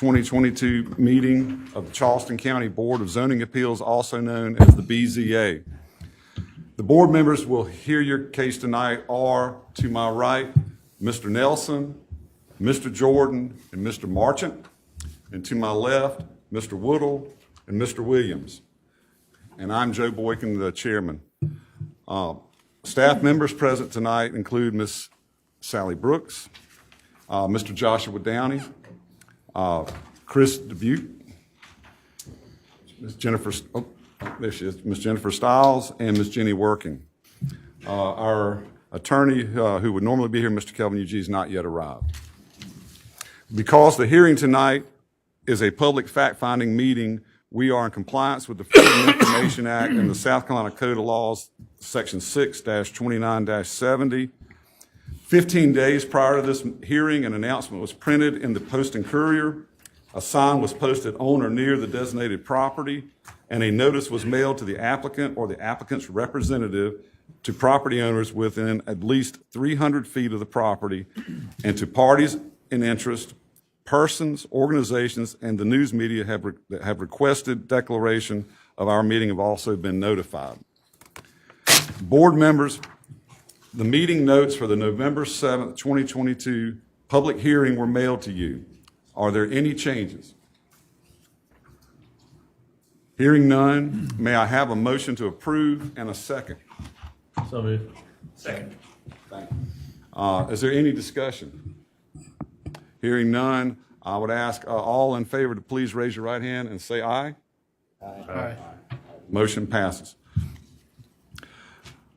2022 meeting of the Charleston County Board of Zoning Appeals, also known as the BZA. The board members will hear your case tonight are, to my right, Mr. Nelson, Mr. Jordan, and Mr. Marchant, and to my left, Mr. Woodle and Mr. Williams. And I'm Joe Boykin, the chairman. Staff members present tonight include Ms. Sally Brooks, Mr. Joshua Downey, Chris Dubuque, Ms. Jennifer, there she is, Ms. Jennifer Stiles, and Ms. Jenny Working. Our attorney, who would normally be here, Mr. Kelvin Eugene, has not yet arrived. Because the hearing tonight is a public fact-finding meeting, we are in compliance with the Freedom of Information Act and the South Carolina Code of Laws, Section 6-29-70. 15 days prior to this hearing, an announcement was printed in the Post and Courier. A sign was posted on or near the designated property, and a notice was mailed to the applicant or the applicant's representative to property owners within at least 300 feet of the property, and to parties in interest, persons, organizations, and the news media that have requested declaration of our meeting have also been notified. Board members, the meeting notes for the November 7th, 2022 public hearing were mailed to you. Are there any changes? Hearing none, may I have a motion to approve and a second? So moved. Second. Thank you. Is there any discussion? Hearing none, I would ask all in favor to please raise your right hand and say aye. Aye. Aye. Motion passes.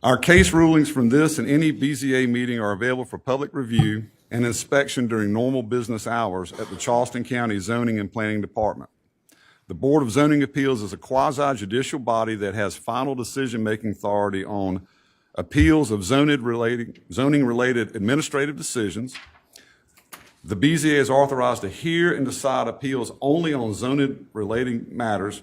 Our case rulings from this and any BZA meeting are available for public review and inspection during normal business hours at the Charleston County Zoning and Planning Department. The Board of Zoning Appeals is a quasi-judicial body that has final decision-making authority on appeals of zoning-related administrative decisions. The BZA is authorized to hear and decide appeals only on zoning-relating matters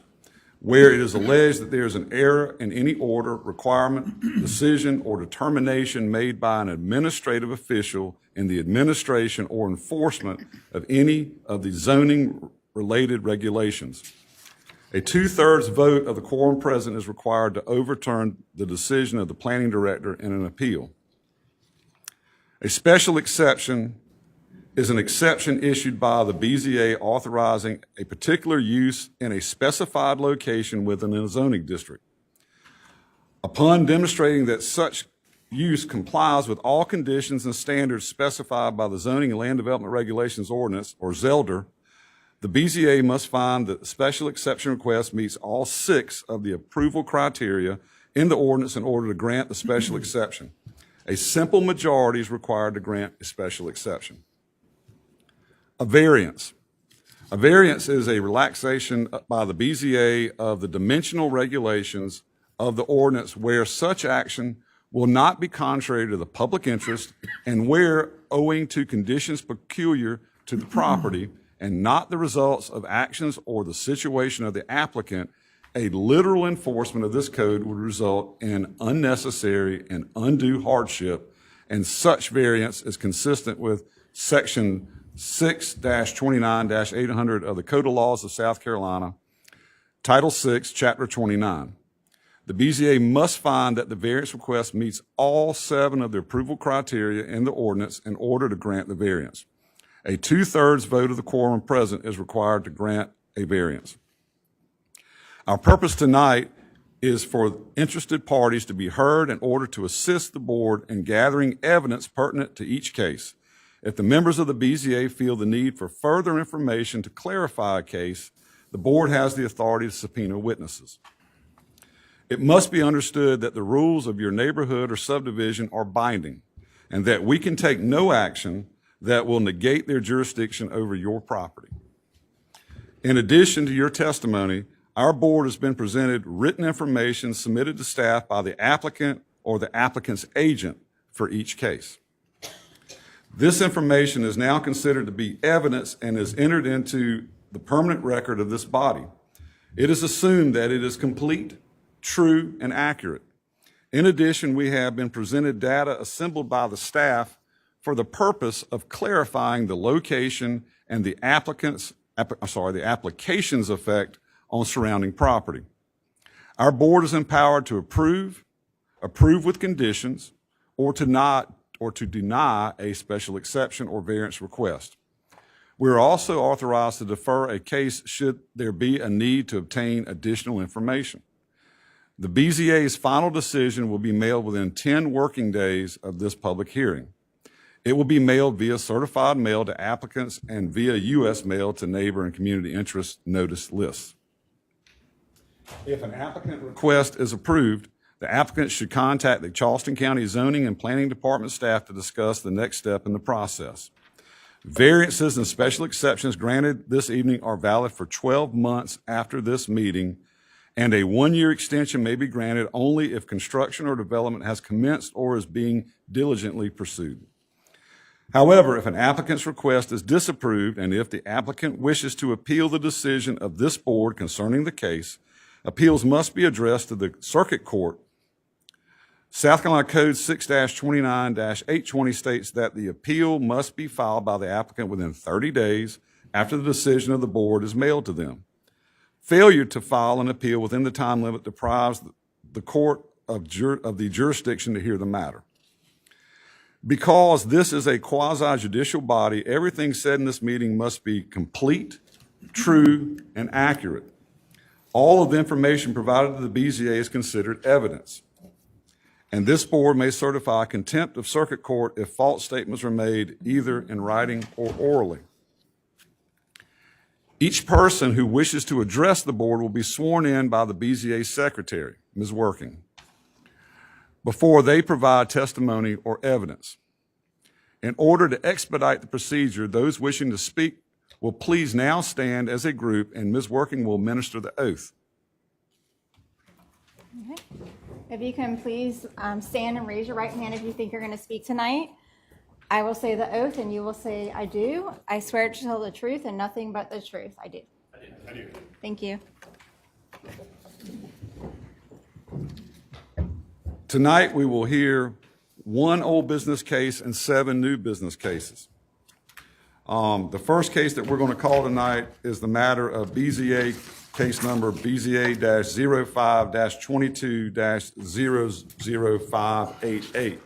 where it is alleged that there is an error in any order, requirement, decision, or determination made by an administrative official in the administration or enforcement of any of the zoning-related regulations. A 2/3 vote of the quorum present is required to overturn the decision of the planning director in an appeal. A special exception is an exception issued by the BZA authorizing a particular use in a specified location within a zoning district. Upon demonstrating that such use complies with all conditions and standards specified by the Zoning and Land Development Regulations Ordinance, or ZELDR, the BZA must find that the special exception request meets all 6 of the approval criteria in the ordinance in order to grant the special exception. A simple majority is required to grant a special exception. A variance. A variance is a relaxation by the BZA of the dimensional regulations of the ordinance where such action will not be contrary to the public interest and where, owing to conditions peculiar to the property and not the results of actions or the situation of the applicant, a literal enforcement of this code would result in unnecessary and undue hardship, and such variance is consistent with Section 6-29-800 of the Code of Laws of South Carolina, Title 6, Chapter 29. The BZA must find that the variance request meets all 7 of the approval criteria in the ordinance in order to grant the variance. A 2/3 vote of the quorum present is required to grant a variance. Our purpose tonight is for interested parties to be heard in order to assist the board in gathering evidence pertinent to each case. If the members of the BZA feel the need for further information to clarify a case, the board has the authority to subpoena witnesses. It must be understood that the rules of your neighborhood or subdivision are binding, and that we can take no action that will negate their jurisdiction over your property. In addition to your testimony, our board has been presented written information submitted to staff by the applicant or the applicant's agent for each case. This information is now considered to be evidence and is entered into the permanent record of this body. It is assumed that it is complete, true, and accurate. In addition, we have been presented data assembled by the staff for the purpose of clarifying the location and the applicant's the application's effect on surrounding property. Our board is empowered to approve with conditions, or to deny a special exception or variance request. We are also authorized to defer a case should there be a need to obtain additional information. The BZA's final decision will be mailed within 10 working days of this public hearing. It will be mailed via certified mail to applicants and via U.S. mail to neighbor and community interest notice lists. If an applicant request is approved, the applicant should contact the Charleston County Zoning and Planning Department staff to discuss the next step in the process. Variances and special exceptions granted this evening are valid for 12 months after this meeting, and a 1-year extension may be granted only if construction or development has commenced or is being diligently pursued. However, if an applicant's request is disapproved and if the applicant wishes to appeal the decision of this board concerning the case, appeals must be addressed to the Circuit Court. South Carolina Code 6-29-820 states that the appeal must be filed by the applicant within 30 days after the decision of the board is mailed to them. Failure to file an appeal within the time limit deprives the court of the jurisdiction to hear the matter. Because this is a quasi-judicial body, everything said in this meeting must be complete, true, and accurate. All of the information provided to the BZA is considered evidence. And this board may certify contempt of circuit court if false statements are made either in writing or orally. Each person who wishes to address the board will be sworn in by the BZA secretary, Ms. Working, before they provide testimony or evidence. In order to expedite the procedure, those wishing to speak will please now stand as a group, and Ms. Working will administer the oath. Okay. If you can please stand and raise your right hand if you think you're going to speak tonight. I will say the oath, and you will say, I do. I swear to tell the truth and nothing but the truth. I do. I do. Thank you. Tonight, we will hear 1 old business case and 7 new business cases. The first case that we're going to call tonight is the matter of BZA case number BZA-05-22-00588.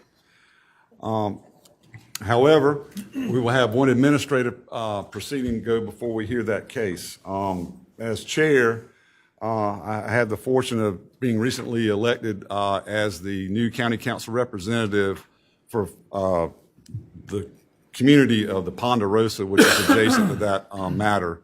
However, we will have one administrative proceeding go before we hear that case. As chair, I had the fortune of being recently elected as the new county council representative for the community of the Ponderosa, which is adjacent to that matter.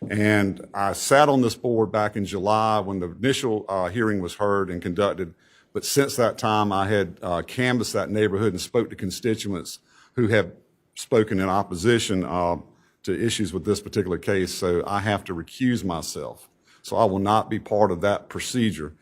And I sat on this board back in July when the initial hearing was heard and conducted. But since that time, I had canvassed that neighborhood and spoke to constituents who have spoken in opposition to issues with this particular case. So I have to recuse myself. So I will not be part of that procedure.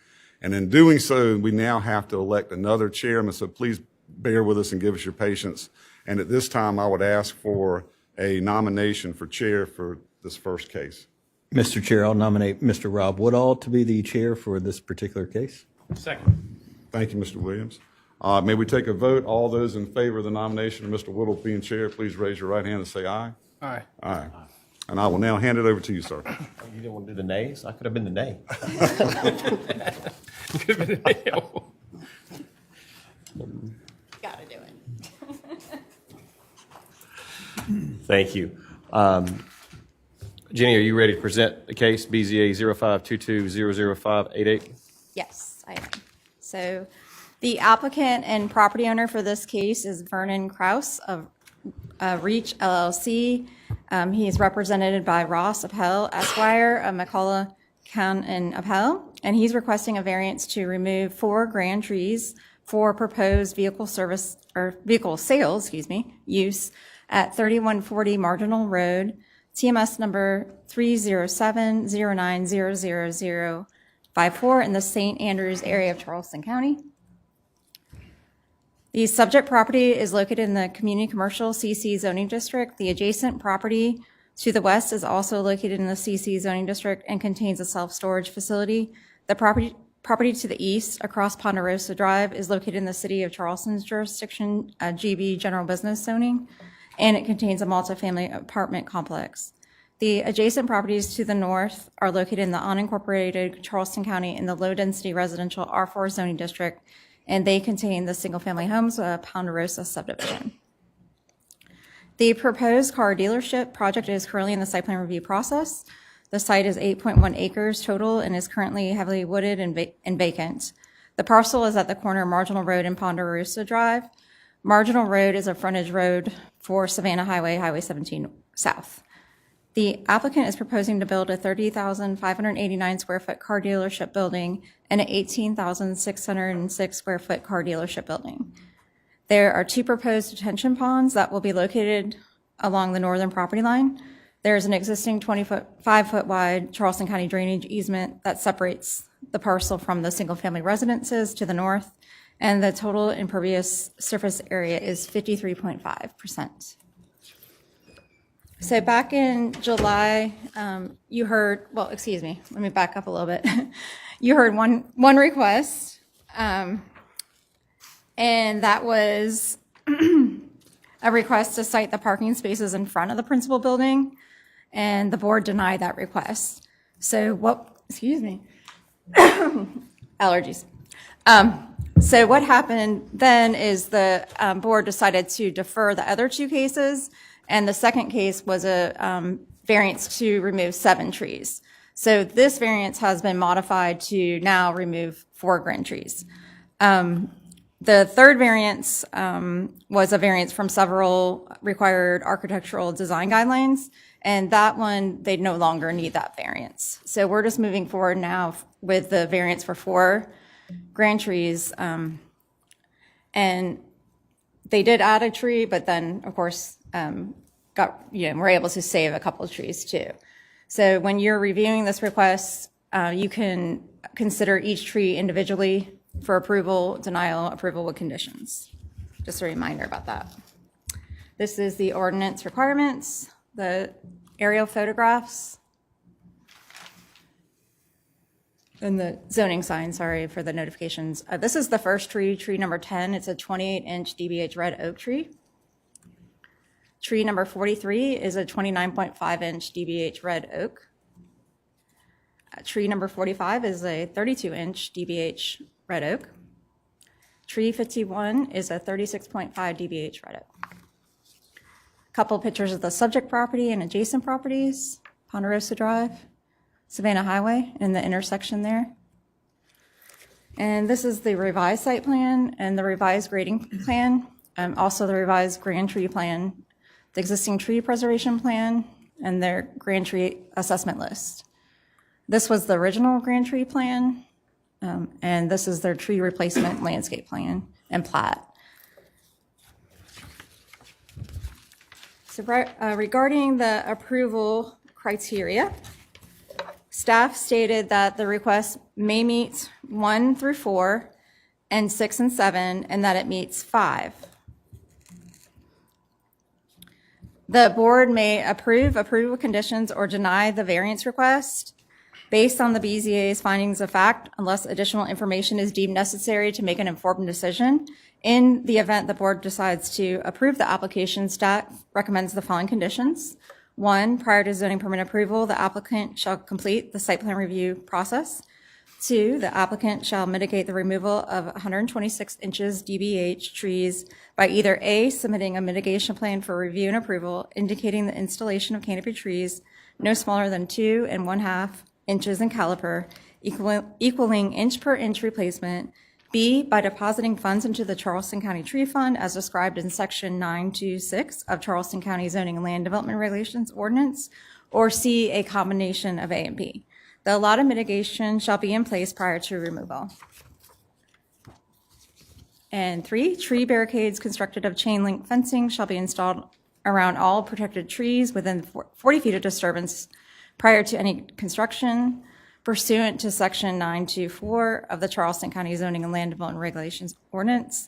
And in doing so, we now have to elect another chairman. So please bear with us and give us your patience. And at this time, I would ask for a nomination for chair for this first case. Mr. Chair, I'll nominate Mr. Rob Woodall to be the chair for this particular case. Second. Thank you, Mr. Williams. May we take a vote? All those in favor of the nomination of Mr. Woodall being chair, please raise your right hand and say aye. Aye. Aye. And I will now hand it over to you, sir. You didn't want to do the nays? I could have been the nay. Got to do it. Thank you. Jenny, are you ready to present the case BZA 0522000588? Yes, I am. So the applicant and property owner for this case is Vernon Kraus of Reach LLC. He is represented by Ross Appel Esquire of McCullough County and Appel, and he's requesting a variance to remove 4 grand trees for proposed vehicle sales, use at 3140 Marginal Road, TMS number 30709000054 in the St. Andrews area of Charleston County. The subject property is located in the Community Commercial CC zoning district. The adjacent property to the west is also located in the CC zoning district and contains a self-storage facility. The property to the east across Ponderosa Drive is located in the city of Charleston's jurisdiction, GB general business zoning, and it contains a multifamily apartment complex. The adjacent properties to the north are located in the unincorporated Charleston County in the low-density residential R4 zoning district, and they contain the single-family homes Ponderosa subdivision. The proposed car dealership project is currently in the site plan review process. The site is 8.1 acres total and is currently heavily wooded and vacant. The parcel is at the corner of Marginal Road and Ponderosa Drive. Marginal Road is a frontage road for Savannah Highway, Highway 17 South. The applicant is proposing to build a 30,589 square foot car dealership building and an 18,606 square foot car dealership building. There are 2 proposed detention ponds that will be located along the northern property line. There's an existing 5-foot wide Charleston County drainage easement that separates the parcel from the single-family residences to the north, and the total impervious surface area is 53.5%. So back in July, you heard, well, excuse me, let me back up a little bit. You heard one request, and that was a request to cite the parking spaces in front of the principal building, and the board denied that request. So what, excuse me, allergies. So what happened then is the board decided to defer the other 2 cases, and the second case was a variance to remove 7 trees. So this variance has been modified to now remove 4 grand trees. The third variance was a variance from several required architectural design guidelines, and that one, they no longer need that variance. So we're just moving forward now with the variance for 4 grand trees. And they did add a tree, but then, of course, we're able to save a couple of trees too. So when you're reviewing this request, you can consider each tree individually for approval, denial, approval with conditions. Just a reminder about that. This is the ordinance requirements, the aerial photographs, and the zoning sign, sorry for the notifications. This is the first tree, tree number 10. It's a 28-inch DBH red oak tree. Tree number 43 is a 29.5-inch DBH red oak. Tree number 45 is a 32-inch DBH red oak. Tree 51 is a 36.5 DBH red oak. A couple pictures of the subject property and adjacent properties, Ponderosa Drive, Savannah Highway, and the intersection there. And this is the revised site plan and the revised grading plan, also the revised grand tree plan, the existing tree preservation plan, and their grand tree assessment list. This was the original grand tree plan, and this is their tree replacement landscape plan and plat. So regarding the approval criteria, staff stated that the request may meet 1 through 4 and 6 and 7, and that it meets 5. The board may approve with conditions or deny the variance request based on the BZA's findings of fact unless additional information is deemed necessary to make an informed decision. In the event the board decides to approve the application, staff recommends the following conditions. 1, prior to zoning permit approval, the applicant shall complete the site plan review process. 2, the applicant shall mitigate the removal of 126 inches DBH trees by either A, submitting a mitigation plan for review and approval, indicating the installation of canopy trees no smaller than 2 1/2 inches in caliper, equaling inch per inch replacement. B, by depositing funds into the Charleston County Tree Fund as described in Section 926 of Charleston County Zoning and Land Development Regulations Ordinance, or C, a combination of A and B. The allotted mitigation shall be in place prior to removal. And 3, tree barricades constructed of chain link fencing shall be installed around all protected trees within 40 feet of disturbance prior to any construction pursuant to Section 924 of the Charleston County Zoning and Land Development Regulations Ordinance.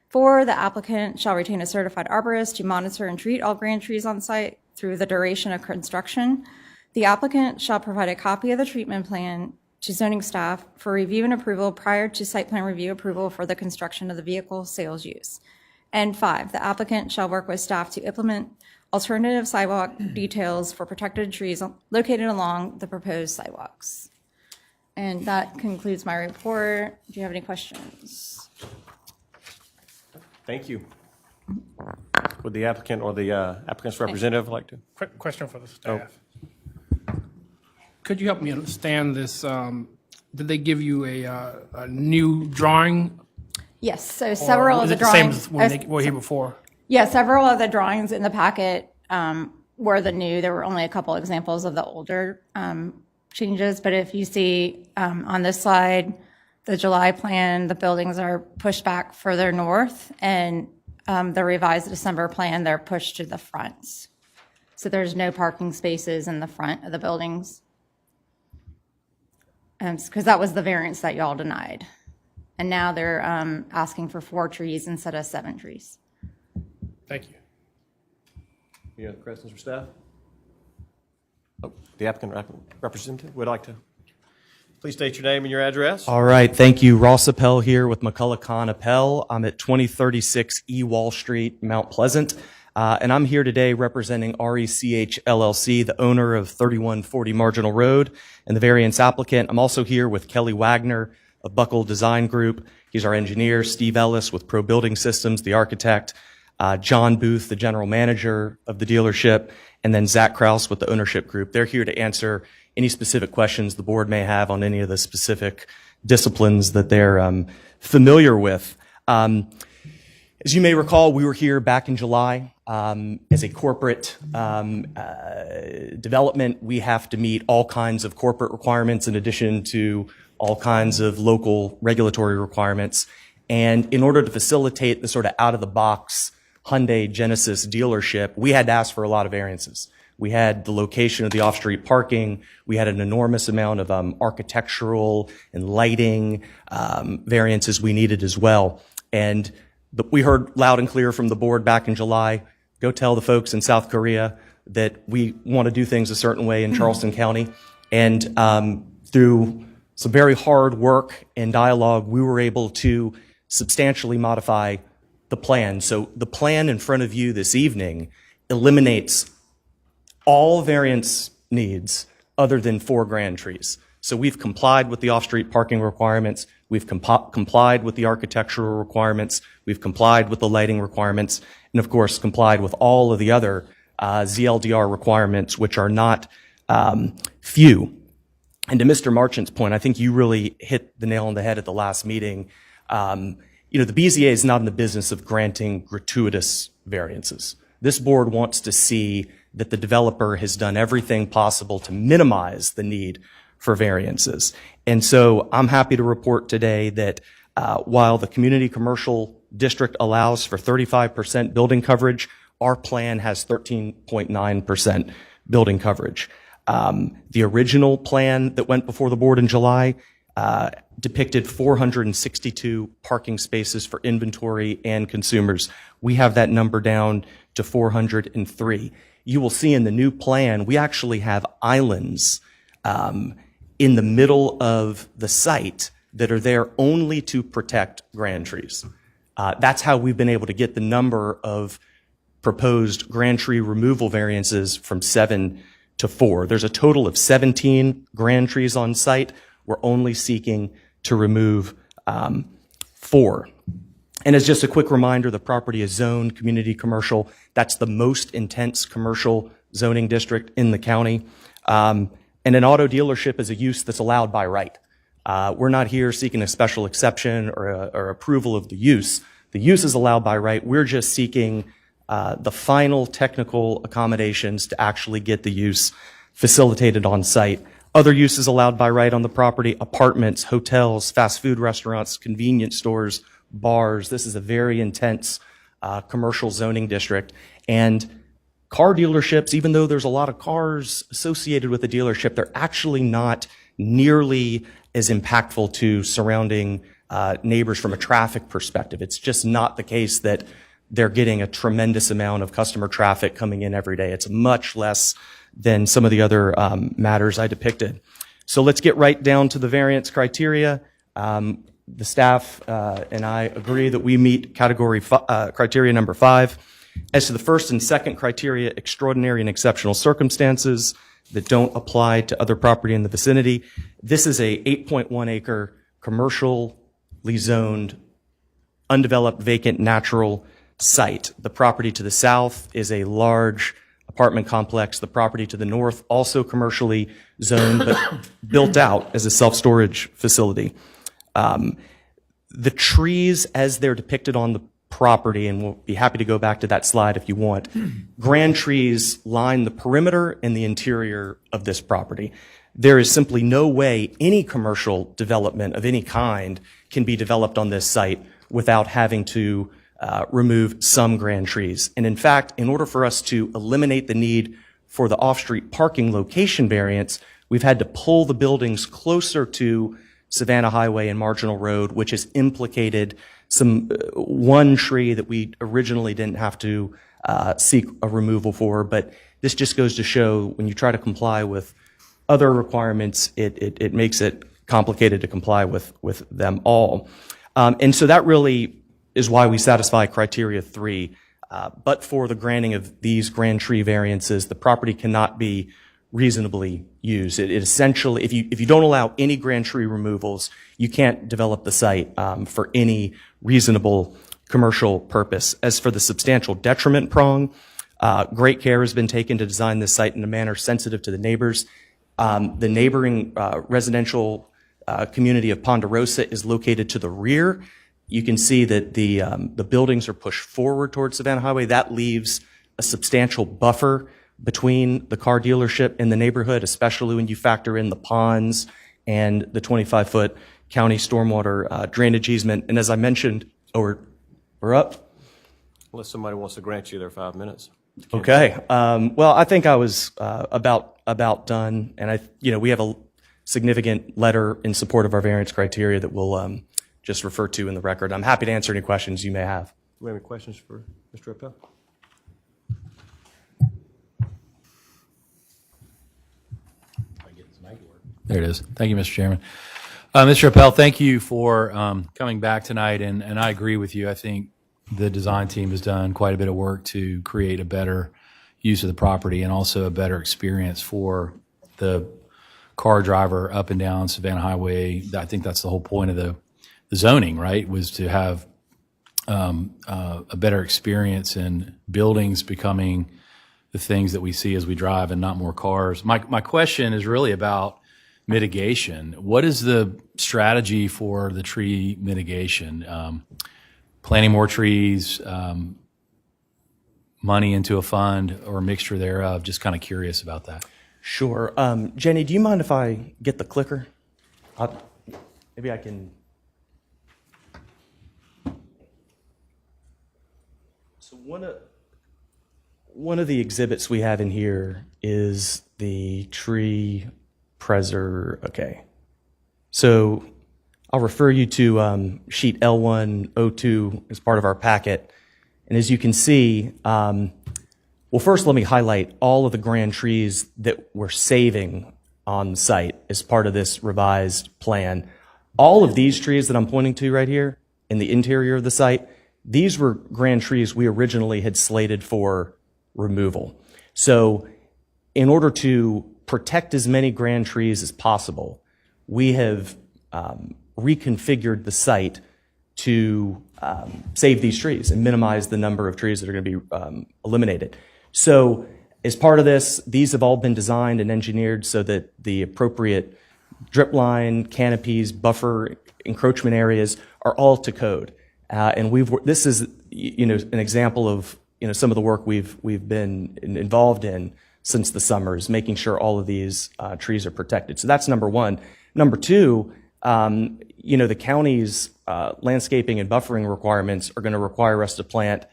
4, the applicant shall retain a certified arborist to monitor and treat all grand trees on site through the duration of construction. The applicant shall provide a copy of the treatment plan to zoning staff for review and approval prior to site plan review approval for the construction of the vehicle sales use. And 5, the applicant shall work with staff to implement alternative sidewalk details for protected trees located along the proposed sidewalks. And that concludes my report. Do you have any questions? Thank you. Would the applicant or the applicant's representative like to? Quick question for the staff. Could you help me understand this? Did they give you a new drawing? Yes, so or several of is the it the same drawings. as when they were here before? Yeah, several of the drawings in the packet were the new. There were only a couple examples of the older changes. But if you see on this slide, the July plan, the buildings are pushed back further north, and the revised December plan, they're pushed to the front. So there's no parking spaces in the front of the buildings. Because that was the variance that y'all denied. And now they're asking for 4 trees instead of 7 trees. Thank you. Any other questions for staff? Oh, the applicant representative would like to please state your name and your address. All right, thank you. Ross Appel here with McCullough Khan Appel. I'm at 2036 E Wall Street, Mount Pleasant, and I'm here today representing RECH LLC, the owner of 3140 Marginal Road, and the variance applicant. I'm also here with Kelly Wagner of Buckle Design Group. He's our engineer. Steve Ellis with Pro Building Systems, the architect. John Booth, the general manager of the dealership, and then Zach Kraus with the ownership group. They're here to answer any specific questions the board may have on any of the specific disciplines that they're familiar with. As you may recall, we were here back in July. As a corporate development, we have to meet all kinds of corporate requirements in addition to all kinds of local regulatory requirements. And in order to facilitate the sort of out-of-the-box Hyundai Genesis dealership, we had to ask for a lot of variances. We had the location of the off-street parking. We had an enormous amount of architectural and lighting variances we needed as well. And we heard loud and clear from the board back in July, go tell the folks in South Korea that we want to do things a certain way in Charleston County. And through some very hard work and dialogue, we were able to substantially modify the plan. So the plan in front of you this evening eliminates all variance needs other than 4 grand trees. So we've complied with the off-street parking requirements. We've complied with the architectural requirements. We've complied with the lighting requirements. And of course, complied with all of the other ZLDR requirements, which are not few. And to Mr. Marchant's point, I think you really hit the nail on the head at the last meeting. The BZA is not in the business of granting gratuitous variances. This board wants to see that the developer has done everything possible to minimize the need for variances. And so I'm happy to report today that while the community commercial district allows for 35% building coverage, our plan has 13.9% building coverage. The original plan that went before the board in July depicted 462 parking spaces for inventory and consumers. We have that number down to 403. You will see in the new plan, we actually have islands in the middle of the site that are there only to protect grand trees. That's how we've been able to get the number of proposed grand tree removal variances from 7 to 4. There's a total of 17 grand trees on site. We're only seeking to remove 4. And as just a quick reminder, the property is zoned community commercial. That's the most intense commercial zoning district in the county. And an auto dealership is a use that's allowed by right. We're not here seeking a special exception or approval of the use. The use is allowed by right. We're just seeking the final technical accommodations to actually get the use facilitated on site. Other uses allowed by right on the property: apartments, hotels, fast food restaurants, convenience stores, bars. This is a very intense commercial zoning district. And car dealerships, even though there's a lot of cars associated with the dealership, they're actually not nearly as impactful to surrounding neighbors from a traffic perspective. It's just not the case that they're getting a tremendous amount of customer traffic coming in every day. It's much less than some of the other matters I depicted. So let's get right down to the variance criteria. The staff and I agree that we meet category criteria number 5. As to the first and second criteria, extraordinary and exceptional circumstances that don't apply to other property in the vicinity, this is a 8.1 acre commercially zoned, undeveloped, vacant, natural site. The property to the south is a large apartment complex. The property to the north, also commercially zoned, but built out as a self-storage facility. The trees, as they're depicted on the property, and we'll be happy to go back to that slide if you want, grand trees line the perimeter and the interior of this property. There is simply no way any commercial development of any kind can be developed on this site without having to remove some grand trees. And in fact, in order for us to eliminate the need for the off-street parking location variance, we've had to pull the buildings closer to Savannah Highway and Marginal Road, which has implicated one tree that we originally didn't have to seek a removal for. But this just goes to show when you try to comply with other requirements, it makes it complicated to comply with them all. And so that really is why we satisfy criteria 3. But for the granting of these grand tree variances, the property cannot be reasonably used. It essentially, if you don't allow any grand tree removals, you can't develop the site for any reasonable commercial purpose. As for the substantial detriment prong, great care has been taken to design this site in a manner sensitive to the neighbors. The neighboring residential community of Ponderosa is located to the rear. You can see that the buildings are pushed forward towards Savannah Highway. That leaves a substantial buffer between the car dealership and the neighborhood, especially when you factor in the ponds and the 25-foot county stormwater drainage easement. And as I mentioned, we're up. Unless somebody wants to grant you their 5 minutes. Okay. Well, I think I was about done, and we have a significant letter in support of our variance criteria that we'll just refer to in the record. I'm happy to answer any questions you may have. Do we have any questions for Mr. Appel? There it is. Thank you, Mr. Chairman. Mr. Appel, thank you for coming back tonight, and I agree with you. I think the design team has done quite a bit of work to create a better use of the property and also a better experience for the car driver up and down Savannah Highway. I think that's the whole point of the zoning, right, was to have a better experience in buildings becoming the things that we see as we drive and not more cars. My question is really about mitigation. What is the strategy for the tree mitigation? Planting more trees, money into a fund, or a mixture thereof? Just kind of curious about that. Sure. Jenny, do you mind if I get the clicker? Maybe I can. So one of the exhibits we have in here is the tree Okay. So I'll refer you to sheet L102 as part of our packet. And as you can see, well, first let me highlight all of the grand trees that we're saving on the site as part of this revised plan. All of these trees that I'm pointing to right here in the interior of the site, these were grand trees we originally had slated for removal. So in order to protect as many grand trees as possible, we have reconfigured the site to save these trees and minimize the number of trees that are going to be eliminated. So as part of this, these have all been designed and engineered so that the appropriate drip line, canopies, buffer, encroachment areas are all to code. And this is an example of some of the work we've been involved in since the summer, is making sure all of these trees are protected. So that's number one. Number two, the county's landscaping and buffering requirements are going to require us to plant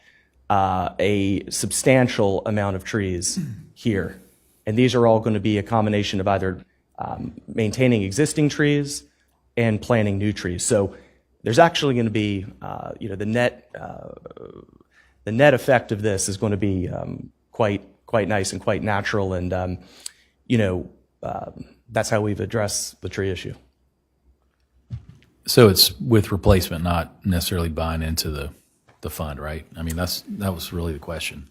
a substantial amount of trees here. And these are all going to be a combination of either maintaining existing trees and planting new trees. So there's actually going to be, the net effect of this is going to be quite nice and quite natural, and that's how we've addressed the tree issue. So it's with replacement, not necessarily buying into the the fund, right? I mean, that was really the question.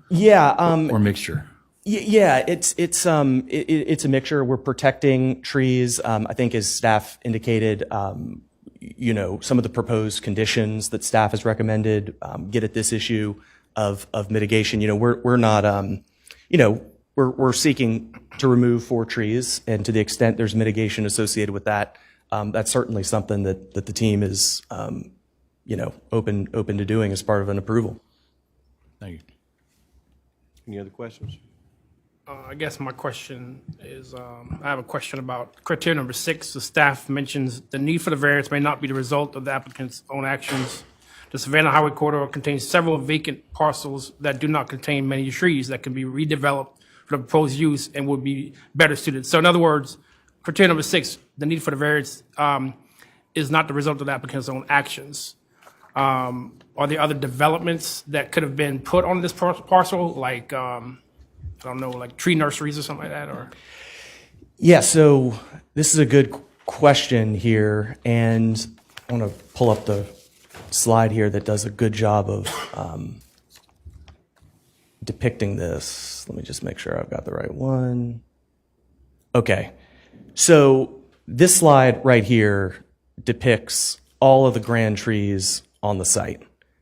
Yeah. Or mixture. Yeah, it's a mixture. We're protecting trees. I think as staff indicated, some of the proposed conditions that staff has recommended get at this issue of mitigation. We're not, we're seeking to remove 4 trees, and to the extent there's mitigation associated with that, that's certainly something that the team is, open to doing as part of an approval. Thank you. Any other questions? I guess my question is, I have a question about criteria number 6. The staff mentions the need for the variance may not be the result of the applicant's own actions. The Savannah Highway Corridor contains several vacant parcels that do not contain many trees that can be redeveloped for the proposed use and would be better suited. So in other words, criteria number 6, the need for the variance is not the result of the applicant's own actions. Are there other developments that could have been put on this parcel, like, I don't know, like tree nurseries or something like that, or? Yeah, so this is a good question here, and I want to pull up the slide here that does a good job of depicting this. Let me just make sure I've got the right one. Okay, so this slide right here depicts all of the grand trees on the site.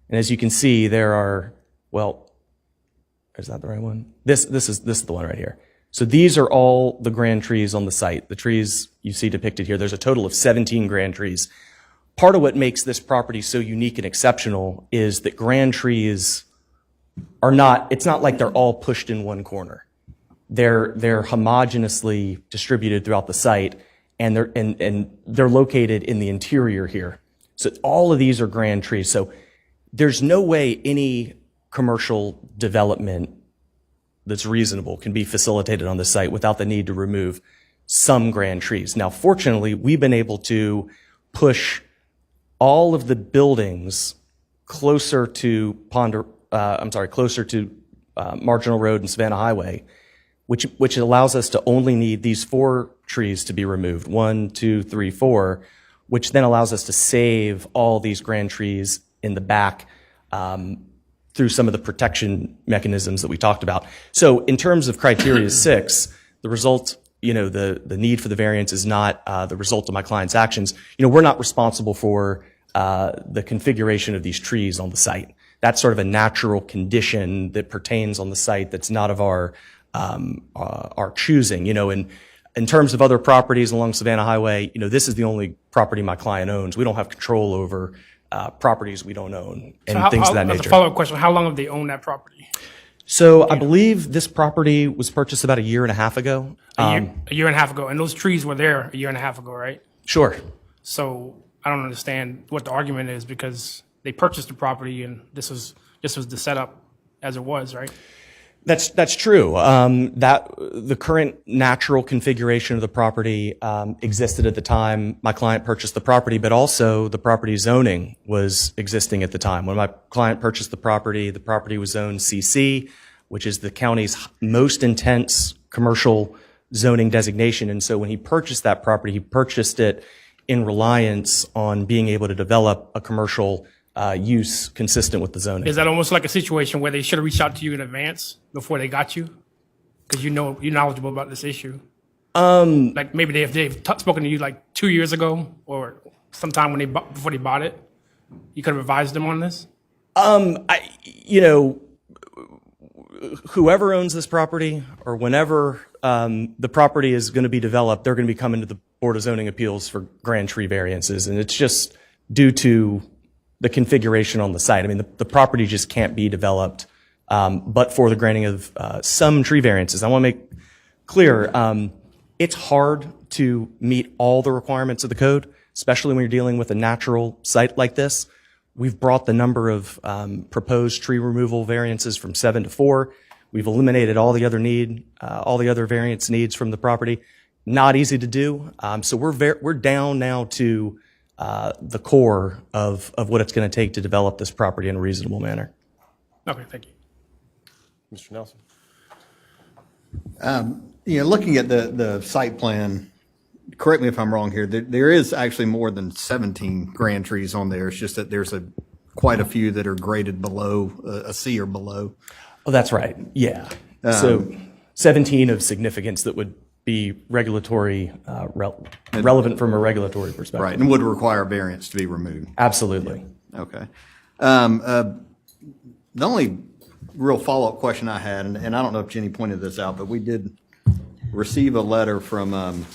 And as you can see, there are, well, is that the right one? This is the one right here. So these are all the grand trees on the site. The trees you see depicted here, there's a total of 17 grand trees. Part of what makes this property so unique and exceptional is that grand trees are not, it's not like they're all pushed in one corner. They're homogeneously distributed throughout the site, and they're located in the interior here. So all of these are grand trees. So there's no way any commercial development that's reasonable can be facilitated on the site without the need to remove some grand trees. Now, fortunately, we've been able to push all of the buildings closer to Marginal Road and Savannah Highway, which allows us to only need these 4 trees to be removed, 1, 2, 3, 4, which then allows us to save all these grand trees in the back through some of the protection mechanisms that we talked about. So in terms of criteria 6, the result, the need for the variance is not the result of my client's actions. We're not responsible for the configuration of these trees on the site. That's sort of a natural condition that pertains on the site that's not of our choosing. In terms of other properties along Savannah Highway, this is the only property my client owns. We don't have control over properties we don't own and things of that nature. As a follow-up question, how long have they owned that property? So I believe this property was purchased about a year and a half ago. A year and a half ago, and those trees were there a year and a half ago, right? Sure. So I don't understand what the argument is, because they purchased the property and this was the setup as it was, right? That's true. That the current natural configuration of the property existed at the time my client purchased the property, but also the property zoning was existing at the time. When my client purchased the property was zoned CC, which is the county's most intense commercial zoning designation. And so when he purchased that property, he purchased it in reliance on being able to develop a commercial use consistent with the zoning. Is that almost like a situation where they should have reached out to you in advance before they got you? Because you're knowledgeable about this issue. Like maybe they've spoken to you like 2 years ago or sometime before they bought it. You could have advised them on this. Whoever owns this property or whenever the property is going to be developed, they're going to be coming to the Board of Zoning Appeals for grand tree variances, and it's just due to the configuration on the site. I mean, the property just can't be developed, but for the granting of some tree variances. I want to make clear, it's hard to meet all the requirements of the code, especially when you're dealing with a natural site like this. We've brought the number of proposed tree removal variances from 7 to 4. We've eliminated all the other variance needs from the property. Not easy to do. So we're down now to the core of what it's going to take to develop this property in a reasonable manner. Okay, thank you. Mr. Nelson. Looking at the site plan, correct me if I'm wrong here, there is actually more than 17 grand trees on there. It's just that there's a quite a few that are graded below a C or below. Oh, that's right. Yeah. So 17 of significance that would be regulatory, relevant from a regulatory perspective. Right, and would require variance to be removed. Absolutely. Okay. The only real follow-up question I had, and I don't know if Jenny pointed this out, but we did receive a letter from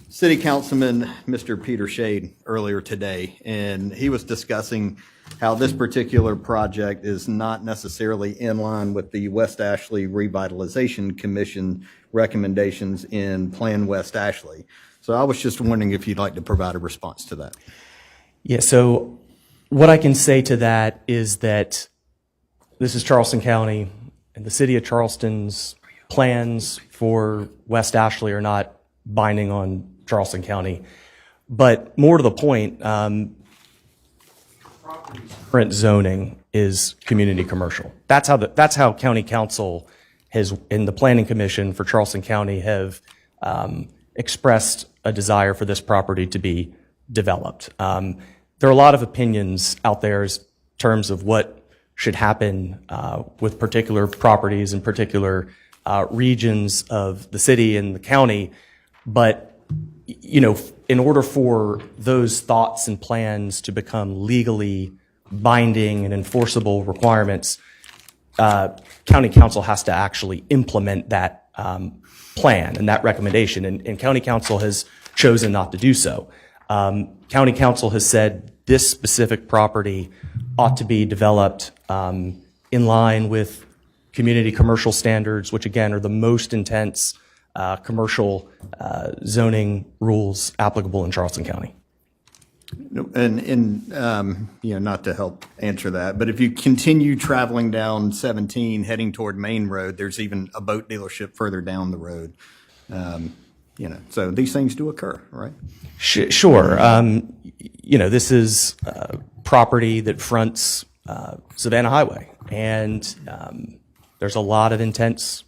City Councilman Mr. Peter Shade earlier today, and he was discussing how this particular project is not necessarily in line with the West Ashley Revitalization Commission recommendations in Plan West Ashley. So I was just wondering if you'd like to provide a response to that. Yeah, so what I can say to that is that this is Charleston County, and the city of Charleston's plans for West Ashley are not binding on Charleston County. But more to the point, current zoning is community commercial. That's how County Council has, in the Planning Commission for Charleston County, have expressed a desire for this property to be developed. There are a lot of opinions out there in terms of what should happen with particular properties and particular regions of the city and the county. But, you know, in order for those thoughts and plans to become legally binding and enforceable requirements, County Council has to actually implement that plan and that recommendation. And County Council has chosen not to do so. County Council has said this specific property ought to be developed in line with community commercial standards, which again are the most intense commercial zoning rules applicable in Charleston County. And you know, not to help answer that, but if you continue traveling down 17, heading toward Main Road, there's even a boat dealership further down the road. You know, so these things do occur, right? Sure. You know, this is property that fronts Savannah Highway, and there's a lot of intense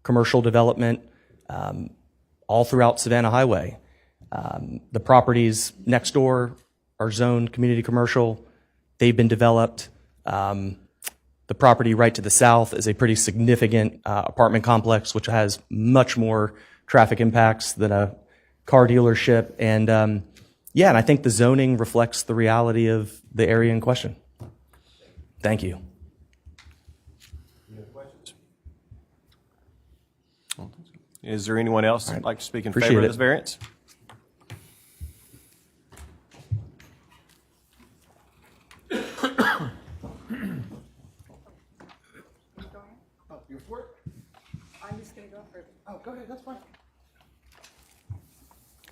commercial development all throughout Savannah Highway. The properties next door are zoned community commercial. They've been developed. The property right to the south is a pretty significant apartment complex, which has much more traffic impacts than a car dealership. And yeah, and I think the zoning reflects the reality of the area in question. Thank you. Is there anyone else who'd like to speak in Appreciate favor of it. this variance?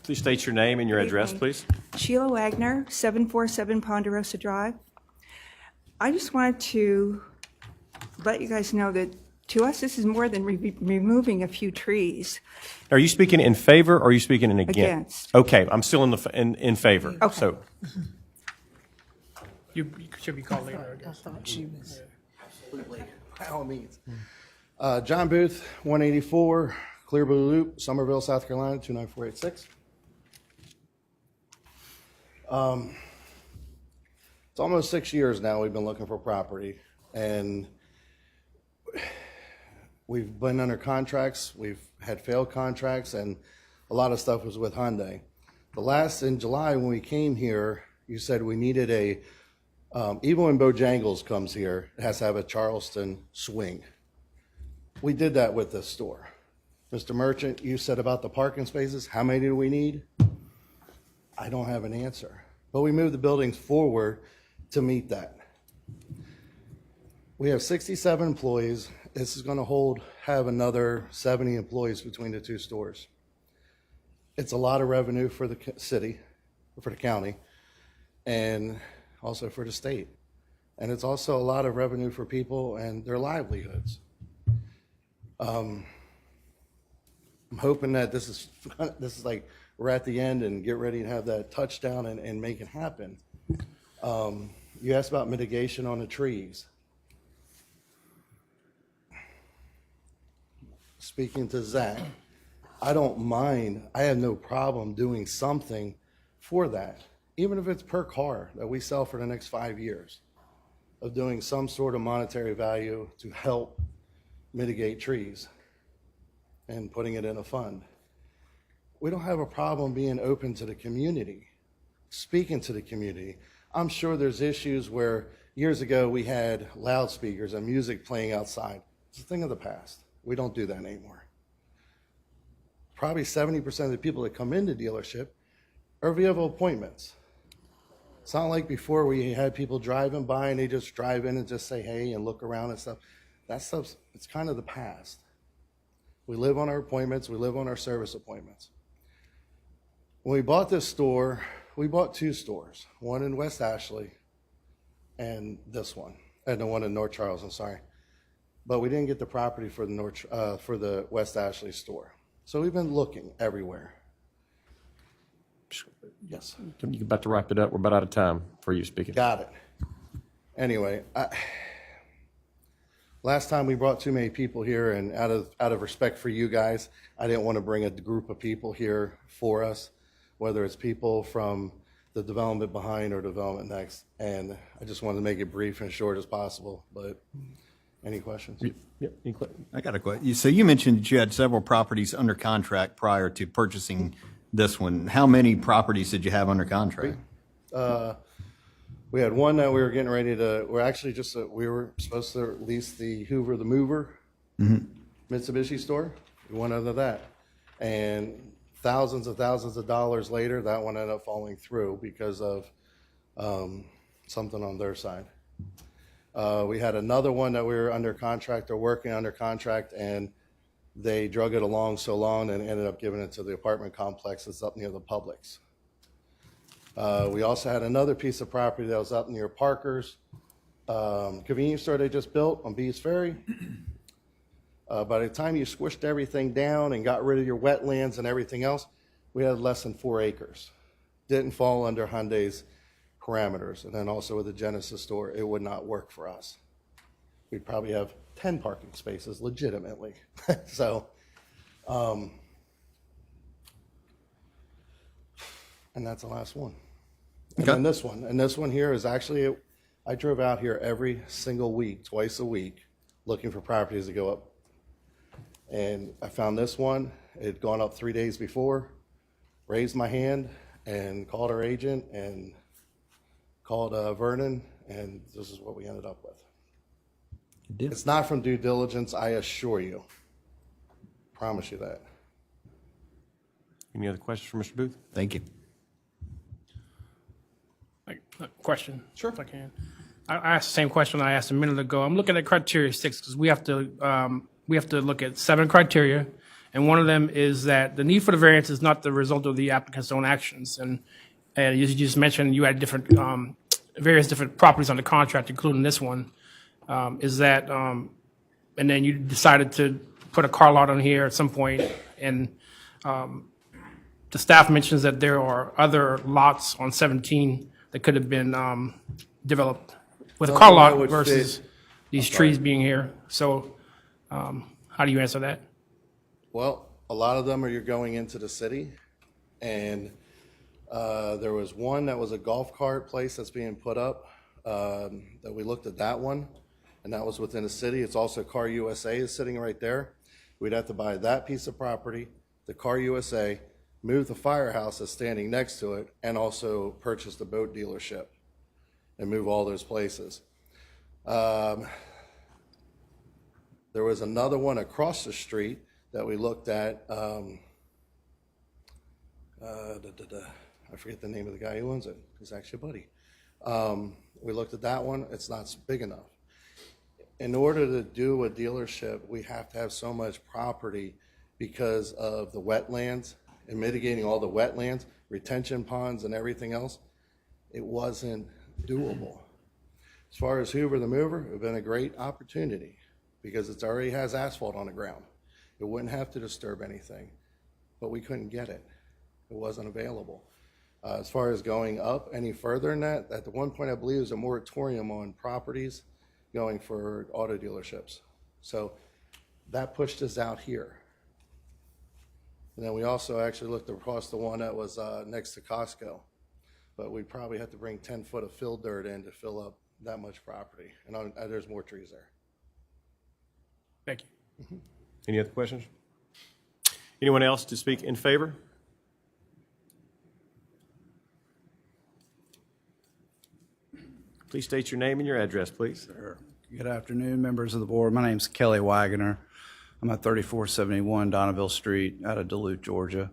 Please state your name and your address, please. Sheila Wagner, 747 Ponderosa Drive. I just wanted to let you guys know that to us, this is more than removing a few trees. Are you speaking in favor or are you speaking in against? Against. Okay, I'm still in favor. Okay. So, You should be called later, I guess. By all means. John Booth, 184 Clear Blue Loop, Somerville, South Carolina, 29486. It's almost 6 years now we've been looking for property, and we've been under contracts. We've had failed contracts, and a lot of stuff was with Hyundai. In July when we came here, you said we needed even when Bojangles comes here, it has to have a Charleston swing. We did that with this store. Mr. Merchant, you said about the parking spaces, how many do we need? I don't have an answer. But we moved the buildings forward to meet that. We have 67 employees. This is going to have another 70 employees between the two stores. It's a lot of revenue for the city, for the county, and also for the state. And it's also a lot of revenue for people and their livelihoods. I'm hoping that this is like we're at the end and get ready to have that touchdown and make it happen. You asked about mitigation on the trees. Speaking to Zach, I don't mind. I have no problem doing something for that, even if it's per car that we sell for the next 5 years. of doing some sort of monetary value to help mitigate trees and putting it in a fund. We don't have a problem being open to the community, speaking to the community. I'm sure there's issues where years ago we had loudspeakers and music playing outside. It's a thing of the past. We don't do that anymore. Probably 70% of the people that come into dealership are via appointments. It's not like before we had people driving by and they just drive in and just say hey and look around and stuff. That stuff's, it's kind of the past. We live on our appointments. We live on our service appointments. When we bought this store, we bought 2 stores, one in West Ashley and this one, and the one in North Charleston, sorry. But we didn't get the property for the West Ashley store. So we've been looking everywhere. Yes. You're about to wrap it up. We're about out of time for you speaking. Got it. Anyway, last time we brought too many people here, and out of respect for you guys, I didn't want to bring a group of people here for us, whether it's people from the development behind or development next. And I just wanted to make it brief and short as possible. But any questions? Yep. I got a question. So you mentioned that you had several properties under contract prior to purchasing this one. How many properties did you have under contract? We had one that we were getting ready to, we were supposed to lease the Hoover the Mover Mitsubishi store. We went under that. And thousands of dollars later, that one ended up falling through because of something on their side. We had another one that we were under contract or working under contract, and they drug it along so long and ended up giving it to the apartment complex that's up near the Publix. We also had another piece of property that was up near Parker's convenience store they just built on Bees Ferry. By the time you squished everything down and got rid of your wetlands and everything else, we had less than 4 acres. Didn't fall under Hyundai's parameters. And then also with the Genesis store, it would not work for us. We'd probably have 10 parking spaces legitimately. So, and that's the last one. And then this one. And this one here is actually, I drove out here every single week, twice a week, looking for properties to go up. And I found this one. It had gone up 3 days before, raised my hand and called our agent and called Vernon, and this is what we ended up with. It's not from due diligence, I assure you. Promise you that. Any other questions for Mr. Booth? Thank you. Question? Sure. If I can. I asked the same question I asked a minute ago. I'm looking at criteria 6 because we have to look at 7 criteria, and one of them is that the need for the variance is not the result of the applicant's own actions. And you just mentioned you had different, various different properties on the contract, including this one. Is that, and then you decided to put a car lot on here at some point, and the staff mentions that there are other lots on 17 that could have been developed with a car Something that lot would versus fit. these trees being here. So how do you answer that? Well, a lot of them are you're going into the city, and there was one that was a golf cart place that's being put up, that we looked at that one, and that was within the city. It's also Car USA is sitting right there. We'd have to buy that piece of property, the Car USA, move the firehouse that's standing next to it, and also purchase the boat dealership and move all those places. There was another one across the street that we looked at. I forget the name of the guy who owns it. He's actually a buddy. We looked at that one. It's not big enough. In order to do a dealership, we have to have so much property because of the wetlands and mitigating all the wetlands, retention ponds, and everything else. It wasn't doable. As far as Hoover the Mover, it would have been a great opportunity because it already has asphalt on the ground. It wouldn't have to disturb anything, but we couldn't get it. It wasn't available. As far as going up any further than that, at the one point I believe there's a moratorium on properties going for auto dealerships. So that pushed us out here. And then we also actually looked across the one that was next to Costco, but we probably had to bring 10 foot of fill dirt in to fill up that much property, and there's more trees there. Thank you. Any other questions? Anyone else to speak in favor? Please state your name and your address, please. Good afternoon, members of the board. My name's Kelly Wagoner. I'm at 3471 Donneville Street out of Duluth, Georgia.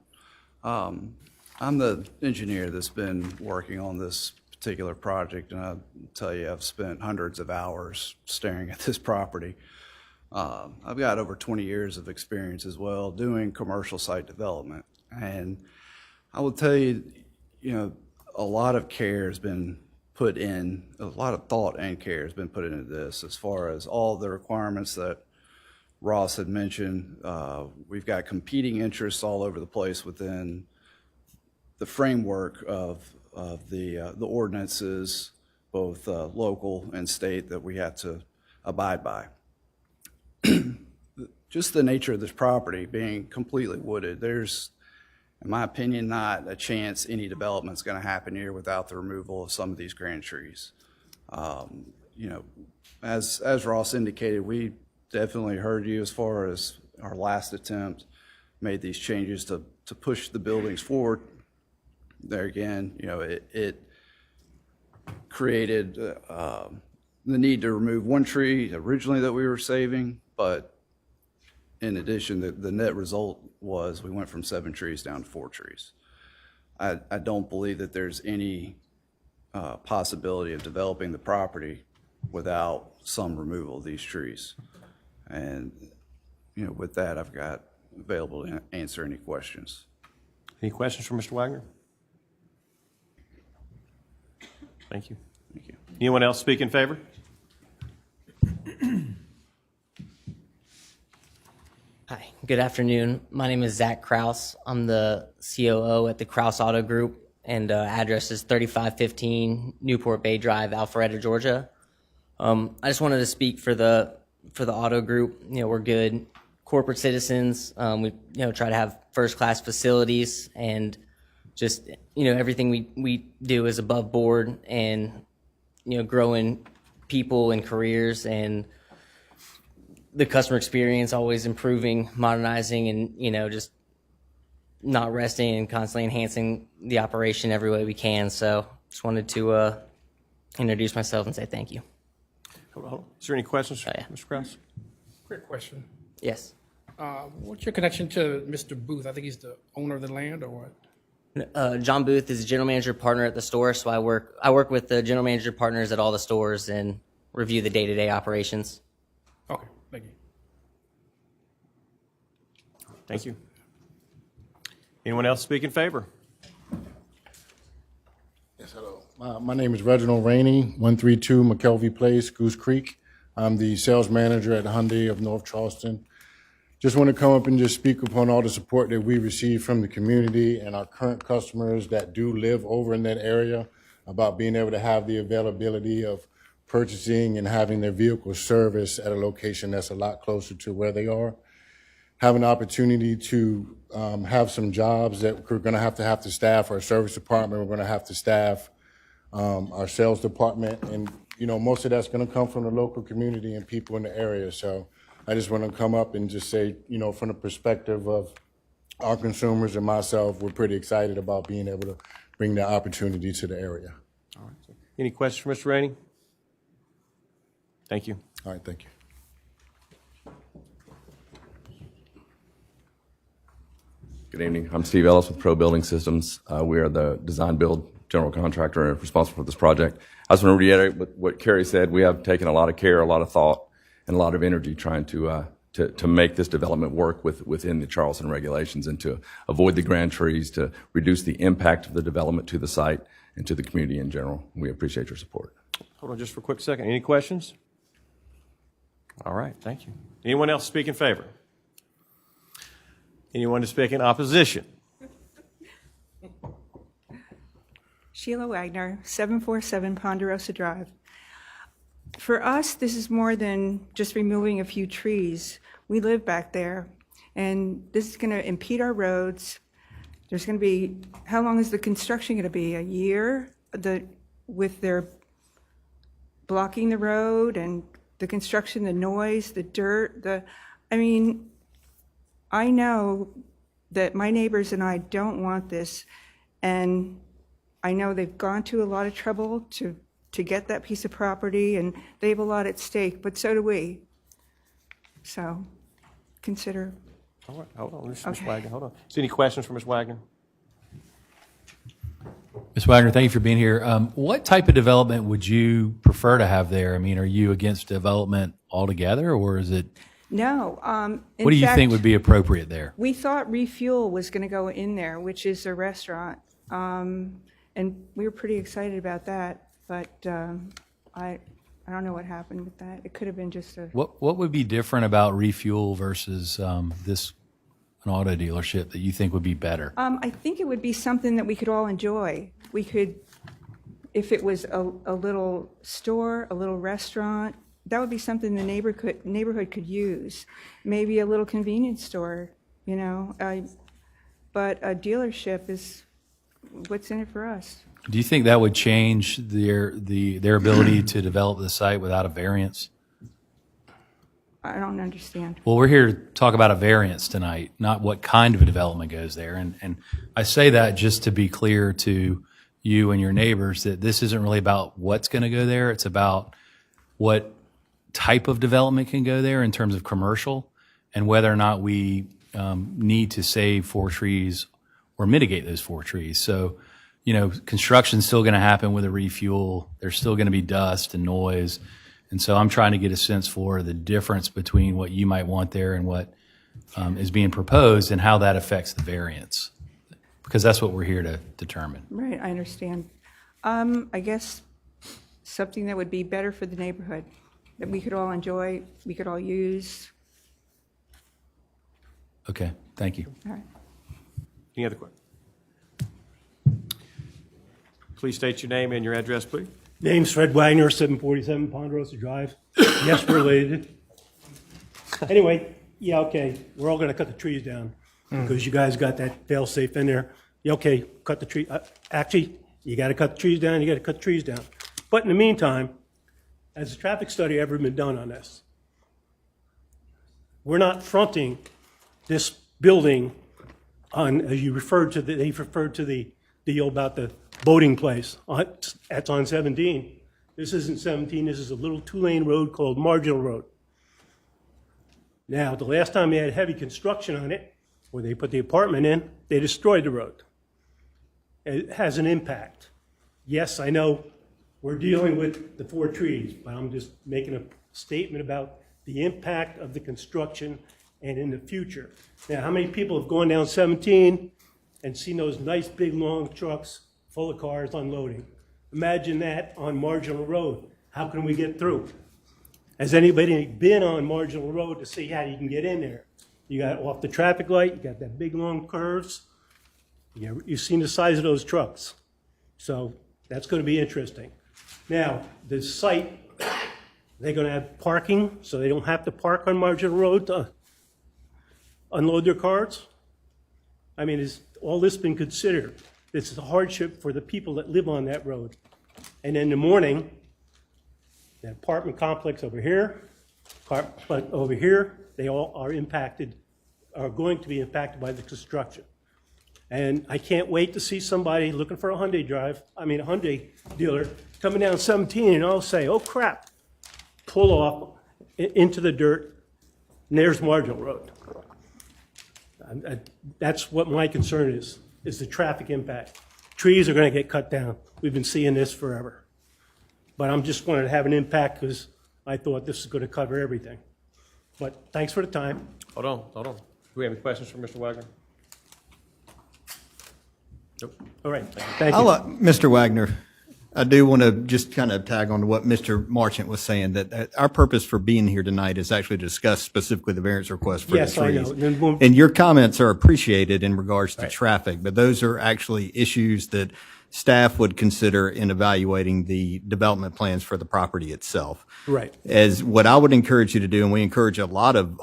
I'm the engineer that's been working on this particular project, and I'll tell you, I've spent hundreds of hours staring at this property. I've got over 20 years of experience as well doing commercial site development, and I will tell you, a lot of care has been put in, a lot of thought and care has been put into this as far as all the requirements that Ross had mentioned. We've got competing interests all over the place within the framework of the ordinances, both local and state, that we have to abide by. Just the nature of this property being completely wooded, there's, in my opinion, not a chance any development's going to happen here without the removal of some of these grand trees. As Ross indicated, we definitely heard you as far as our last attempt, made these changes to push the buildings forward. There again, it created the need to remove one tree originally that we were saving, but in addition, the net result was we went from 7 trees down to 4 trees. I don't believe that there's any possibility of developing the property without some removal of these trees. And, with that, I've got available to answer any questions. Any questions for Mr. Wagner? Thank you. Thank you. Anyone else speak in favor? Hi, good afternoon. My name is Zach Kraus. I'm the COO at the Kraus Auto Group, and address is 3515 Newport Bay Drive, Alpharetta, Georgia. I just wanted to speak for the auto group. We're good corporate citizens. We try to have first-class facilities, and just everything we do is above board, and growing people and careers, and the customer experience, always improving, modernizing, and just not resting and constantly enhancing the operation every way we can. So just wanted to introduce myself and say thank you. Hold on. Is there any questions, yeah. Mr. Krause? Quick question. Yes. What's your connection to Mr. Booth? I think he's the owner of the land, or what? John Booth is a general manager partner at the store, so I work with the general manager partners at all the stores and review the day-to-day operations. Okay, thank you. Thank you. Anyone else speak in favor? Yes, hello. My name is Reginald Rainey, 132 McKelvey Place, Goose Creek. I'm the sales manager at Hyundai of North Charleston. Just want to come up and just speak upon all the support that we receive from the community and our current customers that do live over in that area, about being able to have the availability of purchasing and having their vehicles serviced at a location that's a lot closer to where they are. Have an opportunity to have some jobs that we're going to have to staff our service department. We're going to have to staff our sales department, and most of that's going to come from the local community and people in the area. So I just want to come up and just say, from the perspective of our consumers and myself, we're pretty excited about being able to bring that opportunity to the area. All right. Any questions for Mr. Rainey? Thank you. All right, thank you. Good evening. I'm Steve Ellis with Pro Building Systems. We are the design build general contractor responsible for this project. I just want to reiterate what Carrie said. We have taken a lot of care, a lot of thought, and a lot of energy trying to make this development work within the Charleston regulations, and to avoid the grand trees, to reduce the impact of the development to the site and to the community in general. We appreciate your support. Hold on just for a quick second. Any questions? All right, thank you. Anyone else speak in favor? Anyone to speak in opposition? Sheila Wagner, 747 Ponderosa Drive. For us, this is more than just removing a few trees. We live back there, and this is going to impede our roads. There's going to be, how long is the construction going to be? A year? With their blocking the road and the construction, the noise, the dirt, I know that my neighbors and I don't want this, and I know they've gone to a lot of trouble to get that piece of property, and they have a lot at stake, but so do we. So consider. All right, hold on, Ms. Okay. Wagner, hold on. Is there any questions for Ms. Wagner? Ms. Wagner, thank you for being here. What type of development would you prefer to have there? I mean, are you against development altogether, or is it, No. what do you think would be appropriate there? We thought Refuel was going to go in there, which is a restaurant, and we were pretty excited about that. But I don't know what happened with that. It could have been just a. What would be different about Refuel versus an auto dealership that you think would be better? I think it would be something that we could all enjoy. We could, if it was a little store, a little restaurant, that would be something the neighborhood could use. Maybe a little convenience store, you know. But a dealership is what's in it for us. Do you think that would change their ability to develop the site without a variance? I don't understand. Well, we're here to talk about a variance tonight, not what kind of a development goes there. And I say that just to be clear to you and your neighbors that this isn't really about what's going to go there. It's about what type of development can go there in terms of commercial, and whether or not we need to save 4 trees or mitigate those 4 trees. So, you know, construction's still going to happen with a refuel. There's still going to be dust and noise. And so I'm trying to get a sense for the difference between what you might want there and what is being proposed, and how that affects the variance, because that's what we're here to determine. Right, I understand. I guess something that would be better for the neighborhood, that we could all enjoy, we could all use. Okay, thank you. All right. Any other questions? Please state your name and your address, please. Name's Fred Wagner, 747 Ponderosa Drive. Yes, related. Anyway, yeah, okay, we're all going to cut the trees down because you guys got that fail-safe in there. Yeah, okay, cut the tree. Actually, you got to cut the trees down, you got to cut the trees down. But in the meantime, has a traffic study ever been done on this? We're not fronting this building on, as you referred to, they referred to the deal about the boating place. That's on 17. This isn't 17, this is a little 2-lane road called Marginal Road. Now, the last time they had heavy construction on it, where they put the apartment in, they destroyed the road. It has an impact. Yes, I know we're dealing with the 4 trees, but I'm just making a statement about the impact of the construction and in the future. Now, how many people have gone down 17 and seen those nice big long trucks full of cars unloading? Imagine that on Marginal Road. How can we get through? Has anybody been on Marginal Road to see how you can get in there? You got off the traffic light, you got that big long curves. You've seen the size of those trucks. So that's going to be interesting. Now, the site, they're going to have parking, so they don't have to park on Marginal Road to unload their cars? I mean, has all this been considered? This is a hardship for the people that live on that road. And in the morning, that apartment complex over here, over here, they all are impacted, are going to be impacted by the construction. And I can't wait to see somebody looking for a Hyundai dealer coming down 17 and I'll say, oh crap, pull off into the dirt, and there's Marginal Road. That's what my concern is the traffic impact. Trees are going to get cut down. We've been seeing this forever. But I'm just wanted to have an impact because I thought this was going to cover everything. But thanks for the time. Hold on. Do we have any questions for Mr. Wagner? Nope. All right, thank you. Mr. Wagner, I do want to just kind of tag on to what Mr. Marchant was saying, that our purpose for being here tonight is actually to discuss specifically the variance request for the Yes, I trees. know. And your comments are appreciated in regards to traffic, but those are actually issues that staff would consider in evaluating the development plans for the property itself. Right. As what I would encourage you to do, and we encourage a lot of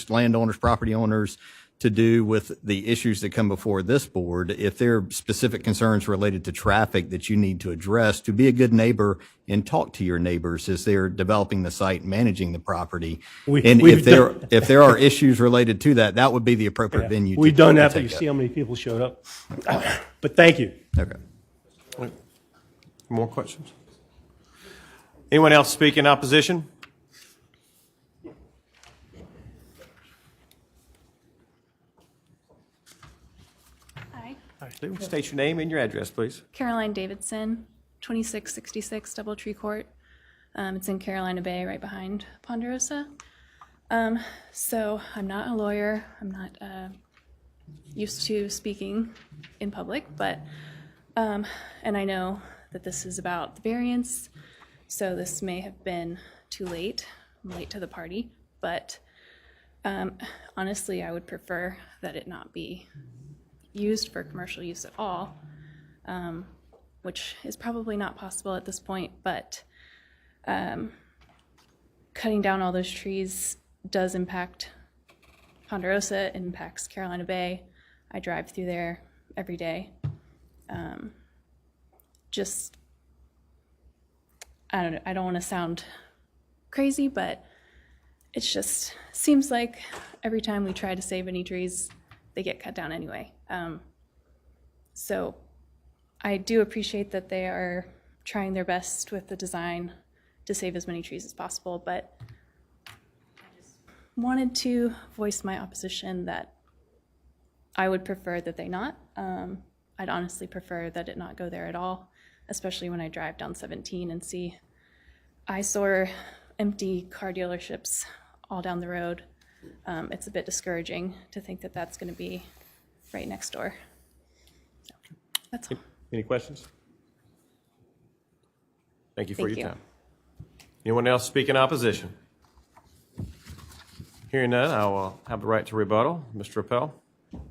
landowners, property owners, to do with the issues that come before this board. If there are specific concerns related to traffic that you need to address, to be a good neighbor and talk to your neighbors as they're developing the site, managing the property. And if there are issues related to that, that would be the appropriate venue. We've to done that, but take you see how many people showed up. But thank you. Okay. More questions? Anyone else speak in opposition? Hi, State your name and your address, please. Caroline Davidson, 2666 Doubletree Court. It's in Carolina Bay, right behind Ponderosa. So I'm not a lawyer. I'm not used to speaking in public, but and I know that this is about the variance, so this may have been too late. I'm late to the party, but honestly, I would prefer that it not be used for commercial use at all, which is probably not possible at this point, but cutting down all those trees does impact Ponderosa, it impacts Carolina Bay. I drive through there every day. I don't want to sound crazy, but it just seems like every time we try to save any trees, they get cut down anyway. So I do appreciate that they are trying their best with the design to save as many trees as possible, but I just wanted to voice my opposition that I would prefer that they not. I'd honestly prefer that it not go there at all, especially when I drive down 17 and see eyesore empty car dealerships all down the road. It's a bit discouraging to think that that's going to be right next door. So, that's all. Any questions? Thank you for Thank your you. time. Anyone else speak in opposition? Hearing none, I will have the right to rebuttal. Mr. Appel? All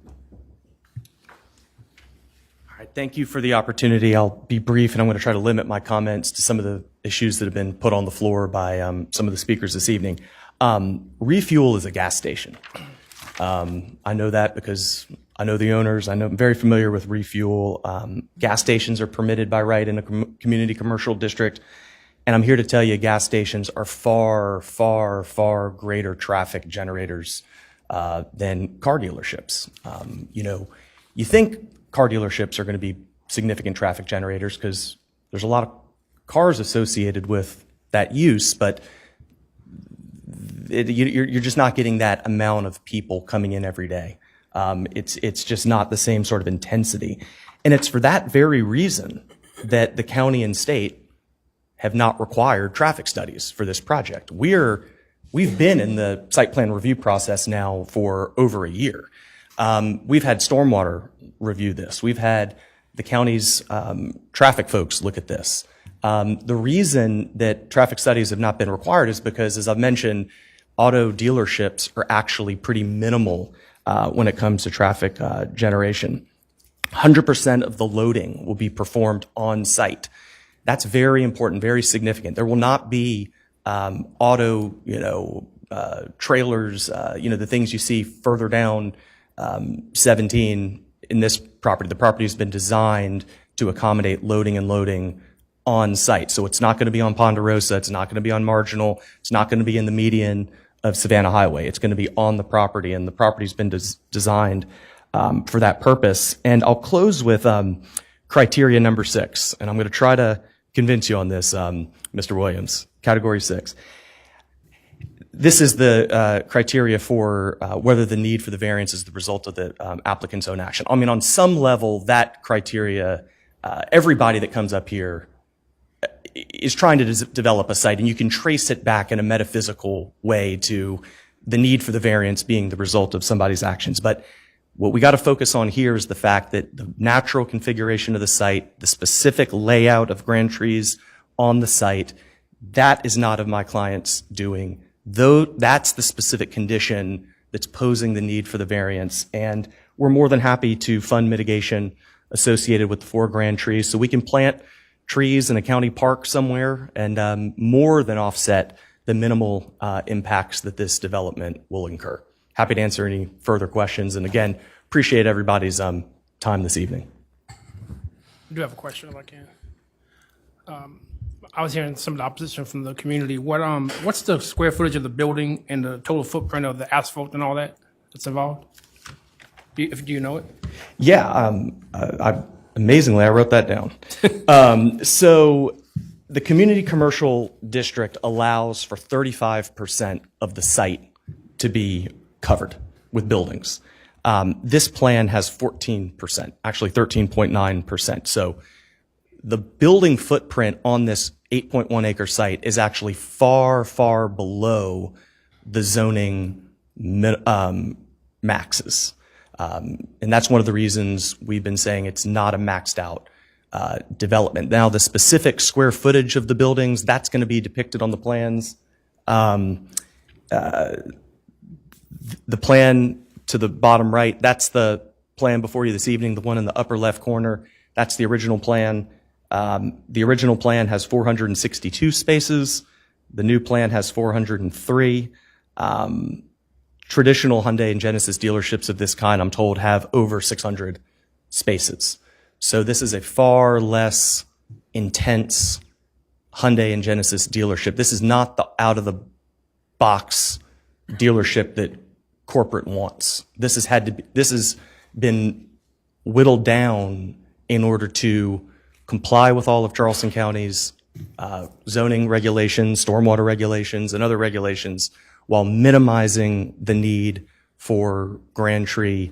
right, thank you for the opportunity. I'll be brief, and I'm going to try to limit my comments to some of the issues that have been put on the floor by some of the speakers this evening. Refuel is a gas station. I know that because I know the owners. I'm very familiar with Refuel. Gas stations are permitted by right in a community commercial district. And I'm here to tell you gas stations are far, far, far greater traffic generators than car dealerships. You think car dealerships are going to be significant traffic generators because there's a lot of cars associated with that use, but you're just not getting that amount of people coming in every day. It's just not the same sort of intensity. And it's for that very reason that the county and state have not required traffic studies for this project. We've been in the site plan review process now for over a year. We've had stormwater review this. We've had the county's traffic folks look at this. The reason that traffic studies have not been required is because, as I've mentioned, auto dealerships are actually pretty minimal when it comes to traffic generation. 100% of the loading will be performed on site. That's very important, very significant. There will not be auto, trailers, the things you see further down 17 in this property. The property has been designed to accommodate loading and loading on site. So it's not going to be on Ponderosa. It's not going to be on Marginal. It's not going to be in the median of Savannah Highway. It's going to be on the property, and the property's been designed for that purpose. And I'll close with criteria number 6, and I'm going to try to convince you on this, Mr. Williams. Category 6. This is the criteria for whether the need for the variance is the result of the applicant's own action. I mean, on some level, that criteria, everybody that comes up here is trying to develop a site, and you can trace it back in a metaphysical way to the need for the variance being the result of somebody's actions. But what we got to focus on here is the fact that the natural configuration of the site, the specific layout of grand trees on the site, that is not of my client's doing. Though that's the specific condition that's posing the need for the variance. And we're more than happy to fund mitigation associated with the 4 grand trees, so we can plant trees in a county park somewhere and more than offset the minimal impacts that this development will incur. happy to answer any further questions. And again, appreciate everybody's time this evening. I do have a question if I can. I was hearing some of the opposition from the community. What's the square footage of the building and the total footprint of the asphalt and all that that's involved? Do you know it? Yeah, amazingly, I wrote that down. So the community commercial district allows for 35% of the site to be covered with buildings. This plan has 14%, actually 13.9%. So the building footprint on this 8.1 acre site is actually far, far below the zoning maxes. And that's one of the reasons we've been saying it's not a maxed out development. Now, the specific square footage of the buildings, that's going to be depicted on the plans. The plan to the bottom right, that's the plan before you this evening. The one in the upper left corner, that's the original plan. The original plan has 462 spaces. The new plan has 403. Traditional Hyundai and Genesis dealerships of this kind, I'm told, have over 600 spaces. So this is a far less intense Hyundai and Genesis dealership. This is not the out-of-the-box dealership that corporate wants. This has been whittled down in order to comply with all of Charleston County's zoning regulations, stormwater regulations, and other regulations, while minimizing the need for Grand Tree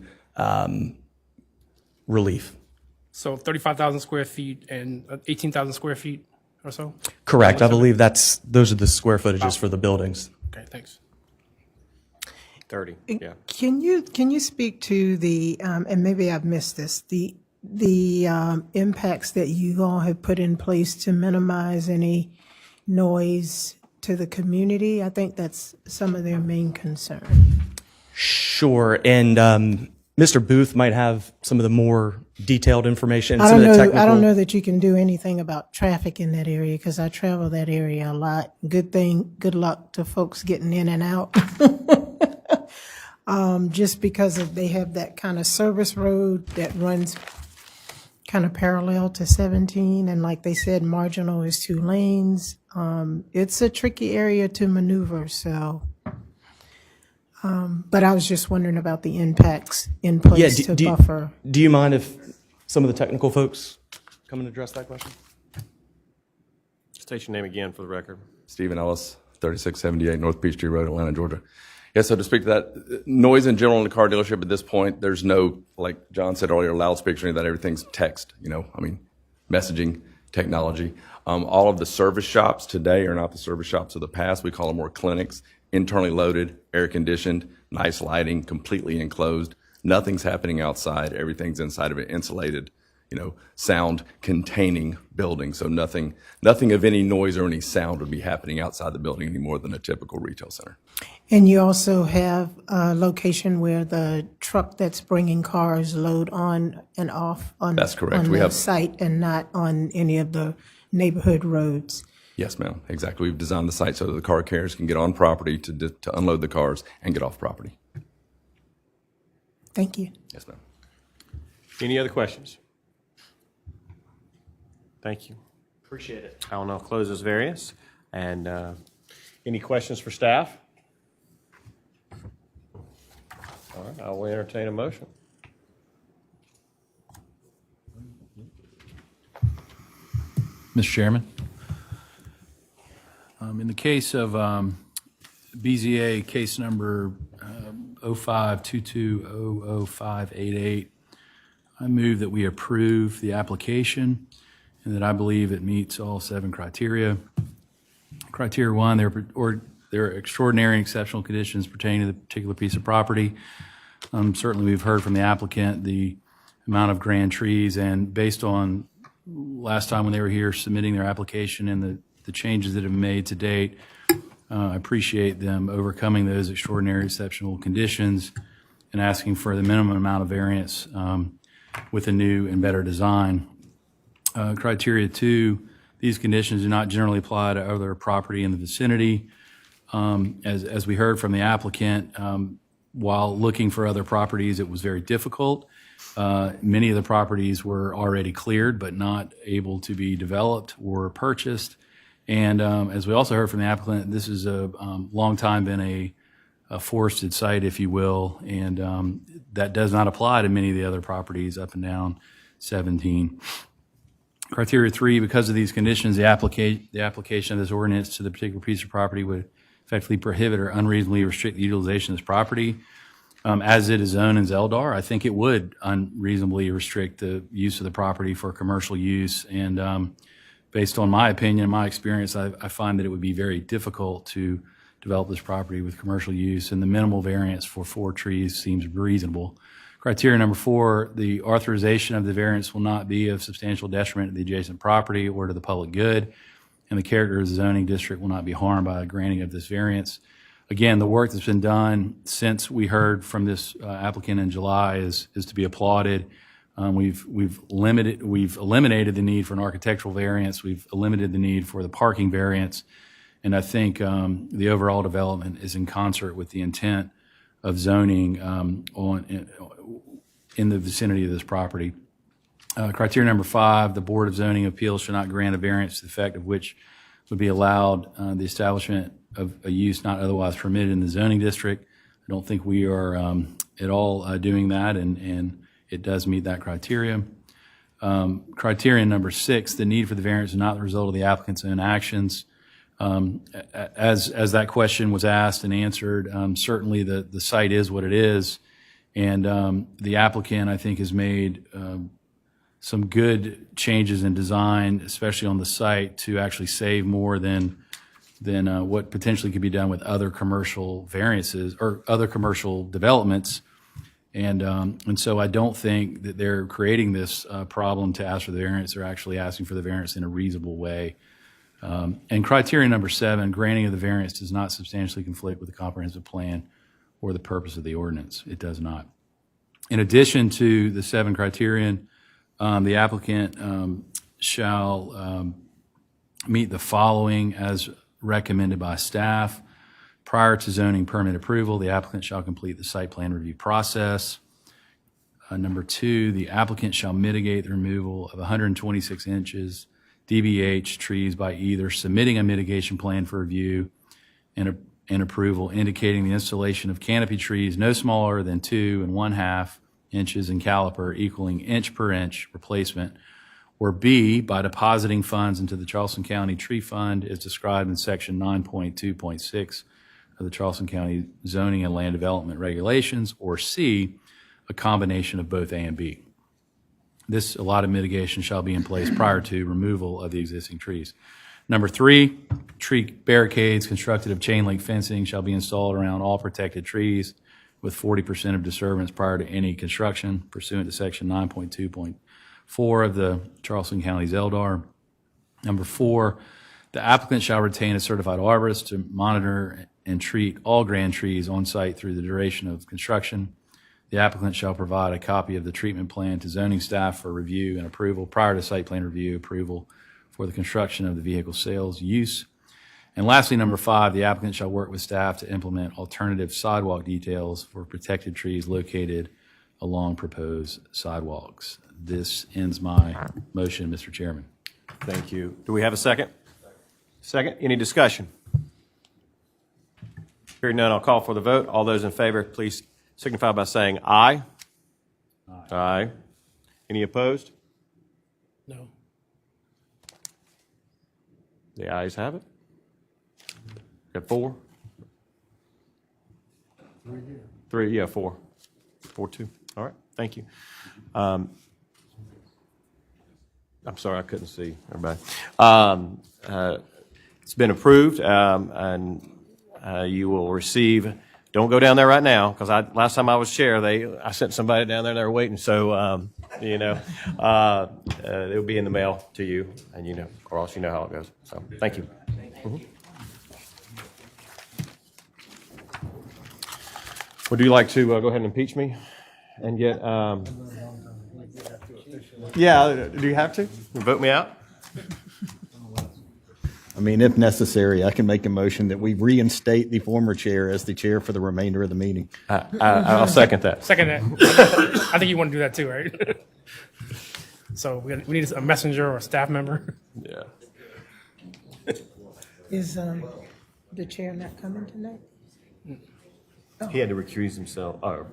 relief. So 35,000 square feet and 18,000 square feet or so? Correct. I believe those are the square footages for the buildings. Okay, thanks. 30, yeah. Can you speak to the and maybe I've missed this, the impacts that you all have put in place to minimize any noise to the community? I think that's some of their main concern. Sure. And Mr. Booth might have some of the more detailed information. I some don't of the know. technical. I don't know that you can do anything about traffic in that area because I travel that area a lot. Good luck to folks getting in and out. Just because they have that kind of service road that runs kind of parallel to 17, and like they said, marginal is 2 lanes. It's a tricky area to maneuver. So, but I was just wondering about the impacts in place to buffer. Do you mind if some of the technical folks come and address that question? State your name again for the record. Stephen Ellis, 3678 North Peachtree Road, Atlanta, Georgia. Yeah, so to speak to that, noise in general in the car dealership at this point, there's no, like John said earlier, loudspeakers or any of that. Everything's text, messaging technology. All of the service shops today are not the service shops of the past. We call them more clinics, internally loaded, air conditioned, nice lighting, completely enclosed. Nothing's happening outside. Everything's inside of an insulated, sound containing building. So nothing of any noise or any sound would be happening outside the building any more than a typical retail center. And you also have a location where the truck that's bringing cars load on and off on, That's correct. on We the have- site and not on any of the neighborhood roads. Yes, ma'am. Exactly. We've designed the site so that the car carriers can get on property to unload the cars and get off property. Thank you. Yes, ma'am. Any other questions? Thank you. Appreciate it. I will now close this variance. And any questions for staff? All right, I will entertain a motion. Mr. Chairman, in the case of BZA case number 0522000588, I move that we approve the application and that I believe it meets all 7 criteria. Criteria 1, there are extraordinary and exceptional conditions pertaining to the particular piece of property. Certainly, we've heard from the applicant the amount of grand trees, and based on last time when they were here submitting their application and the changes that have been made to date, I appreciate them overcoming those extraordinary exceptional conditions and asking for the minimum amount of variance with a new and better design. Criteria 2, these conditions do not generally apply to other property in the vicinity. As we heard from the applicant, while looking for other properties, it was very difficult. Many of the properties were already cleared but not able to be developed or purchased. And as we also heard from the applicant, this is a long time been a forested site, if you will, and that does not apply to many of the other properties up and down 17. Criteria 3, because of these conditions, the application of this ordinance to the particular piece of property would effectively prohibit or unreasonably restrict the utilization of this property. As it is zoned in Zeldar, I think it would unreasonably restrict the use of the property for commercial use. And based on my opinion, my experience, I find that it would be very difficult to develop this property with commercial use, and the minimal variance for 4 trees seems reasonable. Criteria number 4, the authorization of the variance will not be of substantial detriment to the adjacent property or to the public good, and the character of the zoning district will not be harmed by the granting of this variance. Again, the work that's been done since we heard from this applicant in July is to be applauded. We've eliminated the need for an architectural variance. We've eliminated the need for the parking variance. And I think the overall development is in concert with the intent of zoning in the vicinity of this property. Criteria number 5, the Board of Zoning Appeals shall not grant a variance to the effect of which would be allowed the establishment of a use not otherwise permitted in the zoning district. I don't think we are at all doing that, and it does meet that criteria. Criterion number 6, the need for the variance is not the result of the applicant's own actions. As that question was asked and answered, certainly the site is what it is, and the applicant, I think, has made some good changes in design, especially on the site, to actually save more than what potentially could be done with other commercial variances or other commercial developments. And so I don't think that they're creating this problem to ask for the variance. They're actually asking for the variance in a reasonable way. And criteria number 7, granting of the variance does not substantially conflict with the comprehensive plan or the purpose of the ordinance. It does not. In addition to the 7 criterion, the applicant shall meet the following as recommended by staff. Prior to zoning permit approval, the applicant shall complete the site plan review process. Number 2, the applicant shall mitigate the removal of 126 inches DBH trees by either submitting a mitigation plan for review and approval indicating the installation of canopy trees no smaller than 2 1/2 inches in caliper equaling inch per inch replacement, or B, by depositing funds into the Charleston County Tree Fund as described in section 9.2.6 of the Charleston County Zoning and Land Development Regulations, or C, a combination of both A and B. This allotted mitigation shall be in place prior to removal of the existing trees. Number 3, tree barricades constructed of chain link fencing shall be installed around all protected trees with 40% of disturbance prior to any construction pursuant to section 9.2.4 of the Charleston County ZELDAR. Number 4, the applicant shall retain a certified arborist to monitor and treat all grand trees on site through the duration of construction. The applicant shall provide a copy of the treatment plan to zoning staff for review and approval prior to site plan review approval for the construction of the vehicle sales use. And lastly, number 5, the applicant shall work with staff to implement alternative sidewalk details for protected trees located along proposed sidewalks. This ends my motion, Mr. Chairman. Thank you. Do we have a second? Second. Any discussion? Hearing none, I'll call for the vote. All those in favor, please signify by saying aye. Aye. Aye. Any opposed? No. The ayes have it. Got 4? 3, yeah, 4. 4-2. All right, thank you. I'm sorry, I couldn't see everybody. It's been approved, and you will receive. Don't go down there right now, because last time I was chair, I sent somebody down there. They were waiting, so it'll be in the mail to you, and or else you know how it goes. So thank you. Would you like to go ahead and impeach me and get? Yeah, do you have to vote me out? I mean, if necessary, I can make a motion that we reinstate the former chair as the chair for the remainder of the meeting. I'll second that. Second that. I think you want to do that too, right? So we need a messenger or a staff member. Yeah. Is the chair not coming tonight? He had to recuse himself, or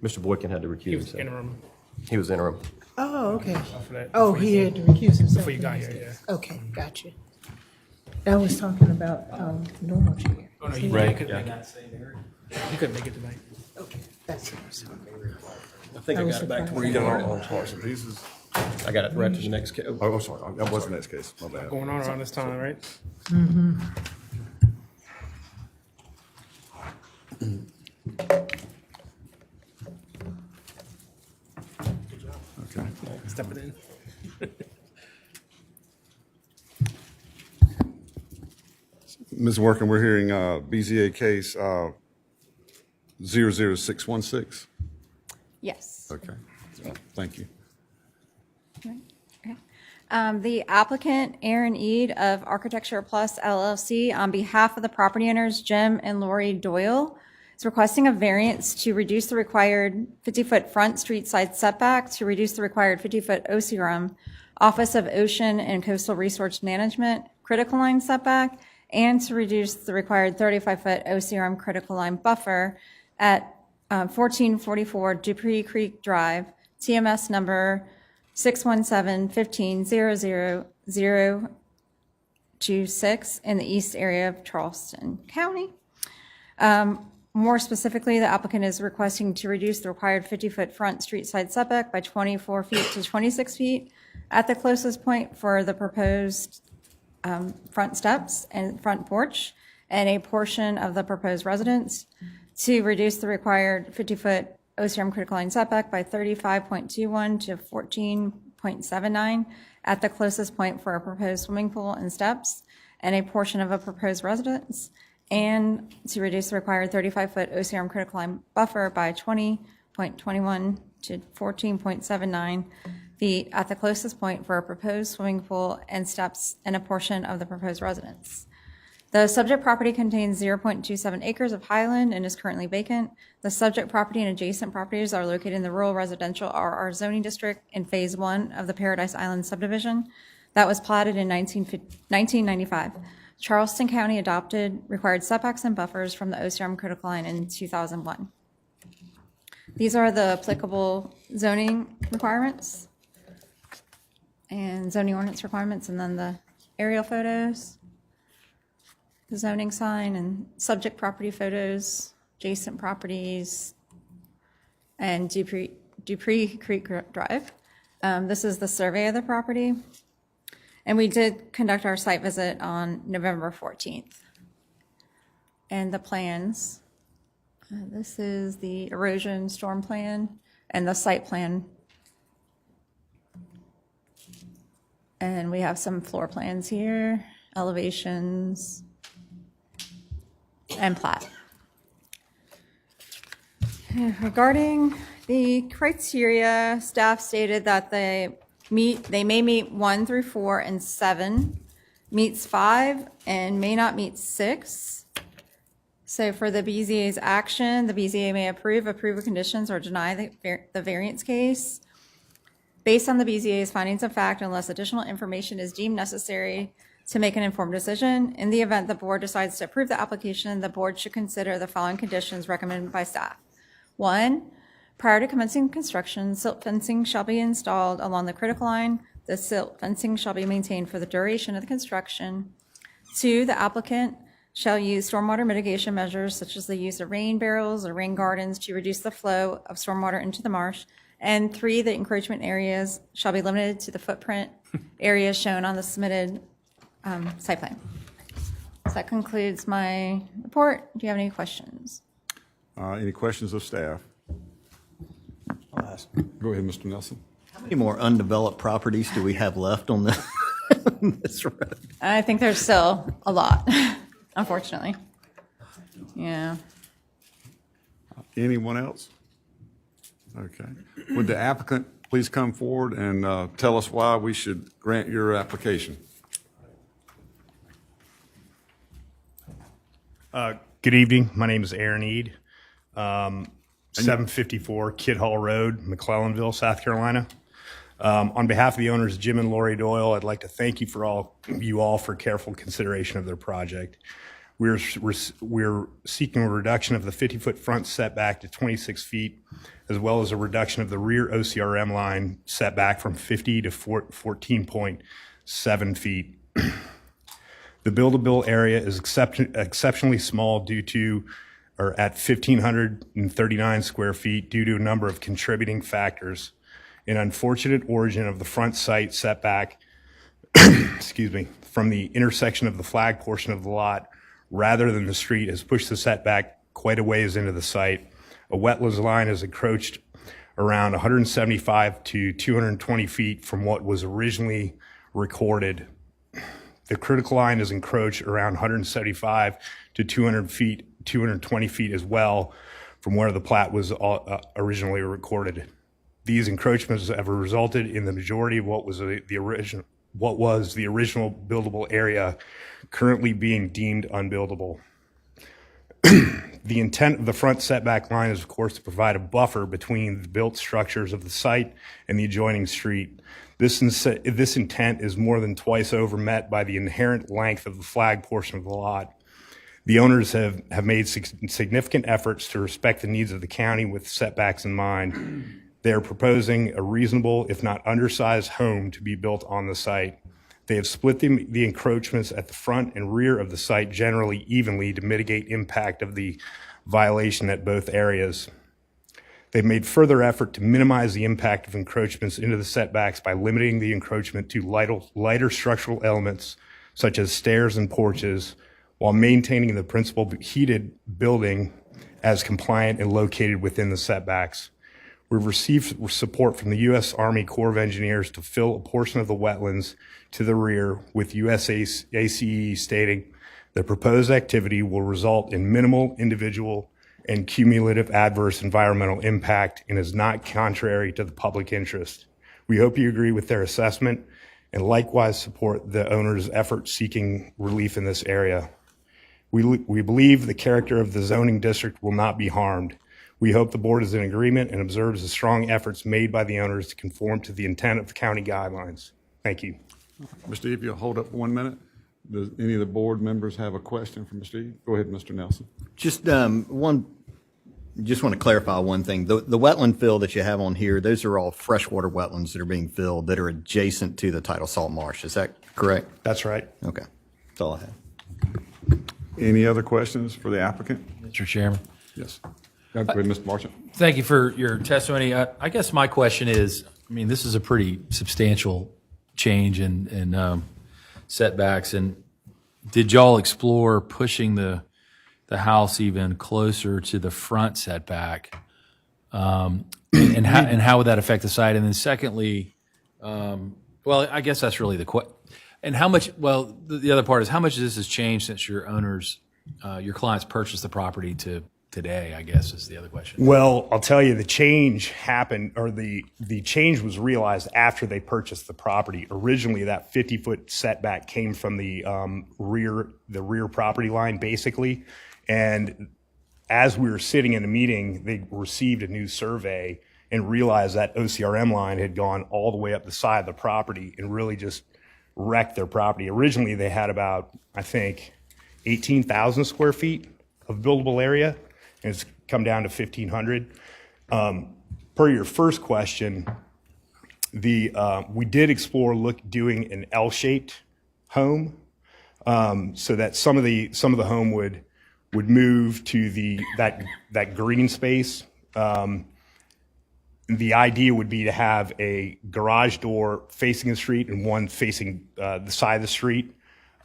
Mr. Boykin had to recuse He was himself. interim He was interim. Oh, okay. for that. Oh, before he had to recuse himself. Before you got here, yeah. Okay, gotcha. I was talking about normal chair. Oh, no, you Right, couldn't yeah. make it. You couldn't make it tonight. Okay, that's what I was talking I think I got it back to where You got all parts and pieces. I got it right to the next case. Oh, sorry, that was the next case, my bad. Going on around this time, right? Okay. Stepping in. Ms. Working, we're hearing BZA case 00616. Yes. Okay, thank you. Okay. The applicant, Aaron Ead of Architecture Plus LLC, on behalf of the property owners, Jim and Lori Doyle, is requesting a variance to reduce the required 50-foot front street side setback, to reduce the required 50-foot OCRM, Office of Ocean and Coastal Resource Management, critical line setback, and to reduce the required 35-foot OCRM critical line buffer at 1444 Dupree Creek Drive, TMS number 617-1500-026 in the east area of Charleston County. More specifically, the applicant is requesting to reduce the required 50-foot front street side setback by 24 feet to 26 feet at the closest point for the proposed front steps and front porch and a portion of the proposed residence, to reduce the required 50-foot OCRM critical line setback by 35.21 to 14.79 at the closest point for a proposed swimming pool and steps and a portion of a proposed residence, and to reduce the required 35-foot OCRM critical line buffer by 20.21 to 14.79 feet at the closest point for a proposed swimming pool and steps and a portion of the proposed residence. The subject property contains 0.27 acres of highland and is currently vacant. The subject property and adjacent properties are located in the rural residential RR zoning district in Phase 1 of the Paradise Island subdivision that was platted in 1995. Charleston County adopted required setbacks and buffers from the OCRM critical line in 2001. These are the applicable zoning requirements and zoning ordinance requirements, and then the aerial photos, the zoning sign and subject property photos, adjacent properties, and Dupree Creek Drive. This is the survey of the property. And we did conduct our site visit on November 14th. And the plans, this is the erosion storm plan and the site plan. And we have some floor plans here, elevations, and plat. Regarding the criteria, staff stated that they may meet 1 through 4 and 7, meets 5, and may not meet 6. So for the BZA's action, the BZA may approve of conditions, or deny the variance case based on the BZA's findings of fact, unless additional information is deemed necessary to make an informed decision. In the event the board decides to approve the application, the board should consider the following conditions recommended by staff. 1, prior to commencing construction, silt fencing shall be installed along the critical line. The silt fencing shall be maintained for the duration of the construction. 2, the applicant shall use stormwater mitigation measures such as the use of rain barrels or rain gardens to reduce the flow of stormwater into the marsh. And 3, the encroachment areas shall be limited to the footprint areas shown on the submitted site plan. So that concludes my report. Do you have any questions? Any questions of staff? I'll ask. Go ahead, Mr. Nelson. How many more undeveloped properties do we have left on this road? I think there's still a lot, unfortunately. Yeah. Anyone else? Okay. Would the applicant please come forward and tell us why we should grant your application? Good evening. My name is Aaron Ead. 754 Kid Hall Road, McClellanville, South Carolina. On behalf of the owners, Jim and Lori Doyle, I'd like to thank you all for careful consideration of their project. We're seeking a reduction of the 50-foot front setback to 26 feet, as well as a reduction of the rear OCRM line setback from 50 to 14.7 feet. The buildable area is exceptionally small at 1,539 square feet due to a number of contributing factors. An unfortunate origin of the front site setback, from the intersection of the flag portion of the lot rather than the street has pushed the setback quite a ways into the site. A wetlands line has encroached around 175 to 220 feet from what was originally recorded. The critical line is encroached around 175 to 220 feet as well from where the plat was originally recorded. These encroachments have resulted in the majority of what was the original buildable area currently being deemed unbuildable. The intent of the front setback line is, of course, to provide a buffer between the built structures of the site and the adjoining street. This intent is more than twice over met by the inherent length of the flag portion of the lot. The owners have made significant efforts to respect the needs of the county with setbacks in mind. They are proposing a reasonable, if not undersized, home to be built on the site. They have split the encroachments at the front and rear of the site generally evenly to mitigate impact of the violation at both areas. They've made further effort to minimize the impact of encroachments into the setbacks by limiting the encroachment to lighter structural elements such as stairs and porches, while maintaining the principal heated building as compliant and located within the setbacks. We've received support from the U.S. Army Corps of Engineers to fill a portion of the wetlands to the rear, with USACE stating the proposed activity will result in minimal individual and cumulative adverse environmental impact and is not contrary to the public interest. We hope you agree with their assessment and likewise support the owner's effort seeking relief in this area. We believe the character of the zoning district will not be harmed. We hope the board is in agreement and observes the strong efforts made by the owners to conform to the intent of the county guidelines. Thank you. Mr. Eve, you'll hold up 1 minute. Does any of the board members have a question for Mr. Eve? Go ahead, Mr. Nelson. Just want to clarify one thing. The wetland fill that you have on here, those are all freshwater wetlands that are being filled that are adjacent to the tidal salt marsh. Is that correct? That's right. Okay. That's all I have. Any other questions for the applicant? Mr. Chairman. Yes. Go ahead, Mr. Marchant. Thank you for your testimony. I guess my question is, I mean, this is a pretty substantial change in setbacks, and did y'all explore pushing the house even closer to the front setback? And how would that affect the site? And then secondly, well, I guess that's really the question. And how much, well, the other part is how much of this has changed since your owners, your clients purchased the property to today, I guess, is the other question. Well, I'll tell you, the change happened, or the change was realized after they purchased the property. Originally, that 50-foot setback came from the rear property line, basically. And as we were sitting in a meeting, they received a new survey and realized that OCRM line had gone all the way up the side of the property and really just wrecked their property. Originally, they had about, I think, 18,000 square feet of buildable area, and it's come down to 1,500. Per your first question, we did explore doing an L-shaped home, so that some of the home would move to that green space. The idea would be to have a garage door facing the street and one facing the side of the street,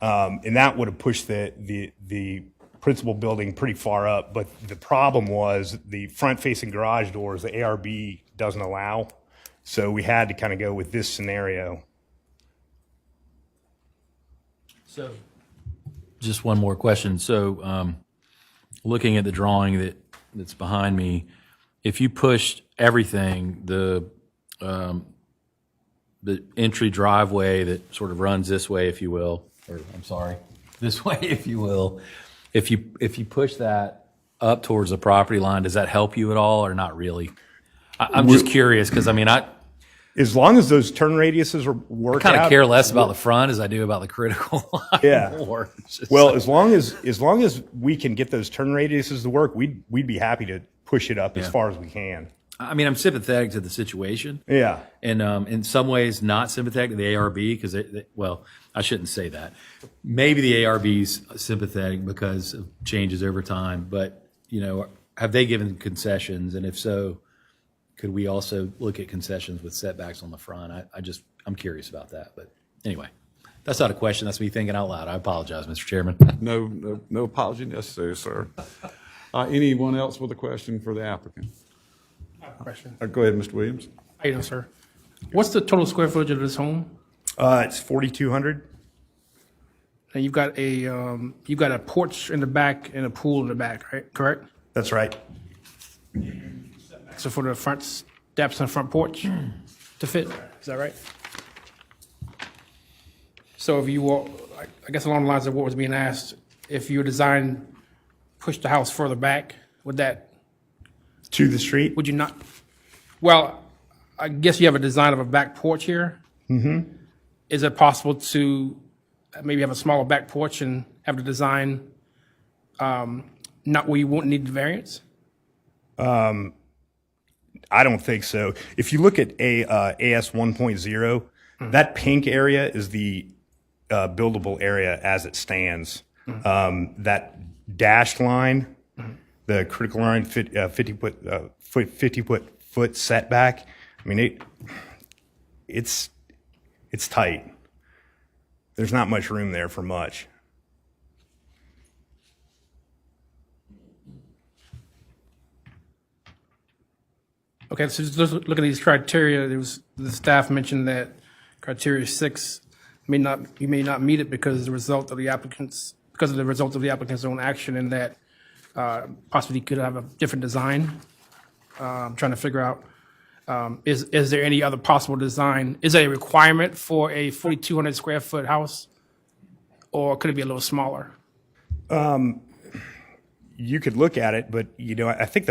and that would have pushed the principal building pretty far up. But the problem was the front-facing garage doors, the ARB doesn't allow, so we had to kind of go with this scenario. So, just one more question. So, looking at the drawing that's behind me, if you pushed everything, the entry driveway that sort of runs this way, if you will, or I'm sorry, this way, if you will, If you push that up towards the property line, does that help you at all or not really? I'm just curious because, I mean, As long as those turn radiuses are worked out. kind of care less about the front as I do about the critical line. Yeah. more. It's just Well, like- as long as we can get those turn radiuses to work, we'd be happy to push it up as far as we can. I mean, I'm sympathetic to the situation. Yeah. And in some ways, not sympathetic to the ARB because, well, I shouldn't say that. Maybe the ARB's sympathetic because of changes over time, but, you know, have they given concessions? And if so, could we also look at concessions with setbacks on the front? I'm curious about that. But anyway, that's not a question. That's me thinking out loud. I apologize, Mr. Chairman. No apology necessary, sir. Anyone else with a question for the applicant? Question. Go ahead, Mr. Williams. How you doing, sir? What's the total square footage of this home? It's 4,200. And you've got a porch in the back and a pool in the back, right? Correct? That's right. So for the front steps and front porch to fit, is that right? So if you walk, I guess along the lines of what was being asked, if your design pushed the house further back, would that, To the street? would you not? Well, I guess you have a design of a back porch here. Mm-hmm. Is it possible to maybe have a smaller back porch and have the design not where you won't need the variance? I don't think so. If you look at AS 1.0, that pink area is the buildable area as it stands. That dashed line, the critical line, 50 foot setback. I mean, it's tight. There's not much room there for much. Okay, so just look at these criteria. The staff mentioned that criteria 6 you may not meet it because of the result of the applicant's own action, and that possibly could have a different design. I'm trying to figure out, is there any other possible design? Is there a requirement for a 4,200 square foot house, or could it be a little smaller? You could look at it, but I think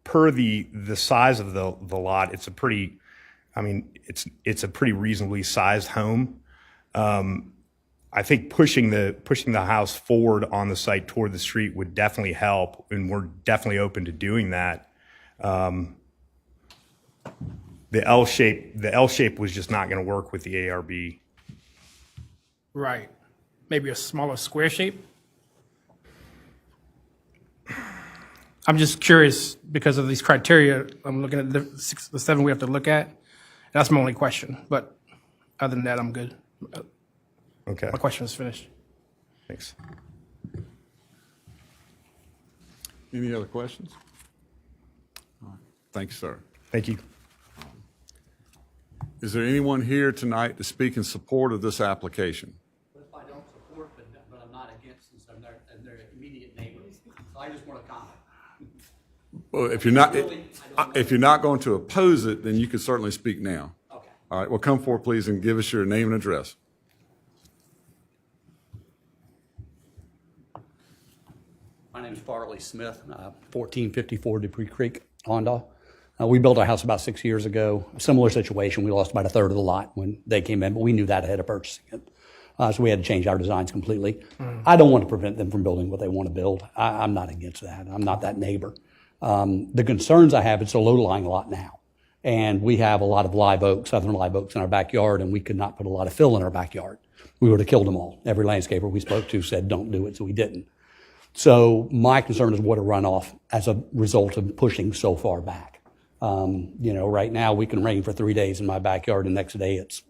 per the size of the lot, it's a pretty reasonably sized home. I think pushing the house forward on the site toward the street would definitely help, and we're definitely open to doing that. The L shape was just not going to work with the ARB. Right. Maybe a smaller square shape? I'm just curious because of these criteria. I'm looking at the 7 we have to look at. That's my only question. But other than that, I'm good. Okay. My question is finished. Thanks. Any other questions? All right. Thank you, sir. Thank you. Is there anyone here tonight to speak in support of this application? If I don't support, but I'm not against, since I'm their immediate neighbors. So I just want to comment. Well, if you're not going to oppose it, then you can certainly speak now. Okay. All right. Well, come forward, please, and give us your name and address. My name is Farley Smith, 1454 Dupree Creek, Ondal. We built our house about 6 years ago. A similar situation. We lost about a third of the lot when they came in, but we knew that ahead of purchasing it. So we had to change our designs completely. I don't want to prevent them from building what they want to build. I'm not against that. I'm not that neighbor. The concerns I have, it's a low-lying lot now. And we have a lot of live oaks, southern live oaks in our backyard, and we could not put a lot of fill in our backyard. We would have killed them all. Every landscaper we spoke to said, don't do it, so we didn't. So my concern is water runoff as a result of pushing so far back. Right now we can rain for 3 days in my backyard, and the next day it's,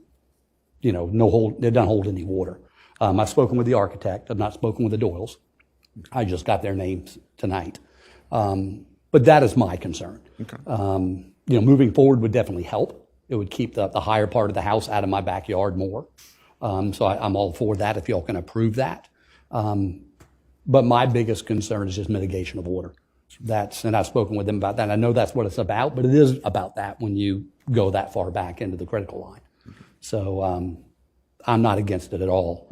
no hold, it doesn't hold any water. I've spoken with the architect. I've not spoken with the Doyles. I just got their names tonight. But that is my concern. Okay. Moving forward would definitely help. It would keep the higher part of the house out of my backyard more. So I'm all for that if y'all can approve that. But my biggest concern is just mitigation of water. And I've spoken with them about that. I know that's what it's about, but it is about that when you go that far back into the critical line. So I'm not against it at all,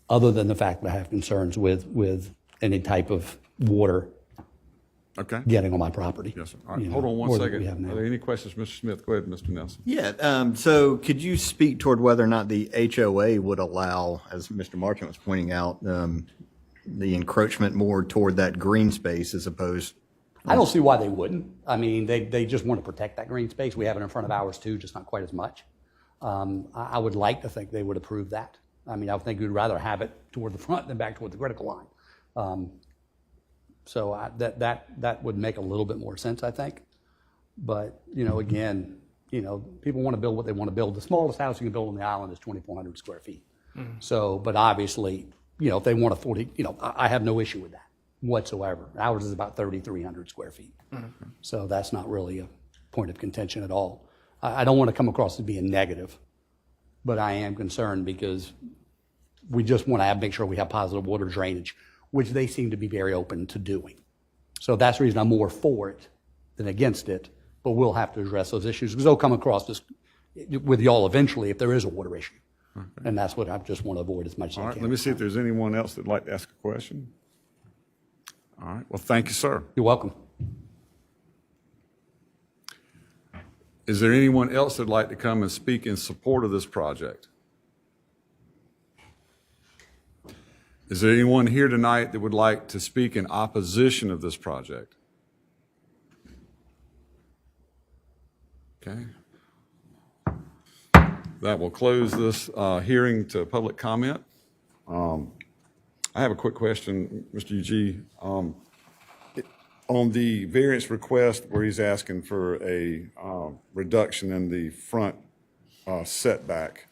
other than the fact that I have concerns with any type of water Okay. getting on my property. Yes, sir. All right, you hold know, on one more than second. we have now. Are there any questions, Mr. Smith? Go ahead, Mr. Nelson. Yeah, so could you speak toward whether or not the HOA would allow, as Mr. Marchant was pointing out, the encroachment more toward that green space as opposed? I don't see why they wouldn't. I mean, they just want to protect that green space. We have it in front of ours too, just not quite as much. I would like to think they would approve that. I mean, I would think we'd rather have it toward the front than back toward the critical line. So that would make a little bit more sense, I think. But, you know, again, you know, people want to build what they want to build. The smallest house you can build on the island is 2,400 square feet. So, but obviously, you know, if they want a 40, you know, I have no issue with that whatsoever. Ours is about 3,300 square feet. So that's not really a point of contention at all. I don't want to come across as being negative, but I am concerned because we just want to make sure we have positive water drainage, which they seem to be very open to doing. So that's the reason I'm more for it than against it, but we'll have to address those issues because they'll come across this with y'all eventually if there is a water issue. And that's what I just want to avoid as much as All I right, can. let me see if there's anyone else that'd like to ask a question. All right, well, thank you, sir. You're welcome. Is there anyone else that'd like to come and speak in support of this project? Is there anyone here tonight that would like to speak in opposition of this project? Okay. That will close this hearing to public comment. I have a quick question, Mr. UG. On the variance request where he's asking for a reduction in the front setback,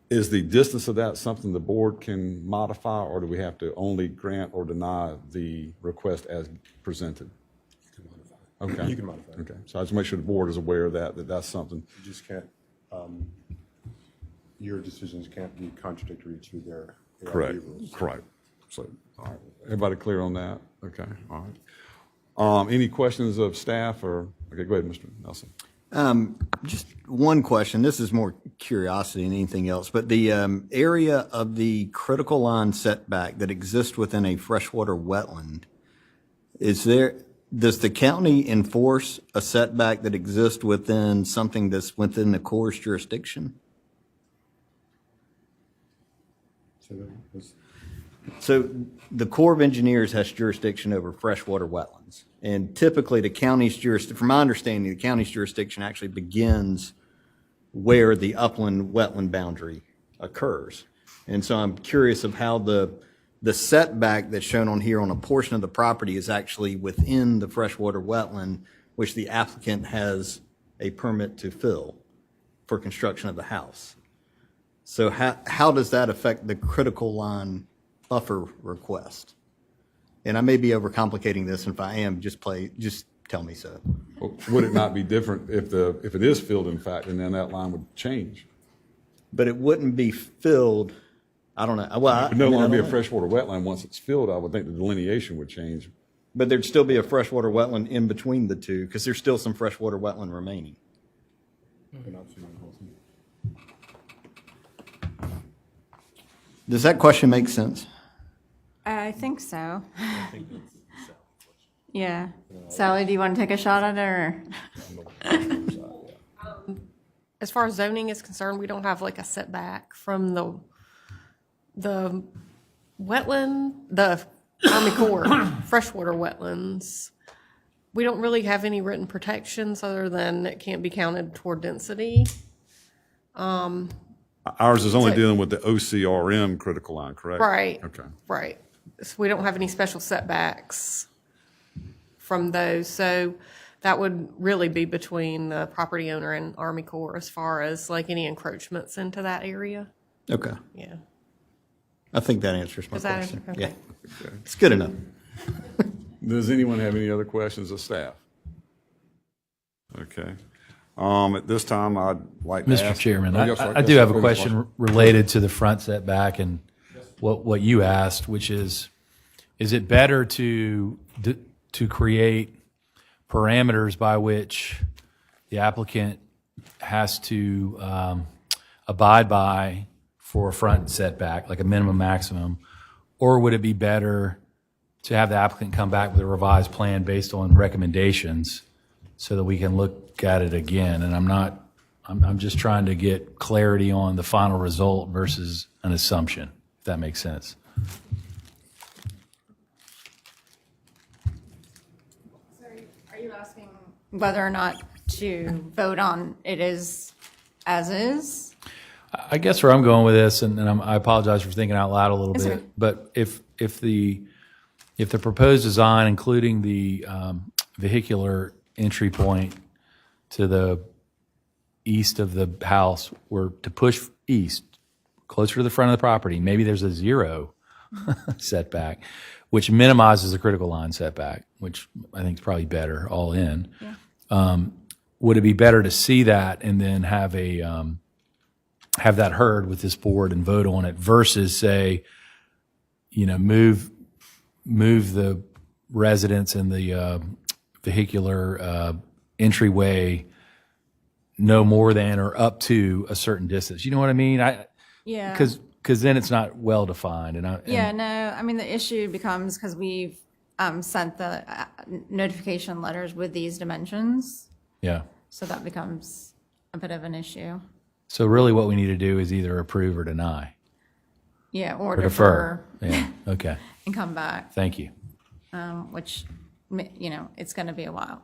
is the distance of that something the board can modify, or do we have to only grant or deny the request as presented? You can modify it. Okay. You can modify it. Okay, so I just make sure the board is aware of that that's something. You just can't, your decisions can't be contradictory to their ARB Correct, rules. correct. So, all right, everybody clear on that? Okay, all right. Any questions of staff or, okay, go ahead, Mr. Nelson. Just one question. This is more curiosity than anything else, but the area of the critical line setback that exists within a freshwater wetland, does the county enforce a setback that exists within something that's within the Corps' jurisdiction? So the Corps of Engineers has jurisdiction over freshwater wetlands. And typically the county's jurisdiction, from my understanding, the county's jurisdiction actually begins where the upland wetland boundary occurs. And so I'm curious of how the setback that's shown on here on a portion of the property is actually within the freshwater wetland, which the applicant has a permit to fill for construction of the house. So how does that affect the critical line buffer request? And I may be overcomplicating this, and if I am, just tell me so. Well, would it not be different if it is filled, in fact, and then that line would change? But it wouldn't be filled, I don't know. Well, It would no longer be a freshwater wetland. Once it's filled, I would think the delineation would change. But there'd still be a freshwater wetland in between the two, because there's still some freshwater wetland remaining. Does that question make sense? I think so. Yeah. Sally, do you want to take a shot at it, or? As far as zoning is concerned, we don't have like a setback from the wetland, the Army Corps freshwater wetlands. We don't really have any written protections other than it can't be counted toward density. Ours is only dealing with the OCRM critical line, correct? Right. Okay. Right. So we don't have any special setbacks from those. So that would really be between the property owner and Army Corps as far as like any encroachments into that area. Okay. Yeah. I think that answers my Does that question. answer? Okay. Yeah. It's good enough. Does anyone have any other questions of staff? Okay. At this time, I'd like to Mr. ask. Chairman, Oh, yes, sir. I Yes, do sir. have a Please, question Marshall. related to the front setback and what you asked, which is it better to create parameters by which the applicant has to abide by for a front setback, like a minimum maximum, or would it be better to have the applicant come back with a revised plan based on recommendations so that we can look at it again. And I'm just trying to get clarity on the final result versus an assumption, if that makes sense. Are you asking whether or not to vote on it is as is? I guess where I'm going with this, and I apologize for thinking out loud a little It's bit, okay. but if the proposed design, including the vehicular entry point to the east of the house, were to push east, closer to the front of the property, maybe there's a 0 setback, which minimizes the critical line setback, which I think is probably better all in. Yeah. Would it be better to see that and then have have that heard with this board and vote on it versus say, move the residents and the vehicular entryway no more than or up to a certain distance? You know what I mean? Yeah. Because then it's not well defined. Yeah, no, I mean, the issue becomes because we've sent the notification letters with these dimensions. Yeah. So that becomes a bit of an issue. So really what we need to do is either approve or deny. Yeah, or defer. defer. Yeah, okay. And come back, Thank you. which, it's going to be a while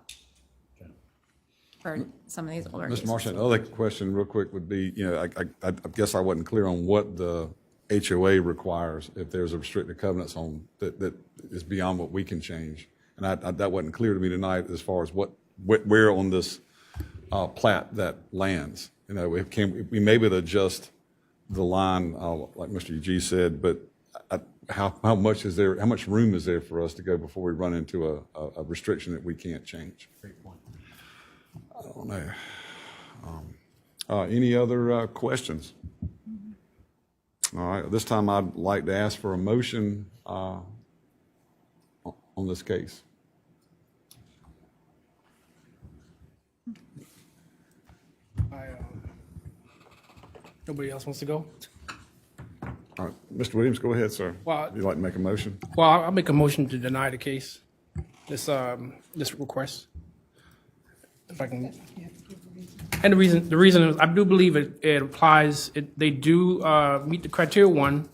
for some of these older cases. Mr. Marshall, another question real quick would be, I guess I wasn't clear on what the HOA requires if there's a restricted covenants on that is beyond what we can change. And that wasn't clear to me tonight as far as where on this plat that lands. We may be able to adjust the line, like Mr. G said, but how much room is there for us to go before we run into a restriction that we can't change? Great point. I don't know. Any other questions? All right, at this time I'd like to ask for a motion on this case. Nobody else wants to go? All right, Mr. Williams, go ahead, sir. Well, You'd like to make a motion? Well, I'll make a motion to deny the case, this request. If I can. And the reason is, I do believe it applies, they do meet the criteria 1.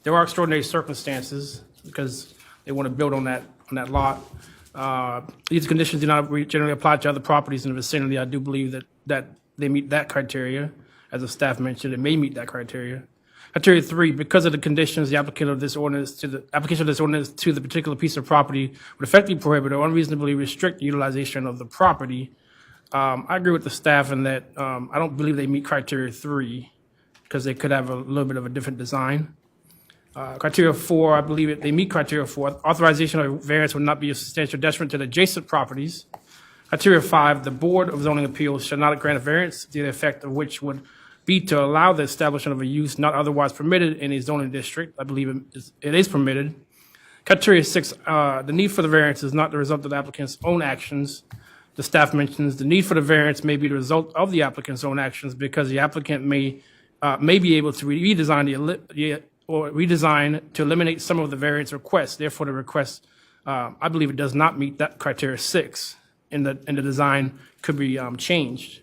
There are extraordinary circumstances because they want to build on that lot. These conditions do not generally apply to other properties in the vicinity. I do believe that they meet that criteria. As the staff mentioned, it may meet that criteria. Criteria 3, because of the conditions, the application of this ordinance to the particular piece of property would effectively prohibit or unreasonably restrict the utilization of the property. I agree with the staff in that I don't believe they meet criteria 3 because they could have a little bit of a different design. Criteria 4, I believe they meet criteria 4. Authorization of variance would not be a substantial detriment to the adjacent properties. Criteria 5, the Board of Zoning Appeals shall not grant a variance, the effect of which would be to allow the establishment of a use not otherwise permitted in a zoning district. I believe it is permitted. Criteria 6, the need for the variance is not the result of the applicant's own actions. The staff mentions the need for the variance may be the result of the applicant's own actions because the applicant may be able to redesign to eliminate some of the variance requests. Therefore, the request, I believe it does not meet that criteria 6, and the design could be changed.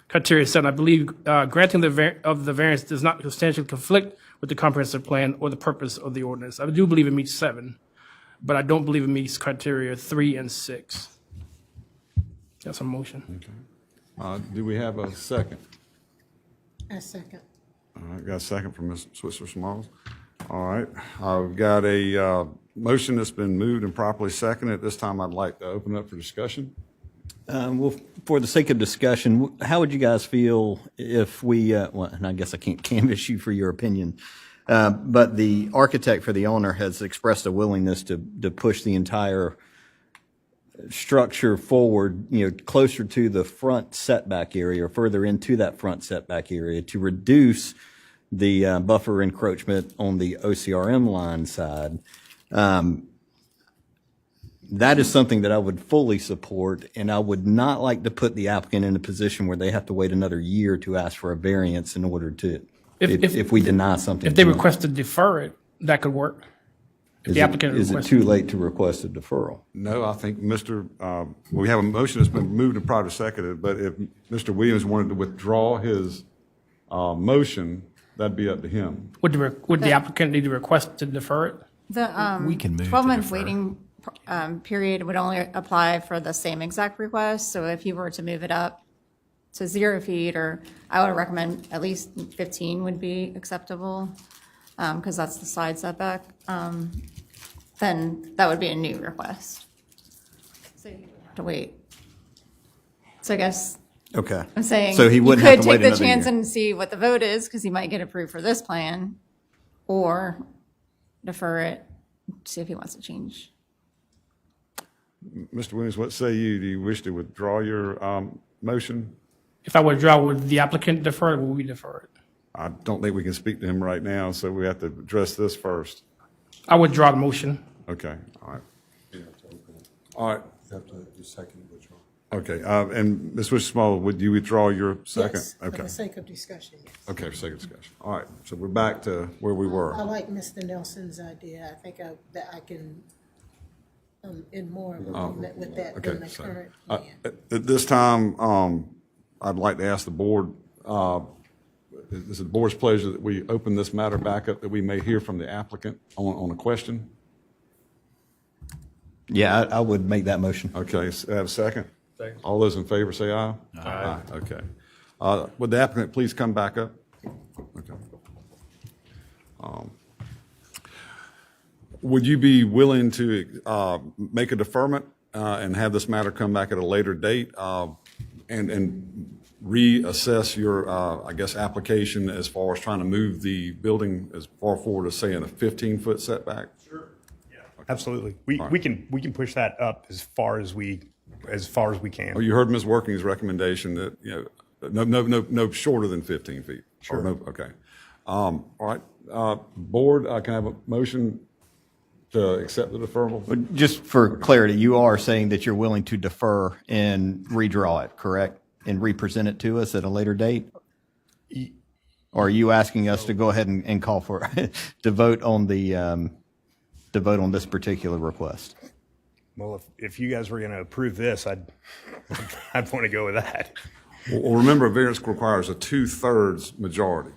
Criteria 7, I believe granting the variance does not substantially conflict with the comprehensive plan or the purpose of the ordinance. I do believe it meets 7, but I don't believe it meets criteria 3 and 6. That's a motion. Okay. Do we have a second? A second. All right, got a second from Ms. Switzer Smalls. All right, I've got a motion that's been moved and properly seconded. At this time, I'd like to open it up for discussion. Well, for the sake of discussion, how would you guys feel if we, and I guess I can't canvass you for your opinion, but the architect for the owner has expressed a willingness to push the entire structure forward, closer to the front setback area or further into that front setback area to reduce the buffer encroachment on the OCRM line side. That is something that I would fully support, and I would not like to put the applicant in a position where they have to wait another year to ask for a variance in order to, if we deny something. If they request to defer it, that could work. If the applicant Is it requests- too late to request a deferral? No, I think we have a motion that's been moved and probably seconded, but if Mr. Williams wanted to withdraw his motion, that'd be up to him. Would the applicant need to request to defer it? The We can move to 12-month defer. waiting period would only apply for the same exact request. So if you were to move it up to 0 feet, or I would recommend at least 15 would be acceptable, because that's the side setback, then that would be a new request. So you would have to wait. So I guess Okay. I'm saying So he you wouldn't could have to take wait the another chance year. and see what the vote is, because he might get approved for this plan, or defer it, see if he wants to change. Mr. Williams, what say you? Do you wish to withdraw your motion? If I withdraw, would the applicant defer it, or will we defer it? I don't think we can speak to him right now, so we have to address this first. I withdraw the motion. Okay, all right. You have to open it. All right, You have to do second withdraw. okay. And Ms. Wishsmall, would you withdraw your second? Yes, for Okay. the sake of discussion, yes. Okay, for second discussion. All right, so we're back to where we were. I like Mr. Nelson's idea. I think that I can, in more of agreement with that than Okay, the so, current at plan. at this time, I'd like to ask the board, is it the board's pleasure that we open this matter back up, that we may hear from the applicant on a question? Yeah, I would make that motion. Okay, have a second? Second. All those in favor say aye. Aye. Okay. Would the applicant please come back up? Okay. Would you be willing to make a deferment and have this matter come back at a later date and reassess your, I guess, application as far as trying to move the building as far forward as, say, in a 15-foot setback? Absolutely. We can push that up as far as we can. Oh, you heard Ms. Working's recommendation that, no shorter than 15 feet. Sure. Okay. All right. Board, can I have a motion to accept the deferral? Just for clarity, you are saying that you're willing to defer and redraw it, correct? And represent it to us at a later date? Or are you asking us to go ahead and call for, to vote on this particular request? Well, if you guys were going to approve this, I'd want to go with that. Well, remember, a variance requires a 2/3 majority.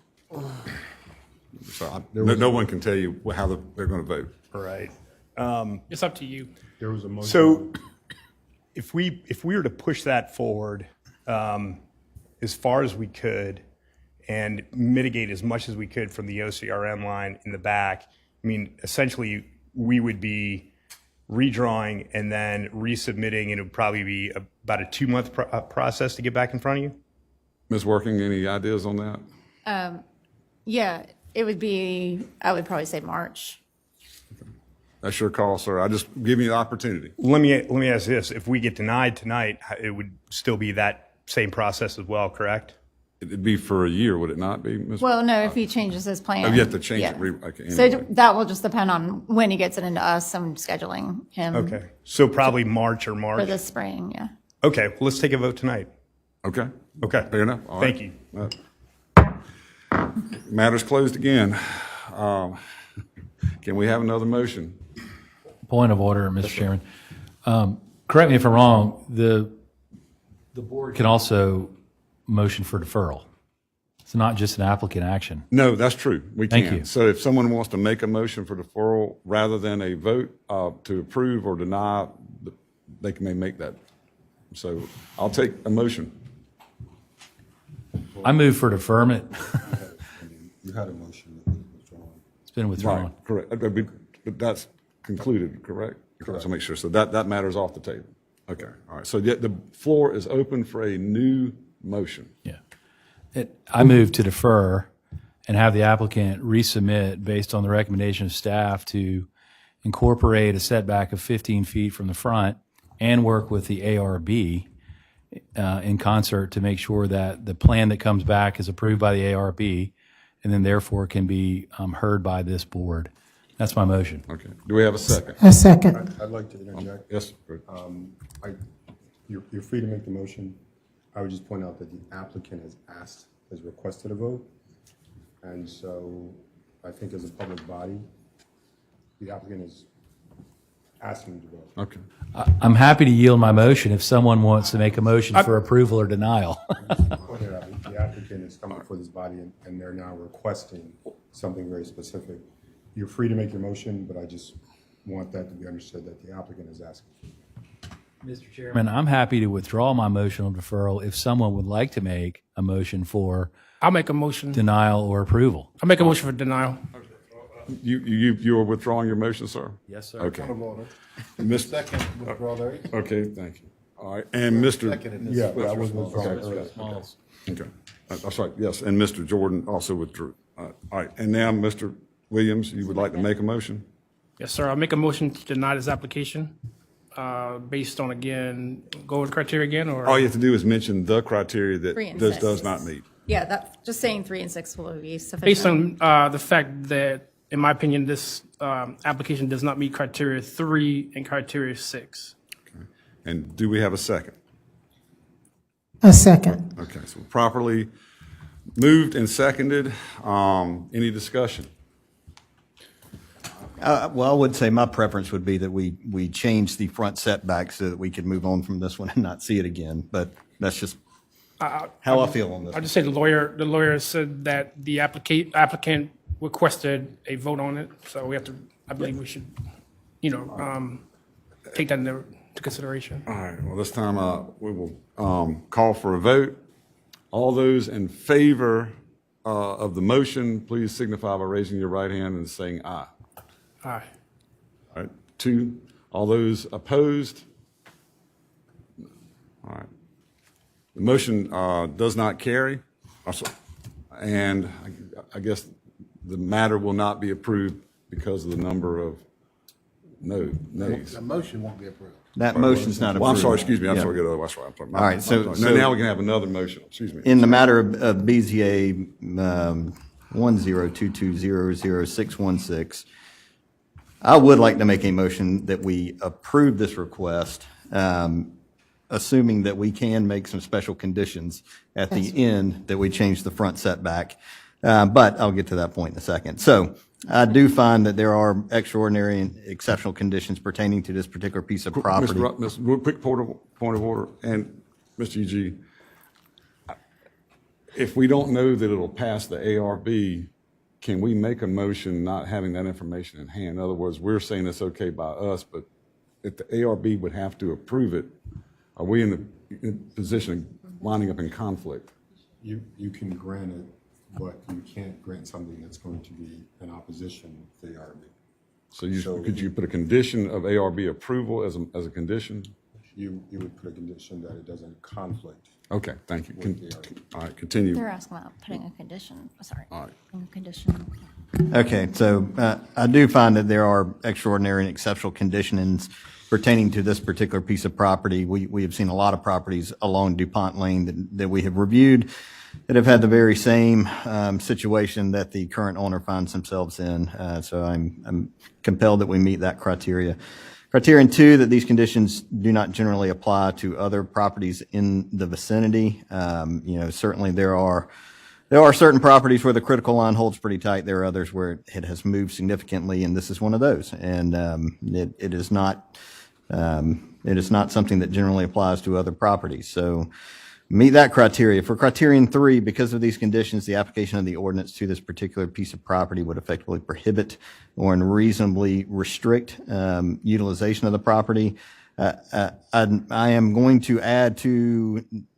So no one can tell you how they're going to vote. Right. It's up to you. There was a motion. So if we were to push that forward as far as we could and mitigate as much as we could from the OCRM line in the back, I mean, essentially we would be redrawing and then resubmitting, and it would probably be about a 2-month process to get back in front of you. Ms. Working, any ideas on that? Yeah, it would be, I would probably say March. That's your call, sir. I just giving you the opportunity. Let me ask this: if we get denied tonight, it would still be that same process as well, correct? It'd be for a year, would it not be, Ms.? Well, no, if he changes his plan. Oh, you have to change yeah. it. Okay, So anyway. that will just depend on when he gets it into us and scheduling him Okay, so probably March or for March. the spring, yeah. Okay, well, let's take a vote tonight. Okay. Okay. Fair enough. All right. Thank you. Matters closed again. Can we have another motion? Point of order, Mr. Chairman. Correct me if I'm wrong, the board can also motion for deferral. It's not just an applicant action. No, that's true. We can. Thank you. So if someone wants to make a motion for deferral rather than a vote to approve or deny, they may make that. So I'll take a motion. I move for deferment. You had a motion that was withdrawn. It's been withdrawn. Right, correct. But that's concluded, correct? So make sure. So that matter's off the table. Okay, all right. So the floor is open for a new motion. Yeah. I move to defer and have the applicant resubmit based on the recommendation of staff to incorporate a setback of 15 feet from the front and work with the ARB in concert to make sure that the plan that comes back is approved by the ARB and then therefore can be heard by this board. That's my motion. Okay. Do we have a second? A second. I'd like to interject. Yes. Good. You're free to make the motion. I would just point out that the applicant has requested a vote. And so I think as a public body, the applicant is asking to vote. Okay. I'm happy to yield my motion if someone wants to make a motion for approval or denial. Pointed out, the applicant is coming before this body and they're now requesting something very specific. You're free to make your motion, but I just want that to be understood that the applicant is asking. Mr. Chairman, I'm happy to withdraw my motion on deferral if someone would like to make a motion for I'll make a motion. denial or approval. I'll make a motion for denial. You are withdrawing your motion, sir? Yes, sir. Okay. Mr. Second, withdraw there. Okay, thank you. All right, and Mr. Seconded. Yeah, that was withdrawn Okay. earlier. Okay, that's right, yes, and Mr. Jordan also withdrew. All right, and now, Mr. Williams, you would like to make a motion? Yes, sir. I'll make a motion to deny this application based on, again, go over the criteria again, or? All you have to do is mention the criteria that 3 and this 6. does not meet. Yeah, that, just saying 3 and 6 will be sufficient. Based on the fact that, in my opinion, this application does not meet criteria 3 and criteria 6. And do we have a second? A second. Okay, so properly moved and seconded. Any discussion? Well, I would say my preference would be that we change the front setback so that we could move on from this one and not see it again. But that's just how I feel on this. I'll just say the lawyer said that the applicant requested a vote on it, so we have to, I believe we should, take that into consideration. All right, well, this time we will call for a vote. All those in favor of the motion, please signify by raising your right hand and saying aye. Aye. All right, 2. All those opposed? All right. The motion does not carry. And I guess the matter will not be approved because of the number of nays. The motion won't be approved. That motion's not approved. Well, I'm sorry, excuse me, I'm Yeah. sorry, that's right. I'm sorry. All right, so- Now we can have another motion, excuse me. In the matter of BZA 102200616, I would like to make a motion that we approve this request, assuming that we can make some special conditions at the end that we change the front setback. But I'll get to that point in a second. So I do find that there are extraordinary and exceptional conditions pertaining to this particular piece of property. Real quick point of order, and Mr. E.G., if we don't know that it'll pass the ARB, can we make a motion not having that information in hand? In other words, we're saying it's okay by us, but if the ARB would have to approve it, are we in the position of winding up in conflict? You can grant it, but you can't grant something that's going to be in opposition to the ARB. So could you put a condition of ARB approval as a condition? You would put a condition that it doesn't conflict. Okay, thank you. All right, continue. They're asking about putting a condition, sorry. All right. A condition. Okay, so I do find that there are extraordinary and exceptional conditions pertaining to this particular piece of property. We have seen a lot of properties along DuPont Lane that we have reviewed that have had the very same situation that the current owner finds themselves in. So I'm compelled that we meet that criteria. Criterion 2, that these conditions do not generally apply to other properties in the vicinity. Certainly there are certain properties where the critical line holds pretty tight. There are others where it has moved significantly, and this is one of those. And it is not something that generally applies to other properties. So meet that criteria. For criterion 3, because of these conditions, the application of the ordinance to this particular piece of property would effectively prohibit or unreasonably restrict utilization of the property. I am going to add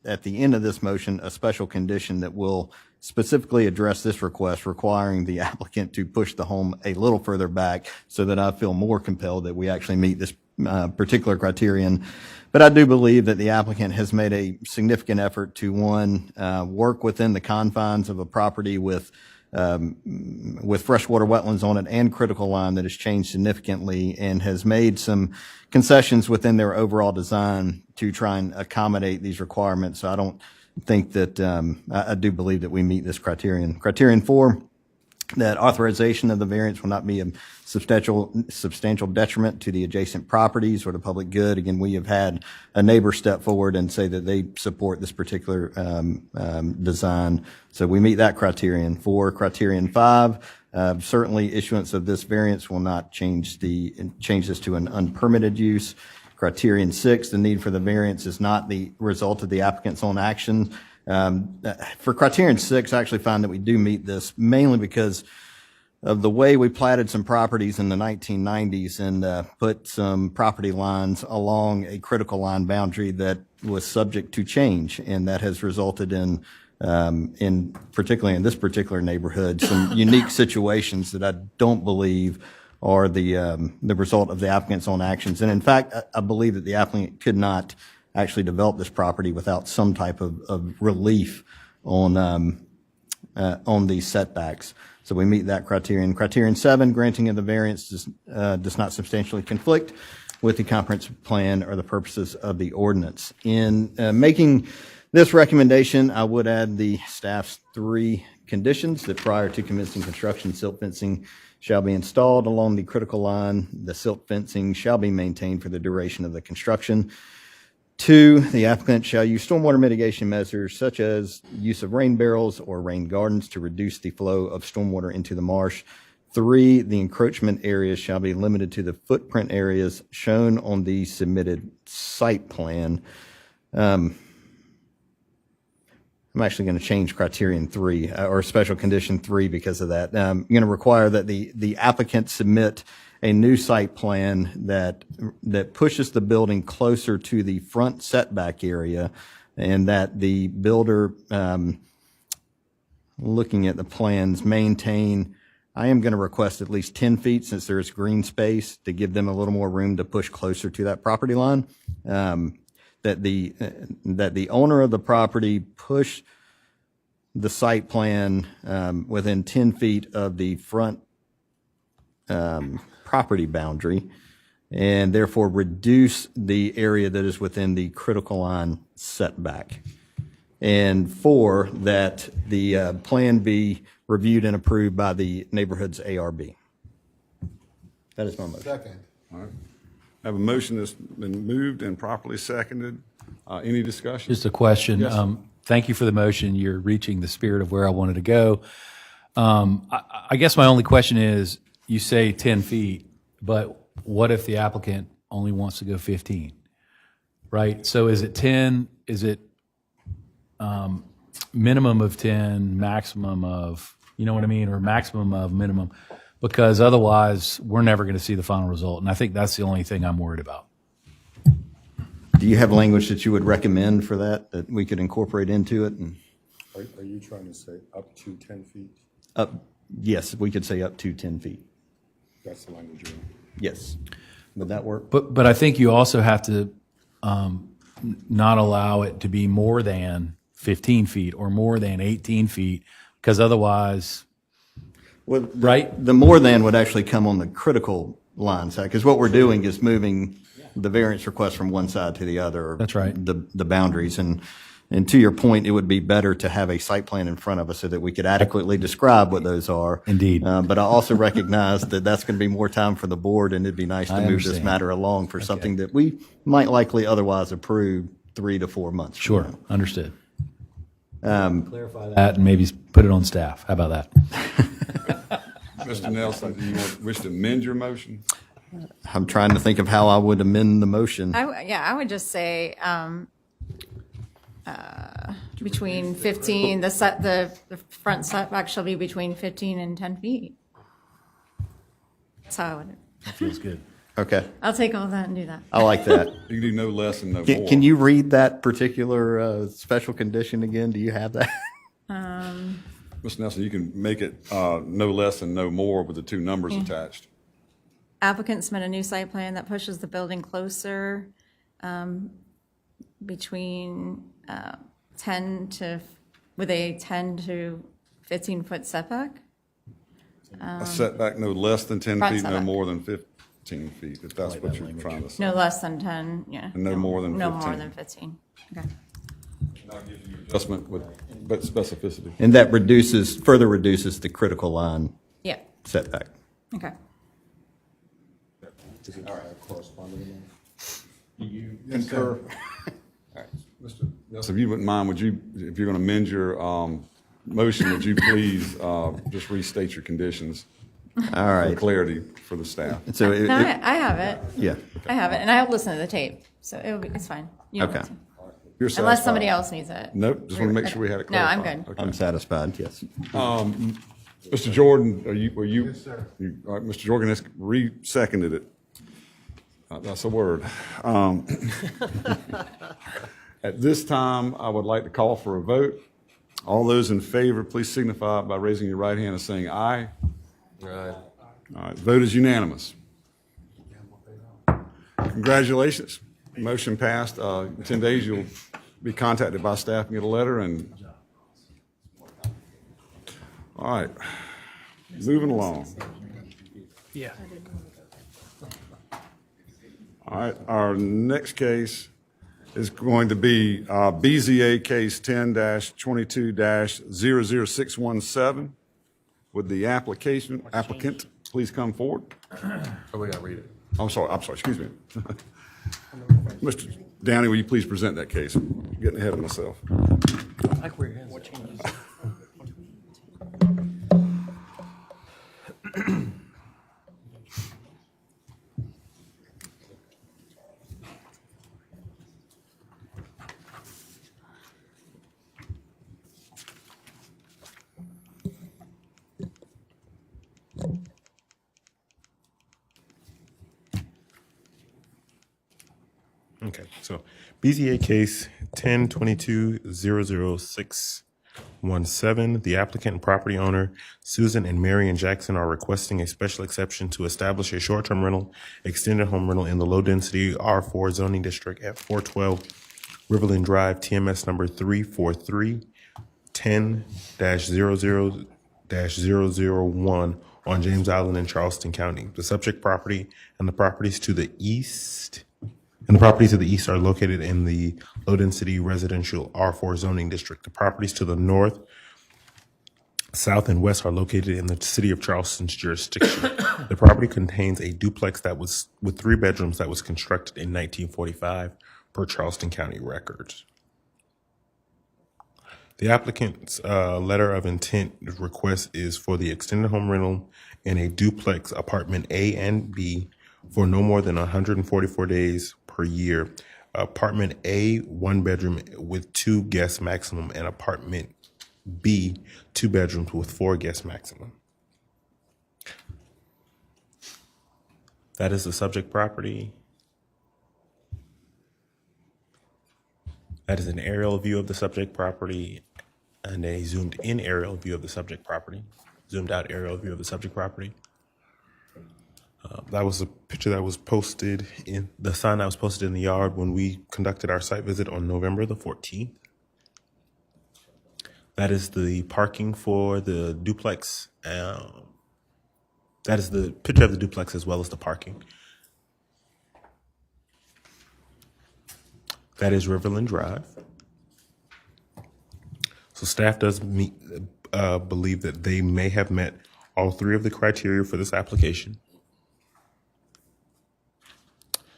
at the end of this motion, a special condition that will specifically address this request, requiring the applicant to push the home a little further back so that I feel more compelled that we actually meet this particular criterion. But I do believe that the applicant has made a significant effort to, one, work within the confines of a property with freshwater wetlands on it and critical line that has changed significantly, and has made some concessions within their overall design to try and accommodate these requirements. So I don't think that, I do believe that we meet this criterion. Criterion 4, that authorization of the variance will not be a substantial detriment to the adjacent properties or the public good. Again, we have had a neighbor step forward and say that they support this particular design. So we meet that criterion. For criterion 5, Certainly, issuance of this variance will not change this to an unpermitted use. Criterion 6, the need for the variance is not the result of the applicant's own action. For criterion 6, I actually find that we do meet this mainly because of the way we platted some properties in the 1990s and put some property lines along a critical line boundary that was subject to change, and that has resulted in particularly in this particular neighborhood, some unique situations that I don't believe are the result of the applicant's own actions. And in fact, I believe that the applicant could not actually develop this property without some type of relief on these setbacks. So we meet that criterion. Criterion 7, granting of the variance does not substantially conflict with the comprehensive plan or the purposes of the ordinance. In making this recommendation, I would add the staff's 3 conditions: that prior to commencing construction, silt fencing shall be installed along the critical line. The silt fencing shall be maintained for the duration of the construction. 2, the applicant shall use stormwater mitigation measures such as use of rain barrels or rain gardens to reduce the flow of stormwater into the marsh. 3, the encroachment areas shall be limited to the footprint areas shown on the submitted site plan. I'm actually going to change criterion 3 or special condition 3 because of that. I'm going to require that the applicant submit a new site plan that pushes the building closer to the front setback area, and that the builder, looking at the plans, maintain. I am going to request at least 10 feet since there's green space to give them a little more room to push closer to that property line. That the owner of the property push the site plan within 10 feet of the front property boundary, and therefore reduce the area that is within the critical line setback. And 4, that the plan be reviewed and approved by the neighborhood's ARB. That is my motion. Second. All right. I have a motion that's been moved and properly seconded. Any discussion? Just a question. Yes. Thank you for the motion. You're reaching the spirit of where I wanted to go. I guess my only question is, you say 10 feet, but what if the applicant only wants to go 15? Right? So is it 10? Is it minimum of 10, maximum of, you know what I mean, or maximum of minimum? Because otherwise, we're never going to see the final result. And I think that's the only thing I'm worried about. Do you have language that you would recommend for that we could incorporate into it? And Are you trying to say up to 10 feet? yes, we could say up to 10 feet. That's the language you're in. Yes. Would that work? But I think you also have to not allow it to be more than 15 feet or more than 18 feet, because otherwise, Well, right? The more than would actually come on the critical line side, because what we're doing is moving the variance request from one side to the other. That's right. The boundaries. And to your point, it would be better to have a site plan in front of us so that we could adequately describe what those are. Indeed. But I also recognize that that's going to be more time for the board, and it'd be nice to I move this understand. matter along for something that we might likely otherwise approve 3 to 4 months from Sure, now. understood. Clarify that and maybe put it on staff. How about that? Mr. Nelson, do you wish to amend your motion? I'm trying to think of how I would amend the motion. I would just say between 15, the front setback shall be between 15 and 10 feet. That's how I would. That feels good. Okay. I'll take all that and do that. I like that. You can do no less and no Can, more. can you read that particular special condition again? Do you have that? Mr. Nelson, you can make it no less and no more with the 2 numbers attached. Applicant submit a new site plan that pushes the building closer between 10 to, with a 10 to 15-foot setback. A setback no less than 10 Front feet, no setback. more than 15 feet, if that's what you're trying to say. No less than 10, yeah. And no more than No 15. more than 15. Okay. Adjustment with but specificity. And that further reduces the critical line Yeah. setback. Okay. Is it corresponding? Do you concur? All right. Mr. Nelson, if you wouldn't mind, would you, if you're going to amend your motion, would you please just restate your conditions All for right. clarity for the staff? So No, I have it. yeah. I have it, and I'll listen to the tape, so it's fine. You don't Okay. have to. You're Unless satisfied? somebody else needs it. Nope, just want to make sure we had it No, I'm clarified. good. Okay. I'm satisfied, yes. Mr. Jordan, are you? Yes, sir. All right, Mr. Jordan has re-seconded it. That's a word. At this time, I would like to call for a vote. All those in favor, please signify by raising your right hand and saying aye. Aye. All right, vote is unanimous. Congratulations. Motion passed. In 10 days, you'll be contacted by staff and get a letter. And all right, moving along. Yeah. All right, our next case is going to be BZA case 10-22-00617. Would the applicant please come forward? Oh, we got to read it. I'm sorry, excuse me. Mr. Downey, will you please present that case? I'm getting ahead of myself. What changes? Okay, so BZA case 10-22-00617. The applicant and property owner, Susan and Marion Jackson, are requesting a special exception to establish a short-term rental, extended home rental in the low-density R4 zoning district at 412 Riverland Drive, TMS number 343-10-00-001 on James Island in Charleston County. The subject property and the properties to the east are located in the low-density residential R4 zoning district. The properties to the north, south, and west are located in the city of Charleston's jurisdiction. The property contains a duplex that was with 3 bedrooms that was constructed in 1945 per Charleston County records. The applicant's letter of intent request is for the extended home rental in a duplex apartment A and B for no more than 144 days per year. Apartment A, 1 bedroom with 2 guests maximum, and apartment B, 2 bedrooms with 4 guests maximum. That is the subject property. That is an aerial view of the subject property and a zoomed in aerial view of the subject property, zoomed out aerial view of the subject property. That was a picture that was posted in the sign that was posted in the yard when we conducted our site visit on November the 14th. That is the parking for the duplex. That is the picture of the duplex as well as the parking. That is Riverland Drive. So staff does believe that they may have met all 3 of the criteria for this application.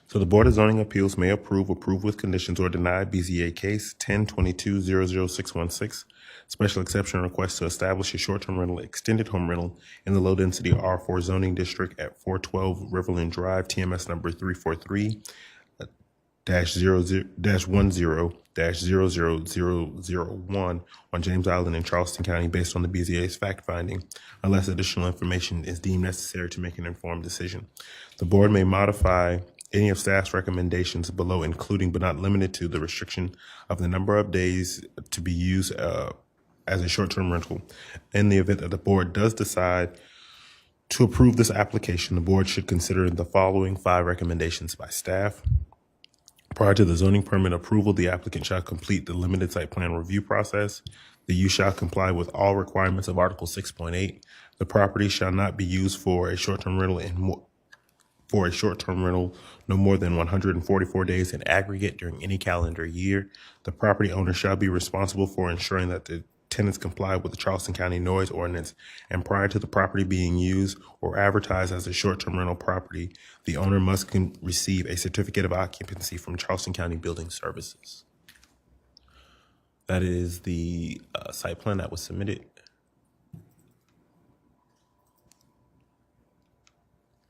So the Board of Zoning Appeals may approve with conditions, or deny BZA case 10-22-00616, special exception request to establish a short-term rental, extended home rental in the low-density R4 zoning district at 412 Riverland Drive, TMS number 343-10-00-001 on James Island in Charleston County based on the BZA's fact finding, unless additional information is deemed necessary to make an informed decision. The board may modify any of staff's recommendations below, including but not limited to the restriction of the number of days to be used as a short-term rental. In the event that the board does decide to approve this application, the board should consider the following 5 recommendations by staff. Prior to the zoning permit approval, the applicant shall complete the limited site plan review process. The use shall comply with all requirements of Article 6.8. The property shall not be used for a short-term rental no more than 144 days in aggregate during any calendar year. The property owner shall be responsible for ensuring that the tenants comply with the Charleston County noise ordinance, and prior to the property being used or advertised as a short-term rental property, the owner must receive a certificate of occupancy from Charleston County Building Services. That is the site plan that was submitted.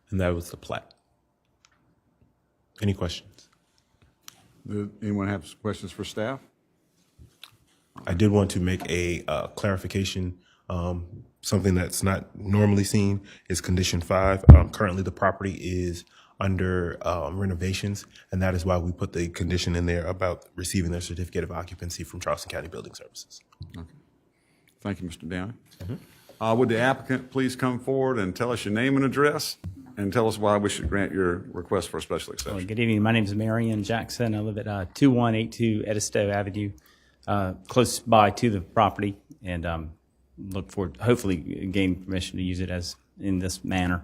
And that was the plat. Any questions? Does anyone have questions for staff? I did want to make a clarification. Something that's not normally seen is condition 5. Currently, the property is under renovations, and that is why we put the condition in there about receiving their certificate of occupancy from Charleston County Building Services. Okay. Thank you, Mr. Downey. Would the applicant please come forward and tell us your name and address, and tell us why we should grant your request for a special exception? Good evening. My name is Marion Jackson. I live at 2182 Edisto Avenue, close by to the property, and look forward, hopefully, gain permission to use it as in this manner.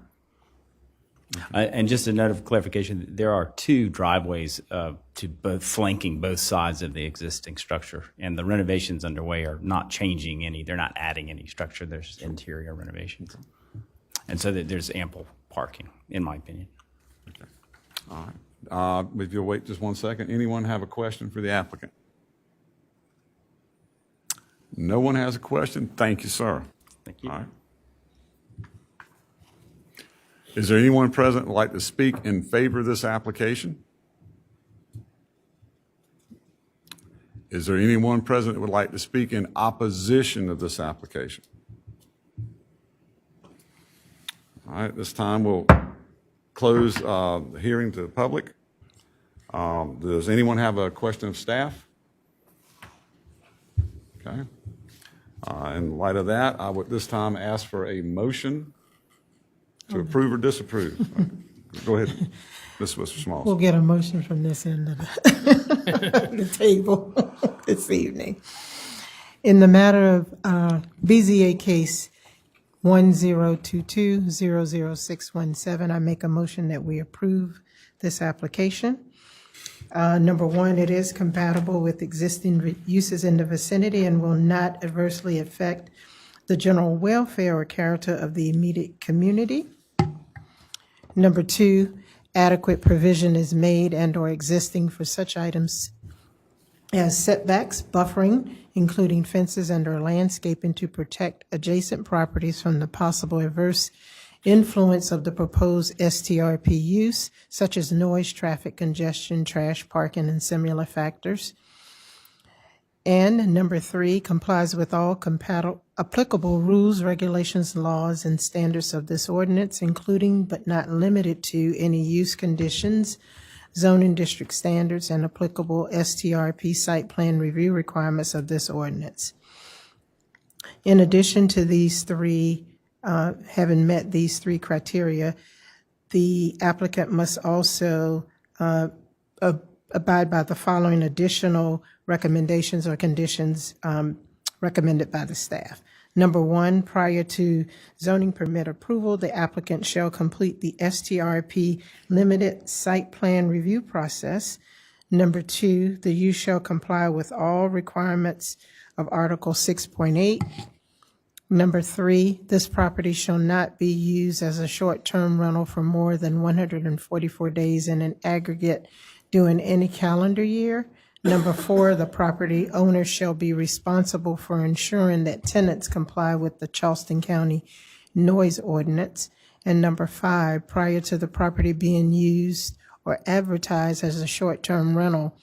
And just a note of clarification: there are 2 driveways to both flanking both sides of the existing structure, and the renovations underway are not changing any. They're not adding any structure. There's just interior renovations, and so that there's ample parking, in my opinion. Okay. All right. If you'll wait just one second, anyone have a question for the applicant? No one has a question? Thank you, sir. Thank you. All right. Is there anyone present who would like to speak in favor of this application? Is there anyone present who would like to speak in opposition of this application? All right, this time we'll close the hearing to the public. Does anyone have a question of staff? Okay. In light of that, I would this time ask for a motion to approve or disapprove. Go ahead, Ms. Smalls. We'll get a motion from this end of the table this evening. In the matter of BZA case 1022-00617, I make a motion that we approve this application. Number 1, it is compatible with existing uses in the vicinity and will not adversely affect the general welfare or character of the immediate community. Number 2, adequate provision is made and/or existing for such items as setbacks, buffering, including fences and/or landscaping to protect adjacent properties from the possible adverse influence of the proposed STRP use, such as noise, traffic congestion, trash, parking, and similar factors. And number 3, complies with all applicable rules, regulations, laws, and standards of this ordinance, including but not limited to any use conditions, zoning district standards, and applicable STRP site plan review requirements of this ordinance. In addition to these 3, having met these 3 criteria, the applicant must also abide by the following additional recommendations or conditions recommended by the staff. Number 1, prior to zoning permit approval, the applicant shall complete the STRP limited site plan review process. Number 2, the use shall comply with all requirements of Article 6.8. Number 3, this property shall not be used as a short-term rental for more than 144 days in an aggregate during any calendar year. Number 4, the property owner shall be responsible for ensuring that tenants comply with the Charleston County noise ordinance. And number 5, prior to the property being used or advertised as a short-term rental,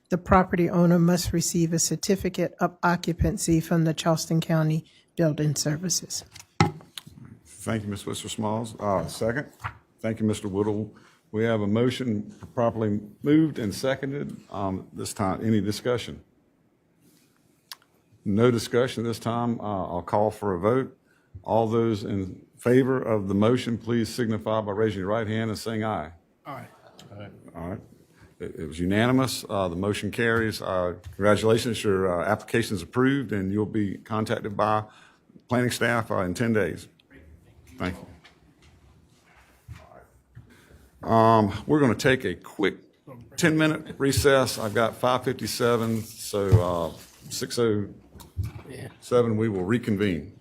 the property owner must receive a certificate of occupancy from the Charleston County Building Services. Thank you, Ms. Smalls. Second. Thank you, Mr. Woodall. We have a motion properly moved and seconded. This time, any discussion? No discussion this time. I'll call for a vote. All those in favor of the motion, please signify by raising your right hand and saying aye. Aye. All right. It was unanimous. The motion carries. Congratulations, your application is approved, and you'll be contacted by planning staff in 10 days. Thank you. We're going to take a quick 10-minute recess. I've got 5:57, so 6:07 we will reconvene.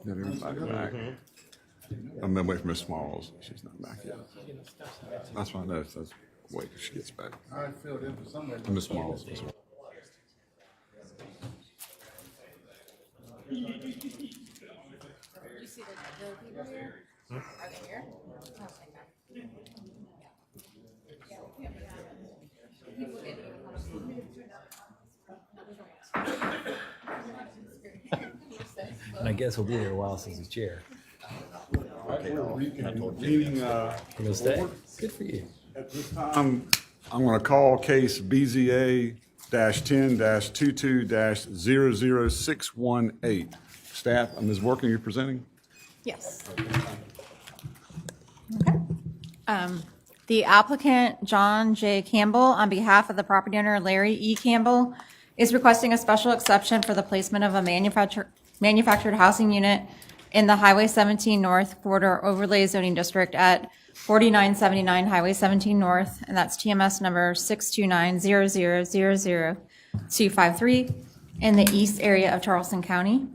Got everybody back. I'm gonna wait for Ms. Smalls. She's not back yet. That's why I know. That's wait till she gets back. I filled in for somebody. Ms. Smalls. And I guess he'll be there a while since he's chair. Meeting, He'll stay. Good for you. At this time, I'm going to call case BZA-10-22-00-618. Staff, Ms. Working, you're presenting? Yes. Okay. The applicant, John J. Campbell, on behalf of the property owner, Larry E. Campbell, is requesting a special exception for the placement of a manufactured housing unit in the Highway 17 North Corridor Overlay Zoning District at 4979 Highway 17 North, and that's TMS number 629-0000-253 in the east area of Charleston County.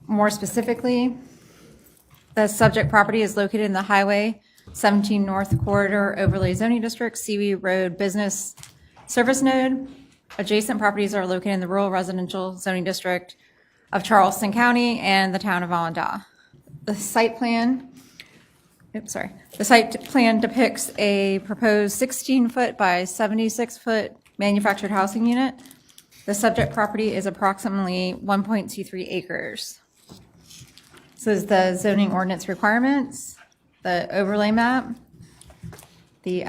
More specifically, the subject property is located in the Highway 17 North Corridor Overlay Zoning District, Seawee Road Business Service Node. Adjacent properties are located in the Rural Residential Zoning District of Charleston County and the town of Allendale. The site plan depicts a proposed 16-foot by 76-foot manufactured housing unit. The subject property is approximately 1.23 acres. This is the zoning ordinance requirements, the overlay map, the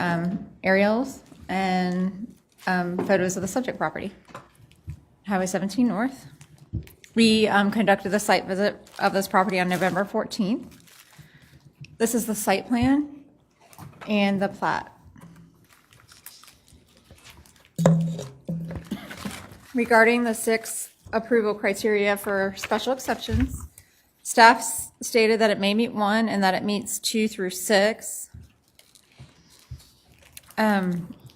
aerials, and photos of the subject property. Highway 17 North. We conducted the site visit of this property on November 14th. This is the site plan and the plat. Regarding the 6 approval criteria for special exceptions, staff stated that it may meet 1 and that it meets 2 through 6.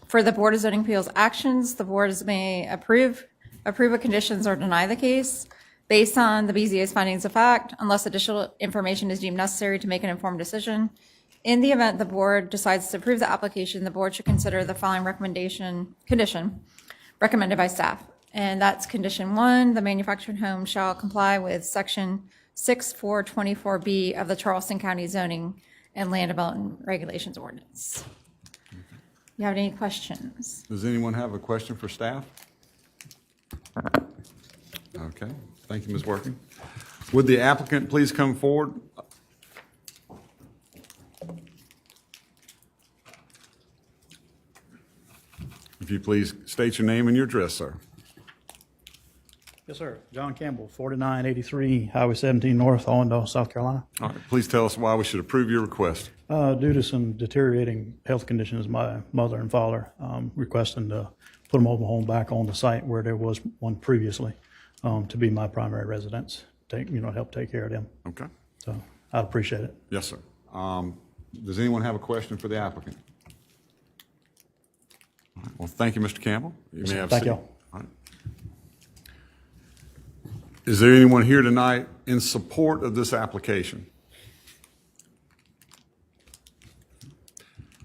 For the Board of Zoning Appeals actions, the boards may approve of conditions or deny the case based on the BZA's findings of fact, unless additional information is deemed necessary to make an informed decision. In the event the board decides to approve the application, the board should consider the following condition recommended by staff. And that's condition 1, the manufactured home shall comply with section 6424B of the Charleston County Zoning and Land Development Regulations Ordinance. You have any questions? Does anyone have a question for staff? Okay, thank you, Ms. Working. Would the applicant please come forward? If you please state your name and your address, sir. Yes, sir. John Campbell, 4983 Highway 17 North, Allendale, South Carolina. All right, please tell us why we should approve your request. Due to some deteriorating health conditions, my mother and father requesting to put a mobile home back on the site where there was one previously to be my primary residence, help take care of them. Okay. So I'd appreciate it. Yes, sir. Does anyone have a question for the applicant? All right, well, thank you, Mr. Campbell. You may have a Thank seat. you. All right. Is there anyone here tonight in support of this application?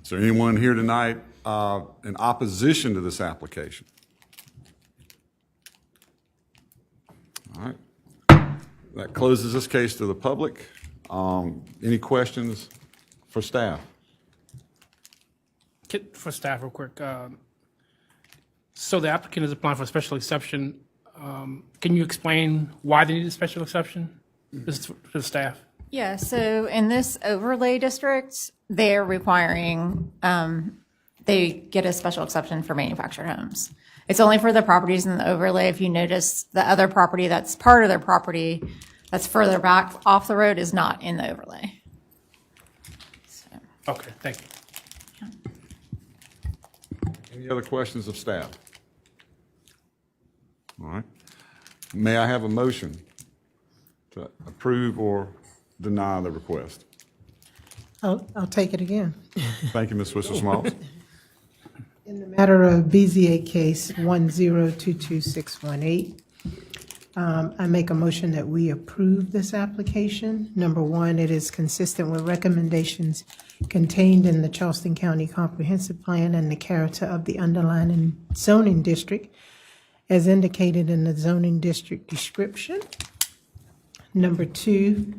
Is there anyone here tonight in opposition to this application? All right. That closes this case to the public. Any questions for staff? For staff, real quick. So the applicant is applying for a special exception. Can you explain why they need a special exception? Just for the staff. Yeah, so in this overlay district, they're requiring, they get a special exception for manufactured homes. It's only for the properties in the overlay. If you notice, the other property that's part of their property that's further back off the road is not in the overlay. Okay, thank you. Any other questions of staff? All right. May I have a motion to approve or deny the request? I'll take it again. Thank you, Ms. Swisher-Smalls. In the matter of BZA case 1022618, I make a motion that we approve this application. Number one, it is consistent with recommendations contained in the Charleston County Comprehensive Plan and the character of the underlying zoning district as indicated in the zoning district description. Number two,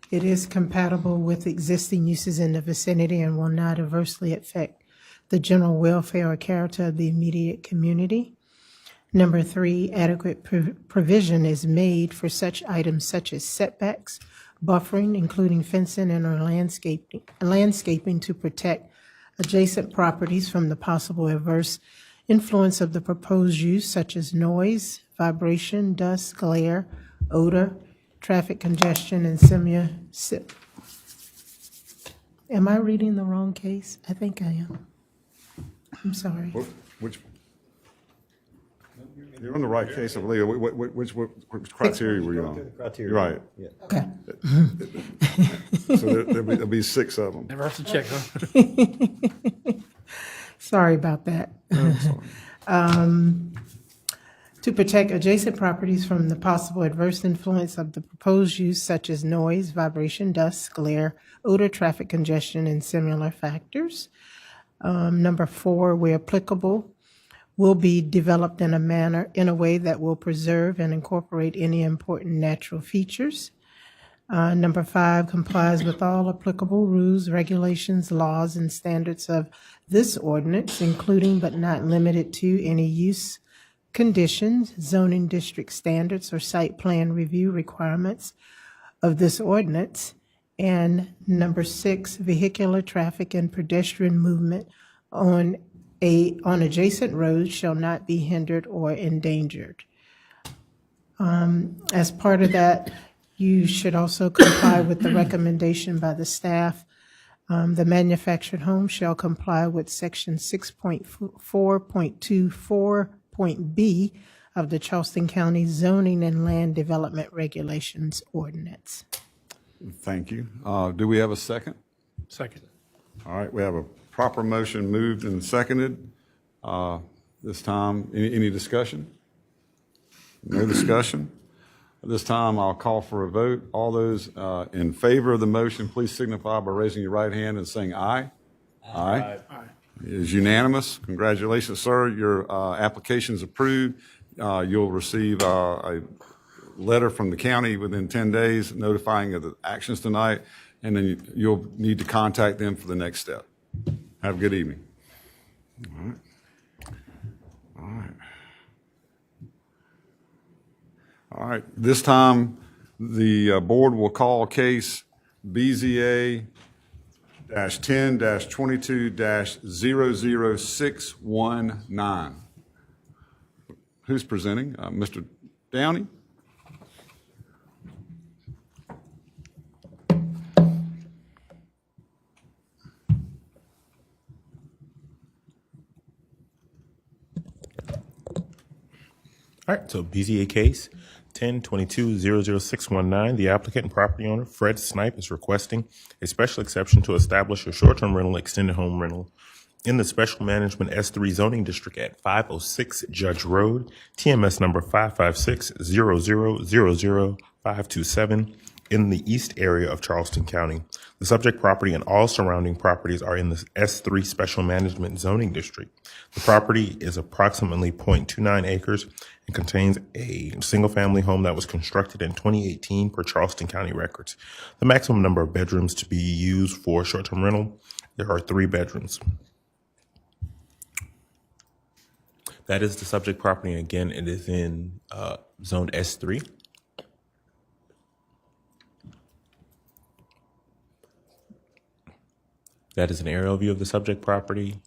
it is compatible with existing uses in the vicinity and will not adversely affect the general welfare or character of the immediate community. Number three, adequate provision is made for such items such as setbacks, buffering, including fencing and or landscaping to protect adjacent properties from the possible adverse influence of the proposed use such as noise, vibration, dust, glare, odor, traffic congestion, and similar. Am I reading the wrong case? I think I am. I'm sorry. Which? You're on the right case, I believe. Which criteria were you on? Criteria. You're right. Yeah. Okay. So there'll be 6 of them. Never have to check, huh? Sorry about that. To protect adjacent properties from the possible adverse influence of the proposed use such as noise, vibration, dust, glare, odor, traffic congestion, and similar factors. Number 4, where applicable, will be developed in a way that will preserve and incorporate any important natural features. Number 5, complies with all applicable rules, regulations, laws, and standards of this ordinance, including but not limited to any use conditions, zoning district standards, or site plan review requirements of this ordinance. And number 6, vehicular traffic and pedestrian movement on adjacent roads shall not be hindered or endangered. As part of that, you should also comply with the recommendation by the staff. The manufactured home shall comply with section 6.4.24.b of the Charleston County Zoning and Land Development Regulations Ordinance. Thank you. Do we have a second? Second. All right, we have a proper motion moved and seconded. This time, any discussion? No discussion? At this time, I'll call for a vote. All those in favor of the motion, please signify by raising your right hand and saying aye. Aye. Aye. It is unanimous. Congratulations, sir. Your application is approved. You'll receive a letter from the county within 10 days notifying of the actions tonight, and then you'll need to contact them for the next step. Have a good evening. All right. All right. All right. This time, the board will call case BZA-10-22-00619. Who's presenting? Mr. Downey? All right, so BZA case 10-22-00619. The applicant and property owner, Fred Snipe, is requesting a special exception to establish a short-term rental, extended home rental in the Special Management S3 zoning district at 506 Judge Road, TMS number 556-0000527 in the east area of Charleston County. The subject property and all surrounding properties are in the S3 Special Management zoning district. The property is approximately 0.29 acres and contains a single-family home that was constructed in 2018 per Charleston County records. The maximum number of bedrooms to be used for short-term rental, there are 3 bedrooms. That is the subject property. Again, it is in zone S3. That is an aerial view of the subject property,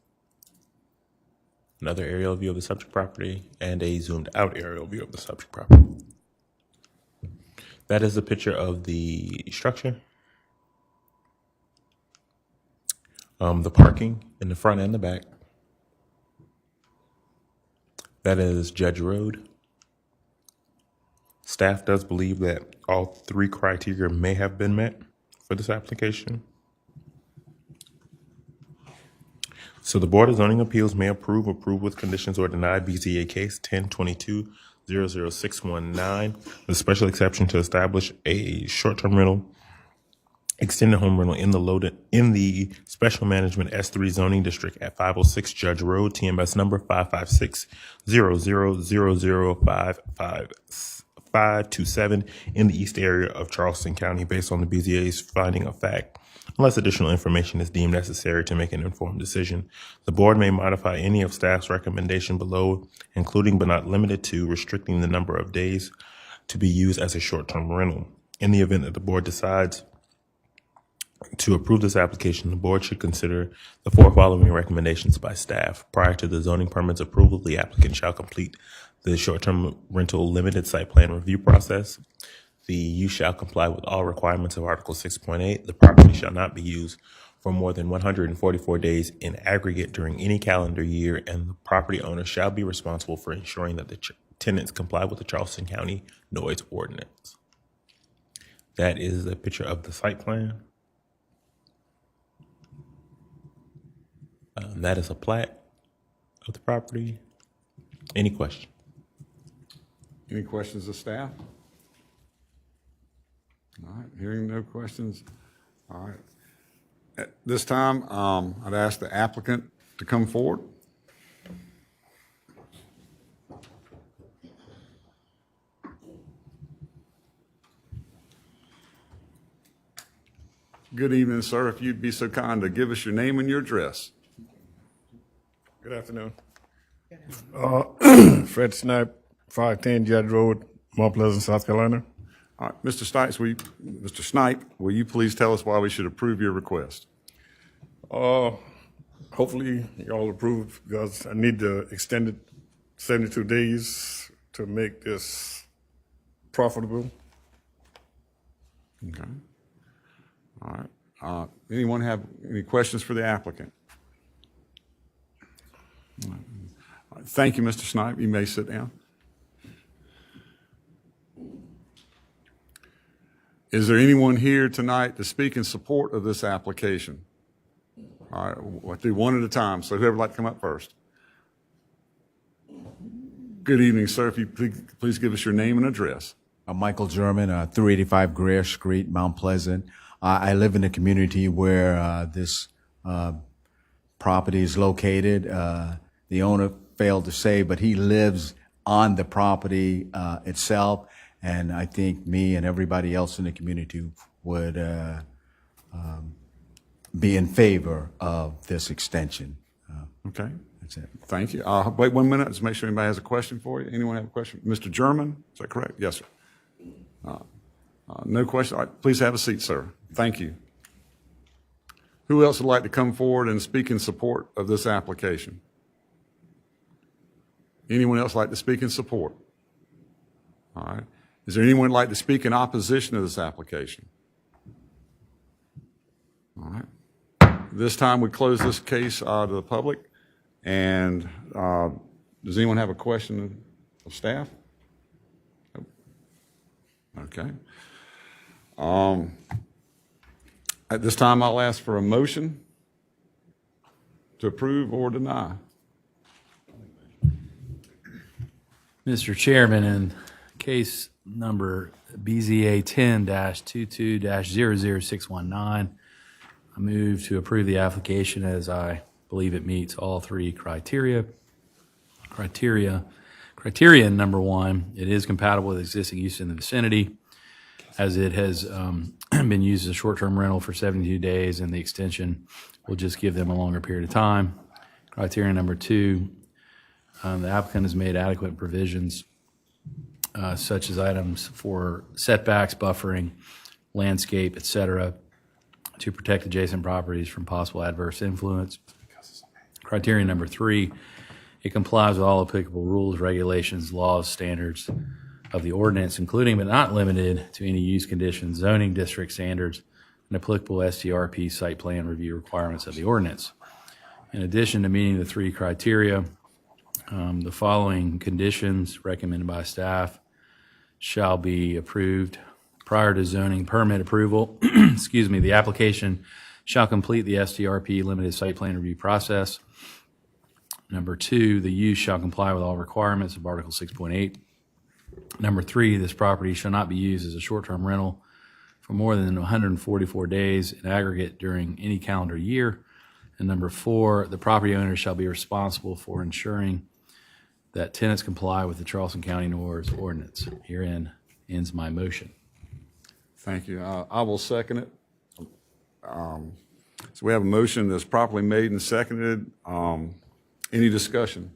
another aerial view of the subject property, and a zoomed out aerial view of the subject property. That is a picture of the structure, the parking in the front and the back. That is Judge Road. Staff does believe that all 3 criteria may have been met for this application. So the Board of Zoning Appeals may approve with conditions, or deny BZA case 00619, the special exception to establish a short-term rental, extended home rental in the special management S3 zoning district at 506 Judge Road, TMS number 556-0005527 in the east area of Charleston County based on the BZA's finding of fact. Unless additional information is deemed necessary to make an informed decision, the board may modify any of staff's recommendation below, including but not limited to restricting the number of days to be used as a short-term rental. In the event that the board decides to approve this application, the board should consider the four following recommendations by staff. Prior to the zoning permit's approval, the applicant shall complete the short-term rental limited site plan review process. The use shall comply with all requirements of Article 6.8. The property shall not be used for more than 144 days in aggregate during any calendar year, and the property owner shall be responsible for ensuring that the tenants comply with the Charleston County noise ordinance. That is a picture of the site plan. That is a plat of the property. Any questions? Any questions of staff? All right, hearing no questions. All right. At this time, I'd ask the applicant to come forward. Good evening, sir. If you'd be so kind to give us your name and your address. Good afternoon. Fred Snipe, 510 Judge Road, Mount Pleasant, South Carolina. All right, Mr. Snipe, will you please tell us why we should approve your request? Hopefully you all approve because I need the extended 72 days to make this profitable. Okay. All right. Anyone have any questions for the applicant? All right. Thank you, Mr. Snipe. You may sit down. Is there anyone here tonight to speak in support of this application? All right, we'll do one at a time, so whoever would like to come up first. Good evening, sir. If you please give us your name and address. Michael German, 385 Greer Street, Mount Pleasant. I live in a community where this property is located. The owner failed to say, but he lives on the property itself. And I think me and everybody else in the community would be in favor of this extension. Okay. That's it. Thank you. Wait 1 minute. Let's make sure anybody has a question for you. Anyone have a question? Mr. German, is that correct? Yes, sir. No question. All right, please have a seat, sir. Thank you. Who else would like to come forward and speak in support of this application? Anyone else like to speak in support? All right. Is there anyone like to speak in opposition to this application? All right. This time we close this case to the public. And does anyone have a question of staff? Okay. At this time, I'll ask for a motion to approve or deny. Mr. Chairman, in case number BZA 10-22-00619, I move to approve the application as I believe it meets all three criteria. Criterion number one, it is compatible with existing use in the vicinity, as it has been used as a short-term rental for 72 days, and the extension will just give them a longer period of time. Criterion number two, the applicant has made adequate provisions such as items for setbacks, buffering, landscape, etc., to protect adjacent properties from possible adverse influence. Criterion number three, it complies with all applicable rules, regulations, laws, standards of the ordinance, including but not limited to any use conditions, zoning district standards, and applicable STRP site plan review requirements of the ordinance. In addition to meeting the three criteria, the following conditions recommended by staff shall be approved prior to zoning permit approval. Excuse me, the application shall complete the STRP limited site plan review process. Number two, the use shall comply with all requirements of Article 6.8 Number 3, this property shall not be used as a short-term rental for more than 144 days in aggregate during any calendar year. And number 4, the property owner shall be responsible for ensuring that tenants comply with the Charleston County NOR's ordinance. Herein ends my motion. Thank you. I will second it. So we have a motion that's properly made and seconded. Any discussion?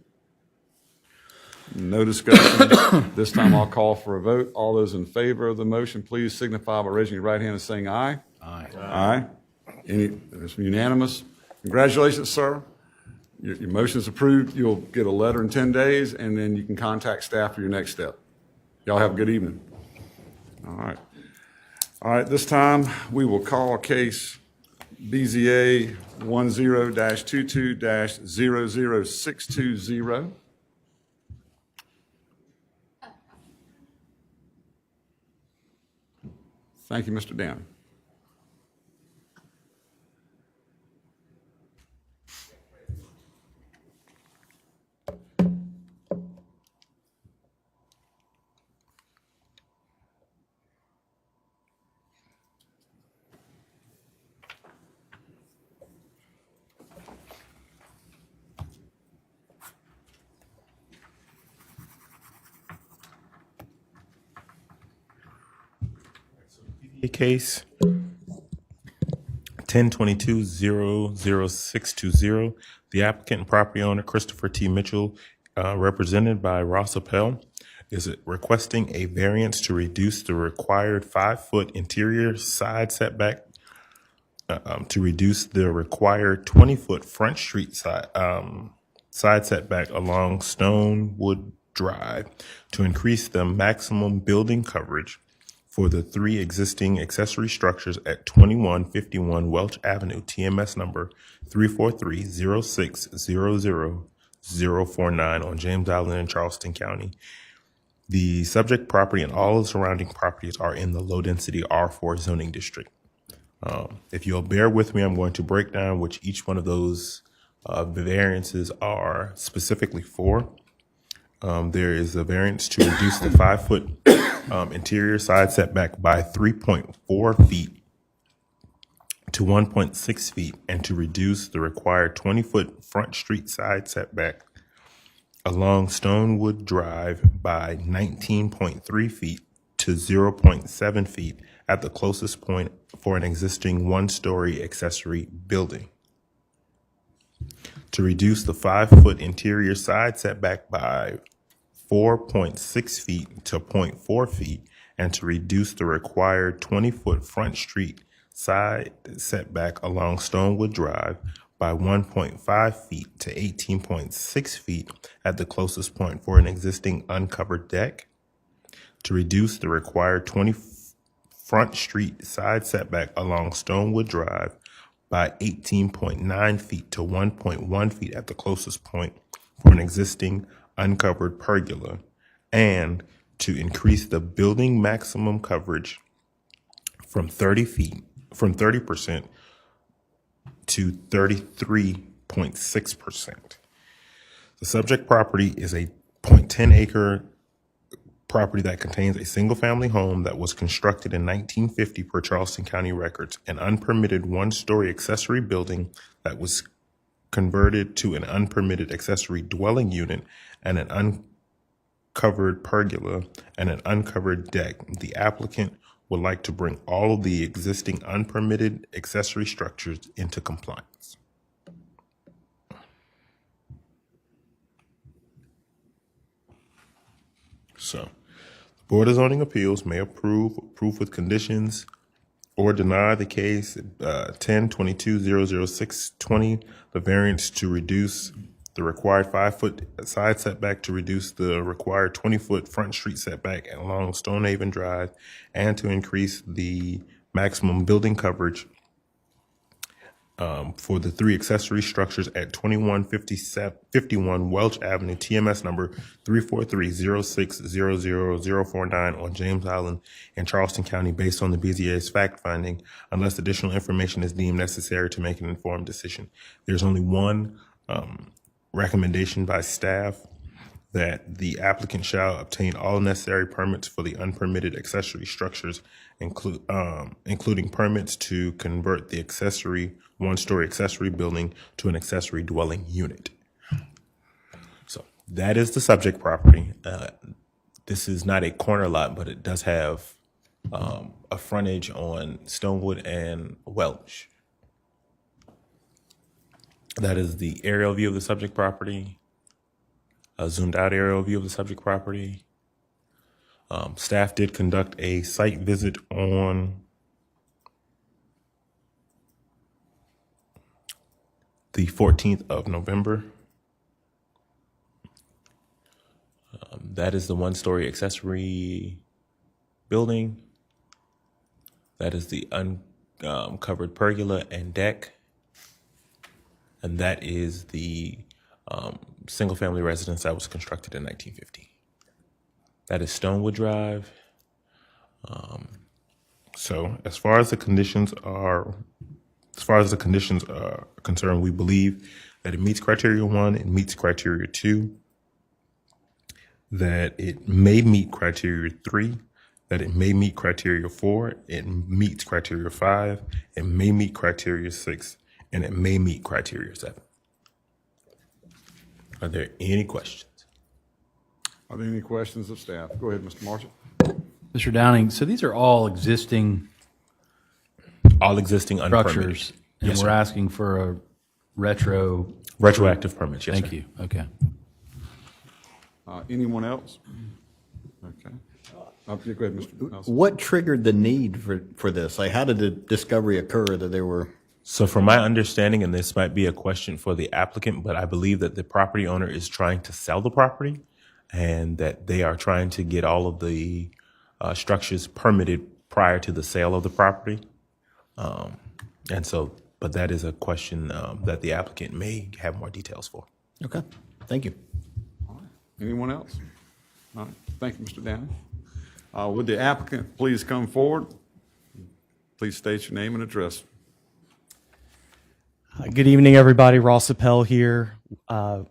No discussion. This time I'll call for a vote. All those in favor of the motion, please signify by raising your right hand and saying aye. Aye. Aye. It's unanimous. Congratulations, sir. Your motion is approved. You'll get a letter in 10 days, and then you can contact staff for your next step. Y'all have a good evening. All right. All right, this time we will call case BZA 10-22-00620. Thank you, Mr. Downey. Case 10-22-00620. The applicant and property owner, Christopher T. Mitchell, represented by Ross Appel, is requesting a variance to reduce the required 5-foot interior side setback to reduce the required 20-foot front street side setback along Stonewood Drive to increase the maximum building coverage for the 3 existing accessory structures at 2151 Welch Avenue, TMS number 343-0600-049 on James Island in Charleston County. The subject property and all the surrounding properties are in the low-density R4 zoning district. If you'll bear with me, I'm going to break down which each one of those variances are specifically for. There is a variance to reduce the 5-foot interior side setback by 3.4 feet to 1.6 feet and to reduce the required 20-foot front street side setback along Stonewood Drive by 19.3 feet to 0.7 feet at the closest point for an existing 1-story accessory building. To reduce the 5-foot interior side setback by 4.6 feet to 0.4 feet and to reduce the required 20-foot front street side setback along Stonewood Drive by 1.5 feet to 18.6 feet at the closest point for an existing uncovered deck. To reduce the required 20 front street side setback along Stonewood Drive by 18.9 feet to 1.1 feet at the closest point for an existing uncovered pergola, and to increase the building maximum coverage from 30% to 33.6%. The subject property is a 0.10 acre property that contains a single-family home that was constructed in 1950 per Charleston County records, an unpermitted 1-story accessory building that was converted to an unpermitted accessory dwelling unit, and an uncovered pergola and an uncovered deck. The applicant would like to bring all of the existing unpermitted accessory structures into compliance. So, the Board of Zoning Appeals may approve with conditions, or deny the case 10-22-00620, the variance to reduce the required 5-foot side setback to reduce the required 20-foot front street setback along Stonehaven Drive, and to increase the maximum building coverage for the 3 accessory structures at 2151 Welch Avenue, TMS number 343-0600-049 on James Island in Charleston County, based on the BZA's fact finding, unless additional information is deemed necessary to make an informed decision. There's only one recommendation by staff that the applicant shall obtain all necessary permits for the unpermitted accessory structures, including permits to convert the accessory one-story accessory building to an accessory dwelling unit. So that is the subject property. This is not a corner lot, but it does have a frontage on Stonewood and Welch. That is the aerial view of the subject property, a zoomed out aerial view of the subject property. Staff did conduct a site visit on the 14th of November. That is the one-story accessory building. That is the uncovered pergola and deck. And that is the single-family residence that was constructed in 1950. That is Stonewood Drive. So as far as the conditions are concerned, we believe that it meets criteria 1, it meets criteria 2, that it may meet criteria 3, that it may meet criteria 4, it meets criteria 5, it may meet criteria 6, and it may meet criteria 7. Are there any questions? Are there any questions of staff? Go ahead, Mr. Marshall. Mr. Downing, so these are all existing unpermitted structures, and Yes, we're sir. asking for a retroactive permits. Yes, Thank sir. you. Okay. Anyone else? Okay. Yeah, go ahead, Mr. Nelson. What triggered the need for this? Like, how did the discovery occur that there were? So from my understanding, and this might be a question for the applicant, but I believe that the property owner is trying to sell the property and that they are trying to get all of the structures permitted prior to the sale of the property. But that is a question that the applicant may have more details for. Okay, thank you. Anyone else? All right. Thank you, Mr. Downing. Would the applicant please come forward? Please state your name and address. Good evening, everybody. Ross Appel here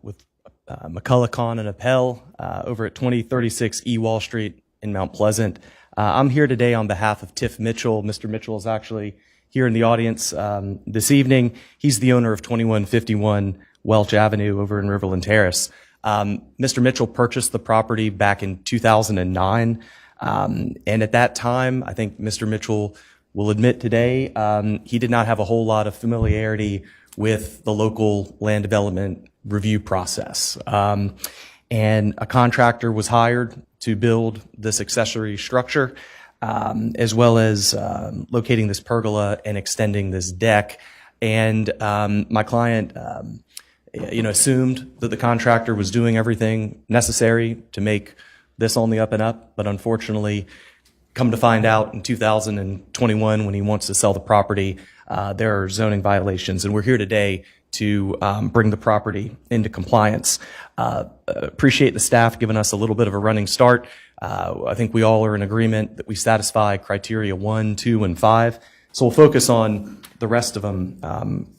with McCullough, Kahn, and Appel over at 2036 E Wall Street in Mount Pleasant. I'm here today on behalf of Tiff Mitchell. Mr. Mitchell is actually here in the audience this evening. He's the owner of 2151 Welch Avenue over in Riverland Terrace. Mr. Mitchell purchased the property back in 2009. And at that time, I think Mr. Mitchell will admit today, he did not have a whole lot of familiarity with the local land development review process. And a contractor was hired to build this accessory structure, as well as locating this pergola and extending this deck. And my client, assumed that the contractor was doing everything necessary to make this on the up and up, but unfortunately, come to find out in 2021 when he wants to sell the property, there are zoning violations, and we're here today to bring the property into compliance. Appreciate the staff giving us a little bit of a running start. I think we all are in agreement that we satisfy criteria 1, 2, and 5. So we'll focus on the rest of them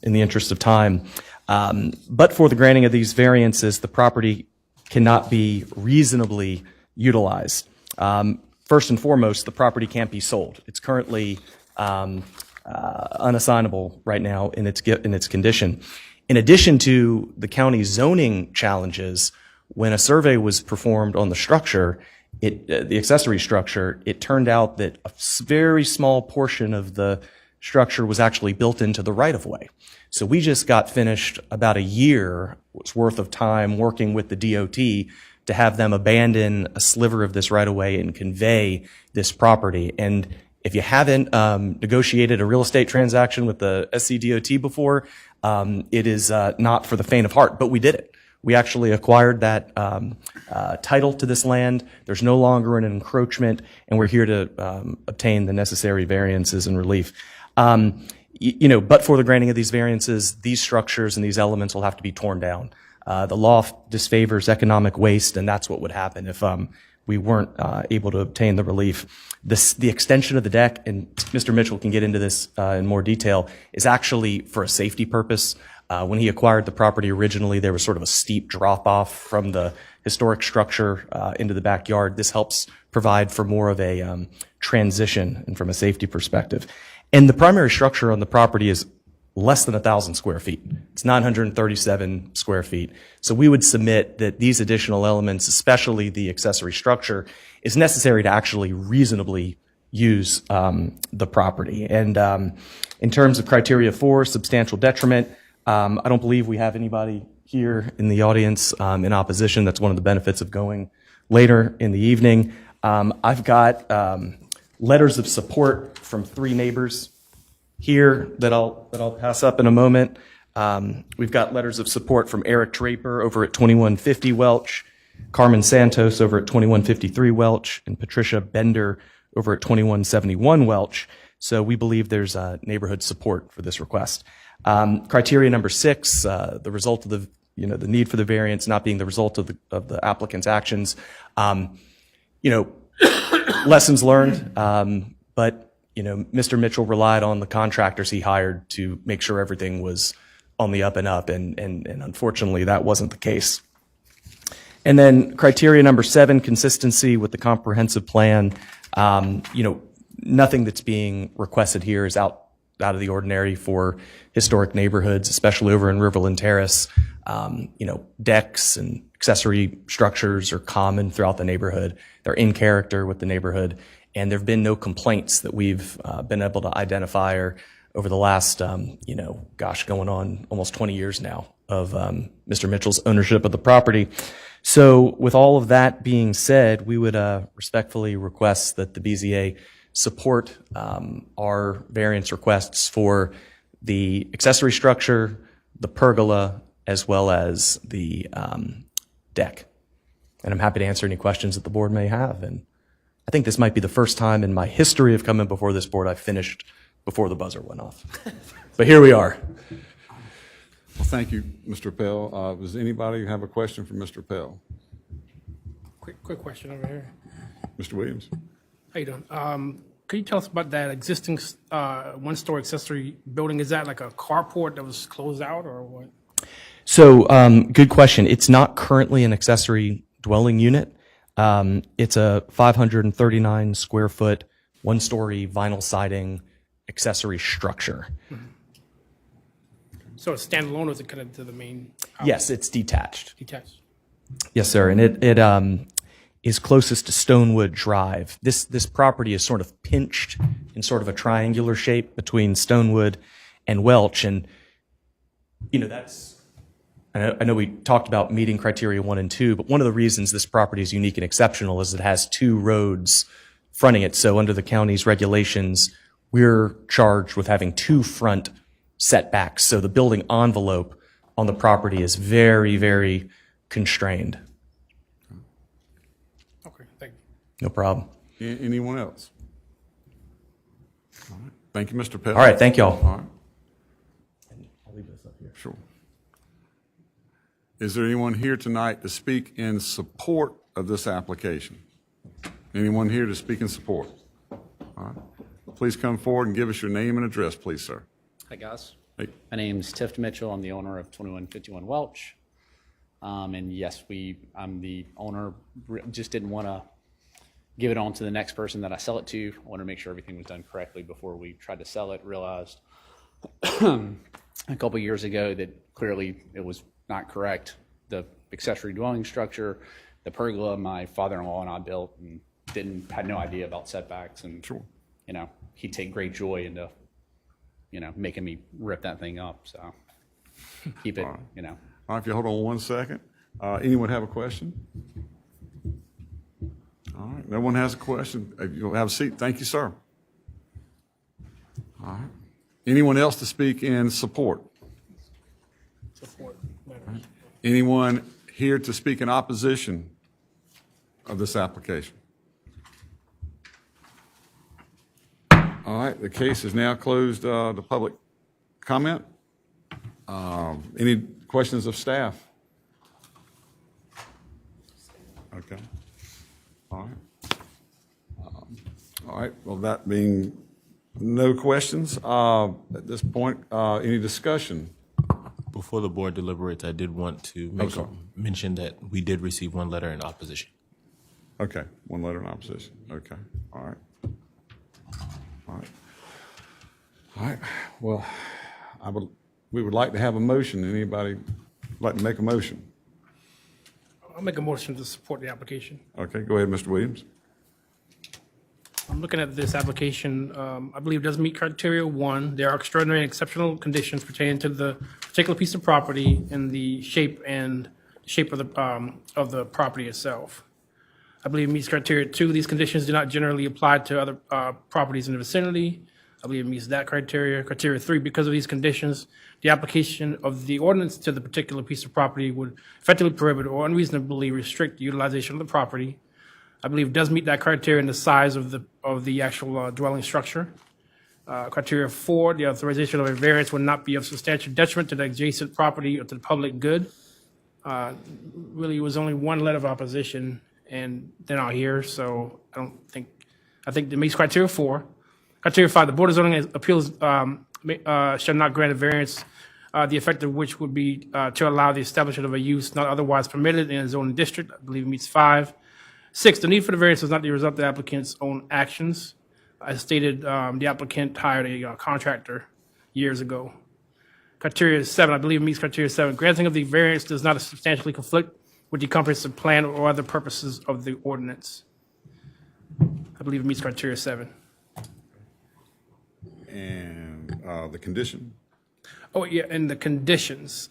in the interest of time. But for the granting of these variances, the property cannot be reasonably utilized. First and foremost, the property can't be sold. It's currently unassignable right now in its condition. In addition to the county's zoning challenges, when a survey was performed on the structure, the accessory structure, it turned out that a very small portion of the structure was actually built into the right-of-way. So we just got finished about a year's worth of time working with the DOT to have them abandon a sliver of this right-of-way and convey this property. And if you haven't negotiated a real estate transaction with the SCDOT before, it is not for the faint of heart, but we did it. We actually acquired that title to this land. There's no longer an encroachment, and we're here to obtain the necessary variances and relief. But for the granting of these variances, these structures and these elements will have to be torn down. The law disfavors economic waste, and that's what would happen if we weren't able to obtain the relief. The extension of the deck, and Mr. Mitchell can get into this in more detail, is actually for a safety purpose. When he acquired the property originally, there was sort of a steep drop-off from the historic structure into the backyard. This helps provide for more of a transition and from a safety perspective. And the primary structure on the property is less than 1,000 square feet. It's 937 square feet. So we would submit that these additional elements, especially the accessory structure, is necessary to actually reasonably use the property. And in terms of criteria for substantial detriment, I don't believe we have anybody here in the audience in opposition. That's one of the benefits of going later in the evening. I've got letters of support from 3 neighbors here that I'll pass up in a moment. We've got letters of support from Eric Draper over at 2150 Welch, Carmen Santos over at 2153 Welch, and Patricia Bender over at 2171 Welch. So we believe there's neighborhood support for this request. Criteria number 6, the result of the need for the variance not being the result of the applicant's actions. Lessons learned, but Mr. Mitchell relied on the contractors he hired to make sure everything was on the up and up, and unfortunately that wasn't the case. And then criteria number 7, consistency with the comprehensive plan. Nothing that's being requested here is out of the ordinary for historic neighborhoods, especially over in Riverland Terrace. Decks and accessory structures are common throughout the neighborhood. They're in character with the neighborhood, and there have been no complaints that we've been able to identify over the last, going on almost 20 years now of Mr. Mitchell's ownership of the property. So with all of that being said, we would respectfully request that the BZA support our variance requests for the accessory structure, the pergola, as well as the deck. And I'm happy to answer any questions that the board may have. And I think this might be the first time in my history of coming before this board I've finished before the buzzer went off. But here we are. Well, thank you, Mr. Pell. Does anybody have a question for Mr. Pell? Quick question over here. Mr. Williams? How you doing? Could you tell us about that existing one-story accessory building? Is that like a carport that was closed out or what? So, good question. It's not currently an accessory dwelling unit. It's a 539 square foot, one-story vinyl siding accessory structure. Mm-hmm. So it's standalone, or is it connected to the main house? Yes, it's detached. Detached. Yes, sir. And it is closest to Stonewood Drive. This property is sort of pinched in sort of a triangular shape between Stonewood and Welch. And, I know we talked about meeting criteria 1 and 2, but one of the reasons this property is unique and exceptional is it has 2 roads fronting it. So under the county's regulations, we're charged with having 2 front setbacks. So the building envelope on the property is very, very constrained. Okay, thank you. No problem. Anyone else? All right. Thank you, Mr. Pell. All right, thank y'all. All right. I'll leave this up here. Sure. Is there anyone here tonight to speak in support of this application? Anyone here to speak in support? All right. Please come forward and give us your name and address, please, sir. Hi, guys. Hey. My name's Tiff Mitchell. I'm the owner of 2151 Welch. And yes, I'm the owner. Just didn't want to give it on to the next person that I sell it to. I wanted to make sure everything was done correctly before we tried to sell it. Realized a couple years ago that clearly it was not correct. The accessory dwelling structure, the pergola, my father-in-law and I built, and had no idea about setbacks. And sure, he'd take great joy into, making me rip that thing up. So keep it, All right, if you hold on 1 second. Anyone have a question? All right, no one has a question. You'll have a seat. Thank you, sir. All right. Anyone else to speak in support? Support. Right. Anyone here to speak in opposition of this application? All right, the case is now closed to public comment. Any questions of staff? Okay. All right. All right, well, that being no questions, at this point, any discussion? Before the board deliberates, I did want to mention that we did receive one letter in opposition. Okay, one letter in opposition. Okay, all right. All right. All right, well, we would like to have a motion. Anybody like to make a motion? I'll make a motion to support the application. Okay, go ahead, Mr. Williams. I'm looking at this application. I believe it does meet criteria 1. There are extraordinary and exceptional conditions pertaining to the particular piece of property and the shape of the property itself. I believe it meets criteria 2. These conditions do not generally apply to other properties in the vicinity. I believe it meets that criteria. Criteria 3, because of these conditions, the application of the ordinance to the particular piece of property would effectively prohibit or unreasonably restrict the utilization of the property. I believe it does meet that criteria in the size of the actual dwelling structure. Criteria 4, the authorization of a variance would not be of substantial detriment to the adjacent property or to the public good. Really, it was only one letter of opposition, and they're not here, so I think it meets criteria 4. Criteria 5, the Board of Zoning Appeals shall not grant a variance, the effect of which would be to allow the establishment of a use not otherwise permitted in a zoning district. I believe it meets 5. 6, the need for the variance is not the result of the applicant's own actions. As stated, the applicant hired a contractor years ago. Criteria 7, I believe it meets criteria 7. Granting of the variance does not substantially conflict with the comprehensive plan or other purposes of the ordinance. I believe it meets criteria 7. And the condition? Oh, yeah, and the conditions.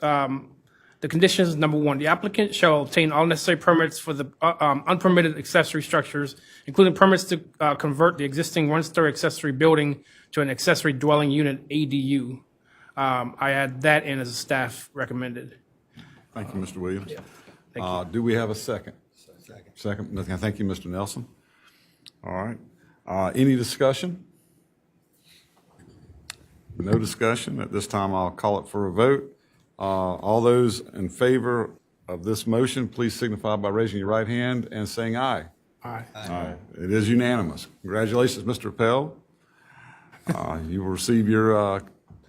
The conditions, number 1, the applicant shall obtain all necessary permits for the unpermitted accessory structures, including permits to convert the existing one-story accessory building to an accessory dwelling unit, ADU. I add that in as staff recommended. Thank you, Mr. Williams. Do we have a second? Second. Thank you, Mr. Nelson. All right. Any discussion? No discussion. At this time, I'll call it for a vote. All those in favor of this motion, please signify by raising your right hand and saying aye. Aye. Aye. It is unanimous. Congratulations, Mr. Appel. You will receive your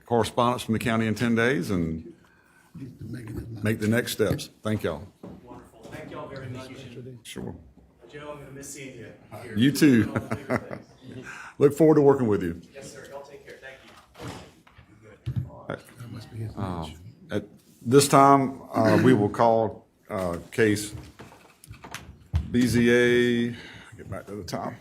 correspondence from the county in 10 days and make the next steps. Thank y'all. Wonderful. Thank y'all very much. Sure. Joe, I'm going to miss seeing you. You too. Look forward to working with you. Yes, sir. Y'all take care. Thank you. At this time, we will call case BZA, get back to the top,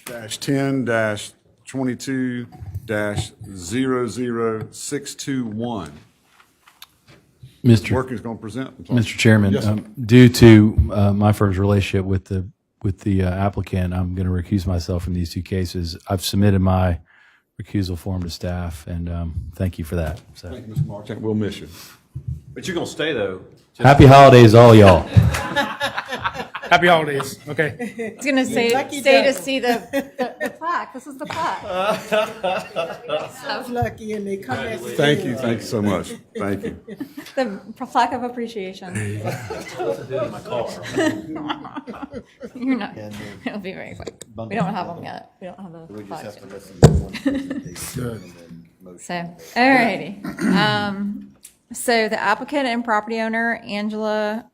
-10-22-00-621. Working's going to present. Mr. Chairman, Yes, sir. due to my firm's relationship with the applicant, I'm going to recuse myself from these two cases. I've submitted my recusal form to staff, and thank you for that. So. Thank you, Mr. Marchant. We'll miss you. But you're going to stay, though. Happy holidays, all y'all. Happy holidays. Okay. I was going to say, stay to see the plaque. This is the plaque. Lucky, and they come back. Thank you. Thank you so much. Thank you. The plaque of appreciation. You're not. It'll be very quick. We don't have them yet. We don't have the We just plaques have to yet. listen to one presentation and then motion. So, all righty. So the applicant and property owner, Angela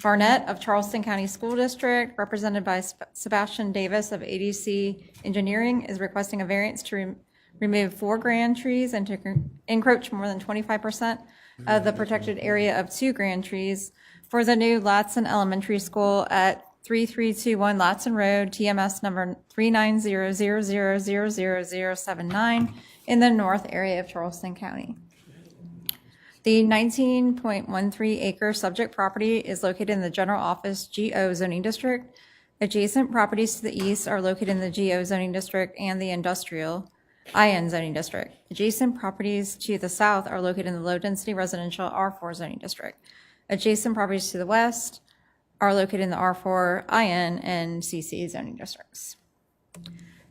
Barnett of Charleston County School District, represented by Sebastian Davis of ADC Engineering, is requesting a variance to remove 4 grand trees and to encroach more than 25% of the protected area of 2 grand trees for the new Latson Elementary School at 3321 Latson Road, TMS number 39000000079 in the north area of Charleston County. The 19.13 acre subject property is located in the General Office GO zoning district. Adjacent properties to the east are located in the GO zoning district and the industrial IN zoning district. Adjacent properties to the south are located in the low density residential R4 zoning district. Adjacent properties to the west are located in the R4 IN and CC zoning districts.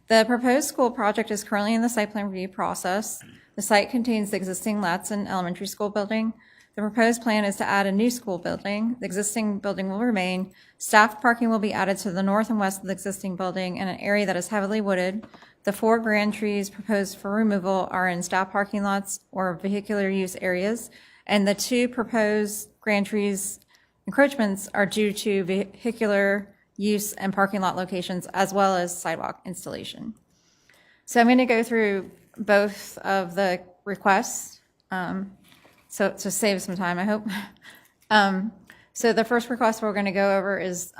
The proposed school project is currently in the site plan review process. The site contains the existing Latson Elementary School building. The proposed plan is to add a new school building. The existing building will remain. Staff parking will be added to the north and west of the existing building in an area that is heavily wooded. The 4 grand trees proposed for removal are in staff parking lots or vehicular use areas, and the 2 proposed grand trees encroachments are due to vehicular use and parking lot locations as well as sidewalk installation. So I'm going to go through both of the requests. So to save some time, I hope. So the first request we're going to go over is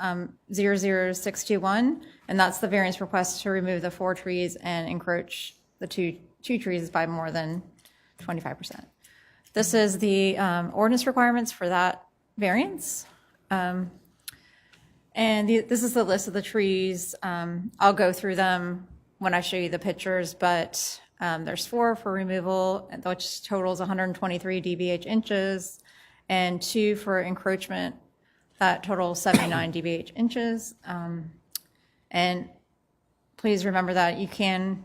00621, and that's the variance request to remove the 4 trees and encroach the two trees by more than 25%. This is the ordinance requirements for that variance. This is the list of the trees. I'll go through them when I show you the pictures, but there's 4 for removal, which totals 123 dBH inches, and 2 for encroachment that totals 79 dBH inches. And please remember that you can,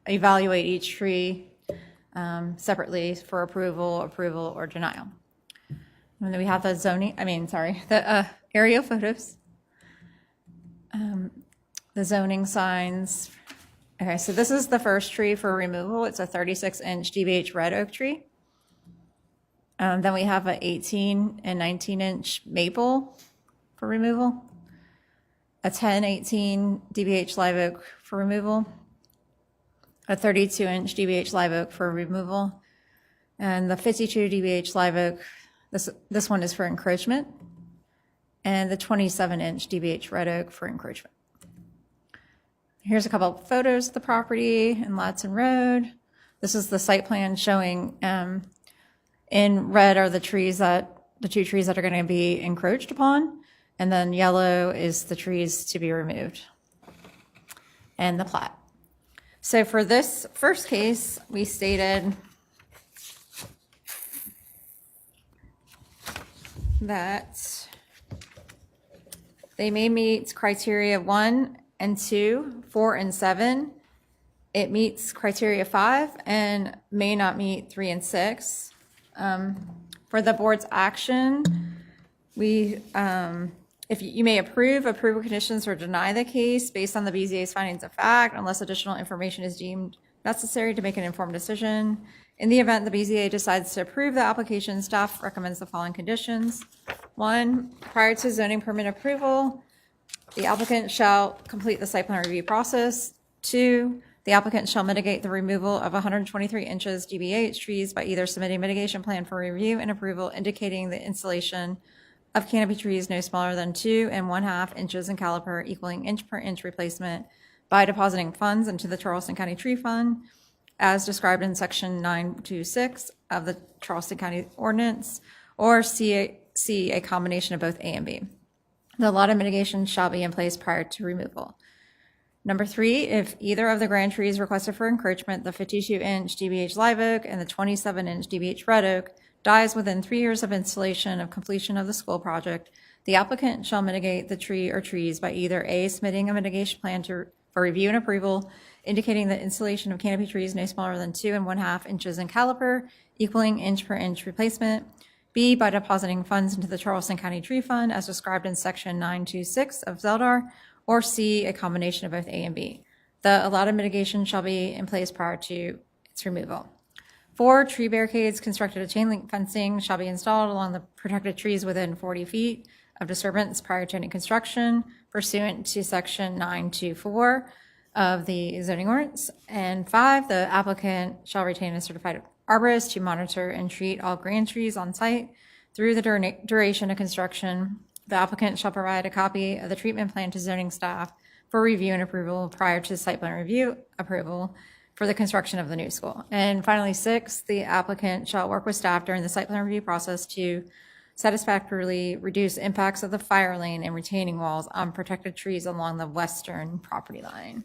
evaluate each tree separately for approval, or denial. And then we have the aerial photos, the zoning signs. Okay, so this is the first tree for removal. It's a 36-inch dBH red oak tree. Then we have an 18 and 19-inch maple for removal, a 10-18 dBH live oak for removal, a 32-inch dBH live oak for removal, and the 52 dBH live oak, this one is for encroachment, and the 27-inch dBH red oak for encroachment. Here's a couple of photos of the property in Ladson Road. This is the site plan showing in red are the 2 trees that are going to be encroached upon, and then yellow is the trees to be removed, and the plat. So for this first case, we stated that they may meet criteria 1 and 2, 4 and 7. It meets criteria 5 and may not meet 3 and 6. For the board's action, if you may approve approval conditions or deny the case based on the BZA's findings of fact, unless additional information is deemed necessary to make an informed decision. In the event the BZA decides to approve the application, staff recommends the following conditions. 1, prior to zoning permit approval, the applicant shall complete the site plan review process. 2, the applicant shall mitigate the removal of 123 inches dBH trees by either submitting mitigation plan for review and approval indicating the installation of canopy trees no smaller than 2 1/2 inches in caliper equaling inch per inch replacement by depositing funds into the Charleston County Tree Fund as described in section 926 of the Charleston County Ordinance, or C, a combination of both A and B. The allotted mitigation shall be in place prior to removal. Number 3, if either of the grand trees requested for encroachment, the 52-inch dBH live oak and the 27-inch dBH red oak, dies within 3 years of installation of completion of the school project, the applicant shall mitigate the tree or trees by either A, submitting a mitigation plan for review and approval, indicating the installation of canopy trees no smaller than 2 1/2 inches in caliper, equaling inch per inch replacement, B, by depositing funds into the Charleston County Tree Fund as described in section 926 of ZELDAR, or C, a combination of both A and B. The allotted mitigation shall be in place prior to its removal. 4, tree barricades constructed of chain link fencing shall be installed along the protected trees within 40 feet of disturbance prior to any construction pursuant to section 924 of the zoning ordinance. And 5, the applicant shall retain a certified arborist to monitor and treat all grand trees on site through the duration of construction. The applicant shall provide a copy of the treatment plan to zoning staff for review and approval prior to site plan review approval for the construction of the new school. And finally, 6, the applicant shall work with staff during the site plan review process to satisfactorily reduce impacts of the fire lane and retaining walls on protected trees along the western property line.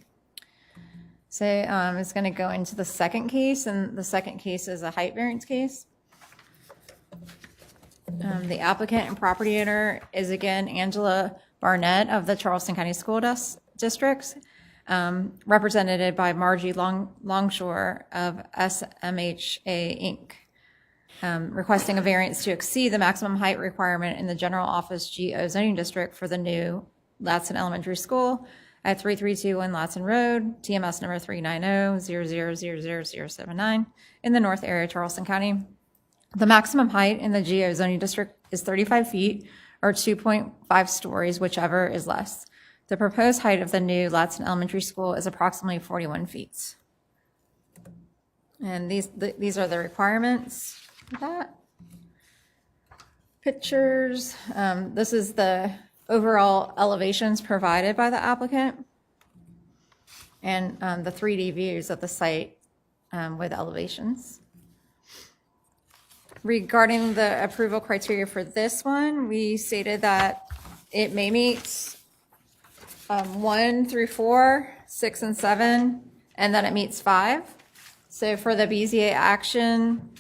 So it's going to go into the second case, and the second case is a height variance case. The applicant and property owner is again Angela Barnett of the Charleston County School Districts, represented by Margie Longshore of SMHA Inc. requesting a variance to exceed the maximum height requirement in the general office GO zoning district for the new Latson Elementary School at 3321 Latson Road, TMS number 390-0000079 in the North area, Charleston County. The maximum height in the GO zoning district is 35 feet or 2.5 stories, whichever is less. The proposed height of the new Latson Elementary School is approximately 41 feet. And these are the requirements for that. Pictures. This is the overall elevations provided by the applicant and the 3D views of the site with elevations. Regarding the approval criteria for this one, we stated that it may meet 1 through 4, 6 and 7, and that it meets 5. So for the BZA action,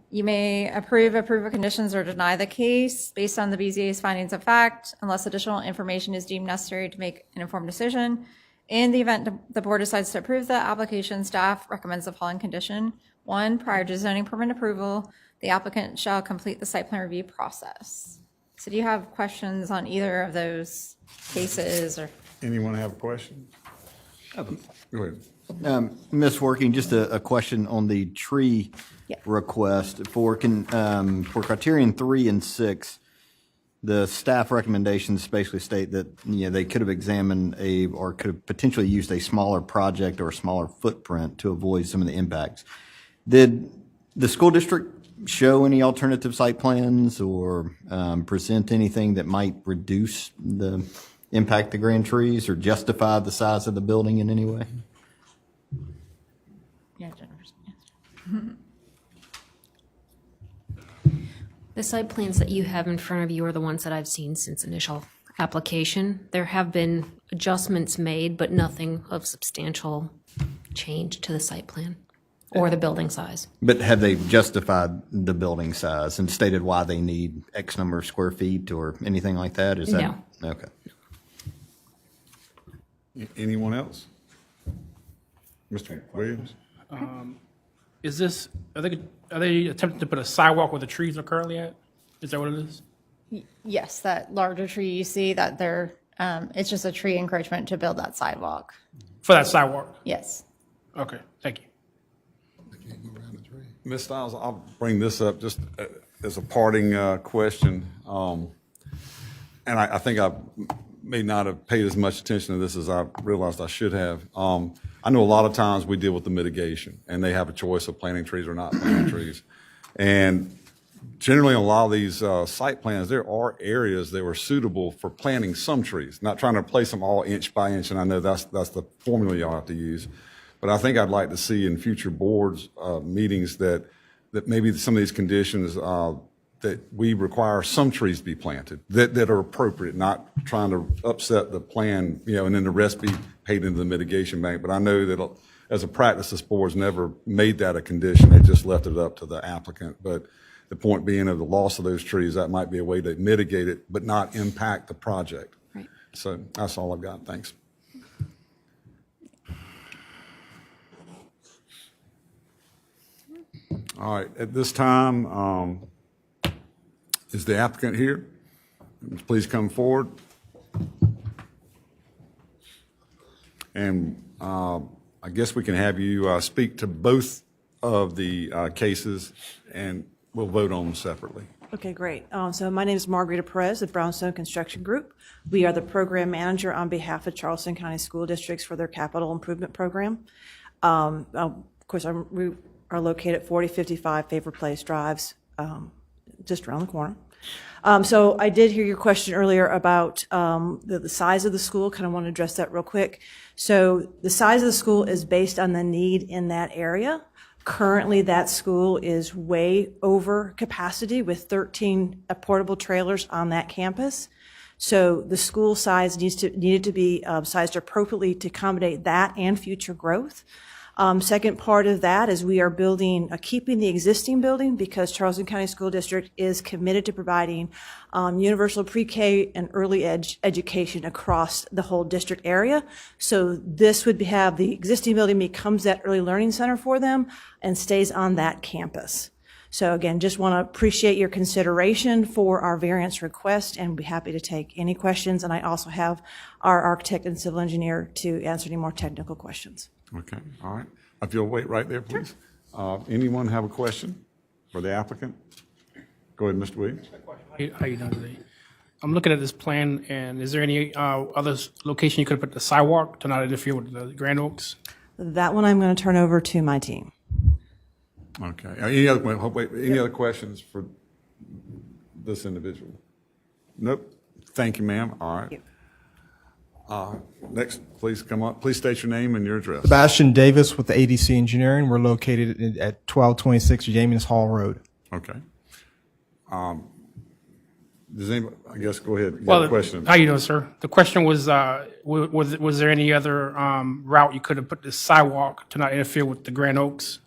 you may approve approval conditions or deny the case based on the BZA's findings of fact, unless additional information is deemed necessary to make an informed decision. In the event the board decides to approve the application, staff recommends the following condition. 1, prior to zoning permit approval, the applicant shall complete the site plan review process. So do you have questions on either of those cases or? Anyone have a question? Go ahead. Ms. Working, just a question on the tree request for criterion 3 and 6. The staff recommendations basically state that they could have examined or could have potentially used a smaller project or a smaller footprint to avoid some of the impacts. Did the school district show any alternative site plans or present anything that might reduce the impact the grand trees or justify the size of the building in any way? Yeah, Jennifer's. The site plans that you have in front of you are the ones that I've seen since initial application. There have been adjustments made, but nothing of substantial change to the site plan or the building size. But have they justified the building size and stated why they need X number of square feet or anything like that? Is that No. Okay. Anyone else? Mr. Williams? Are they attempting to put a sidewalk where the trees are currently at? Is that what it is? Yes, that larger tree you see that it's just a tree encroachment to build that sidewalk. For that sidewalk? Yes. Okay, thank you. Ms. Stiles, I'll bring this up just as a parting question. And I think I may not have paid as much attention to this as I realized I should have. I know a lot of times we deal with the mitigation, and they have a choice of planting trees or not planting trees. And generally, on a lot of these site plans, there are areas that were suitable for planting some trees, not trying to place them all inch by inch, and I know that's the formula y'all have to use. But I think I'd like to see in future boards meetings that maybe some of these conditions that we require some trees to be planted that are appropriate, not trying to upset the plan, and then the rest be paid into the mitigation bank. But I know that as a practice, this board's never made that a condition. They just left it up to the applicant. But the point being of the loss of those trees, that might be a way to mitigate it, but not impact the project. Right. So that's all I've got. Thanks. All right, at this time, is the applicant here? Please come forward. And I guess we can have you speak to both of the cases, and we'll vote on them separately. Okay, great. So my name is Margarita Perez of Brownstone Construction Group. We are the program manager on behalf of Charleston County School Districts for their capital improvement program. Of course, we are located at 4055 Favor Place Drives, just around the corner. So I did hear your question earlier about the size of the school. Kind of want to address that real quick. So the size of the school is based on the need in that area. Currently, that school is way over capacity with 13 portable trailers on that campus. So the school size needed to be sized appropriately to accommodate that and future growth. Second part of that is we are keeping the existing building because Charleston County School District is committed to providing universal pre-K and early education across the whole district area. So this would have the existing building becomes that early learning center for them and stays on that campus. So again, just want to appreciate your consideration for our variance request and be happy to take any questions. And I also have our architect and civil engineer to answer any more technical questions. Okay, all right. If you'll wait right there, please. Anyone have a question for the applicant? Go ahead, Mr. Williams. How you doing today? I'm looking at this plan, and is there any other location you could put the sidewalk to not interfere with the Grand Oaks? That one I'm going to turn over to my team. Okay. Any other questions for this individual? Nope. Thank you, ma'am. All right. Next, please come up. Please state your name and your address. Sebastian Davis with the ADC Engineering. We're located at 1226 James Hall Road. Okay. Does anybody, I guess, go ahead. You have a question. How you doing, sir? The question was there any other route you could have put the sidewalk to not interfere with the Grand Oaks,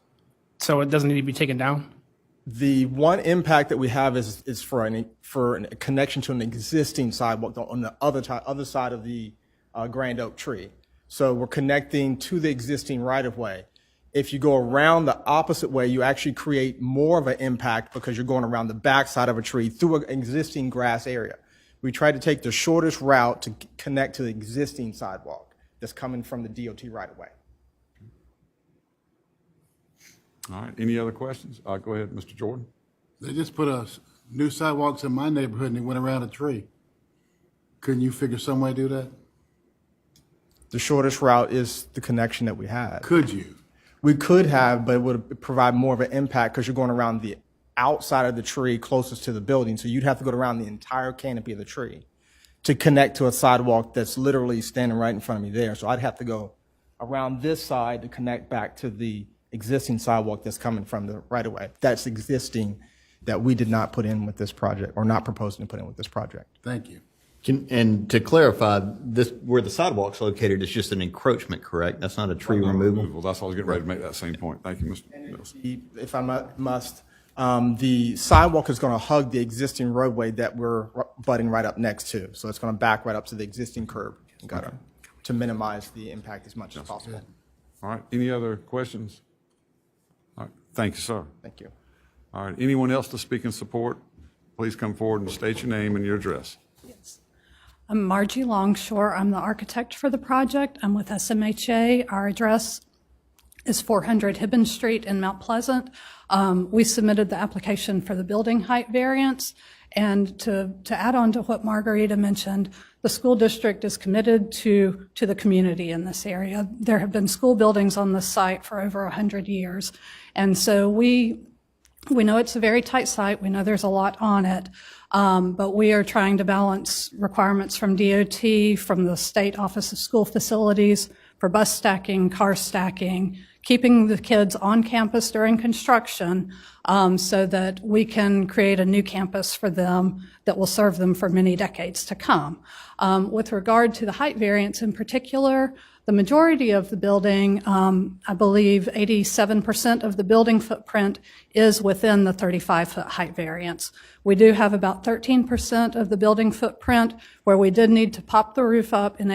so it doesn't need to be taken down? The one impact that we have is for a connection to an existing sidewalk on the other side of the Grand Oak tree. So we're connecting to the existing right-of-way. If you go around the opposite way, you actually create more of an impact because you're going around the backside of a tree through an existing grass area. We try to take the shortest route to connect to the existing sidewalk that's coming from the DOT right-of-way. All right. Any other questions? Go ahead, Mr. Jordan. They just put new sidewalks in my neighborhood and they went around a tree. Couldn't you figure some way to do that? The shortest route is the connection that we had. Could you? We could have, but it would provide more of an impact because you're going around the outside of the tree closest to the building. So you'd have to go around the entire canopy of the tree to connect to a sidewalk that's literally standing right in front of me there. So I'd have to go around this side to connect back to the existing sidewalk that's coming from the right-of-way. That's existing that we did not put in with this project or not proposing to put in with this project. Thank you. And to clarify, this where the sidewalk's located is just an encroachment, correct? That's not a tree removal? That's why I was getting ready to make that same point. Thank you, Mr. Mills. If I must, the sidewalk is going to hug the existing roadway that we're butting right up next to. So it's going to back right up to the existing curb and gutter to minimize the impact as much as possible. All right. Any other questions? All right. Thank you, sir. Thank you. All right. Anyone else to speak in support? Please come forward and state your name and your address. I'm Margie Longshore. I'm the architect for the project. I'm with SMHA. Our address is 400 Hibben Street in Mount Pleasant. We submitted the application for the building height variance. And to add on to what Margarita mentioned, the school district is committed to the community in this area. There have been school buildings on this site for over 100 years. And so we know it's a very tight site. We know there's a lot on it. But we are trying to balance requirements from DOT, from the State Office of School Facilities for bus stacking, car stacking, keeping the kids on campus during construction so that we can create a new campus for them that will serve them for many decades to come. With regard to the height variance in particular, the majority of the building, I believe 87% of the building footprint is within the 35-foot height variance. We do have about 13% of the building footprint where we did need to pop the roof up and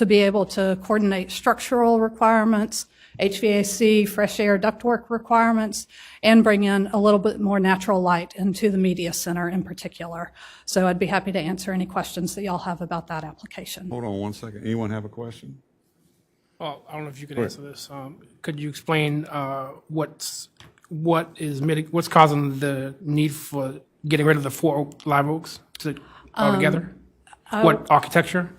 be able to coordinate structural requirements, HVAC, fresh air ductwork requirements, and bring in a little bit more natural light into the media center in particular. So I'd be happy to answer any questions that y'all have about that application. Hold on one second. Anyone have a question? Well, I don't know if you could answer this. Could you explain what's causing the need for getting rid of the 4 live oaks altogether? What architecture?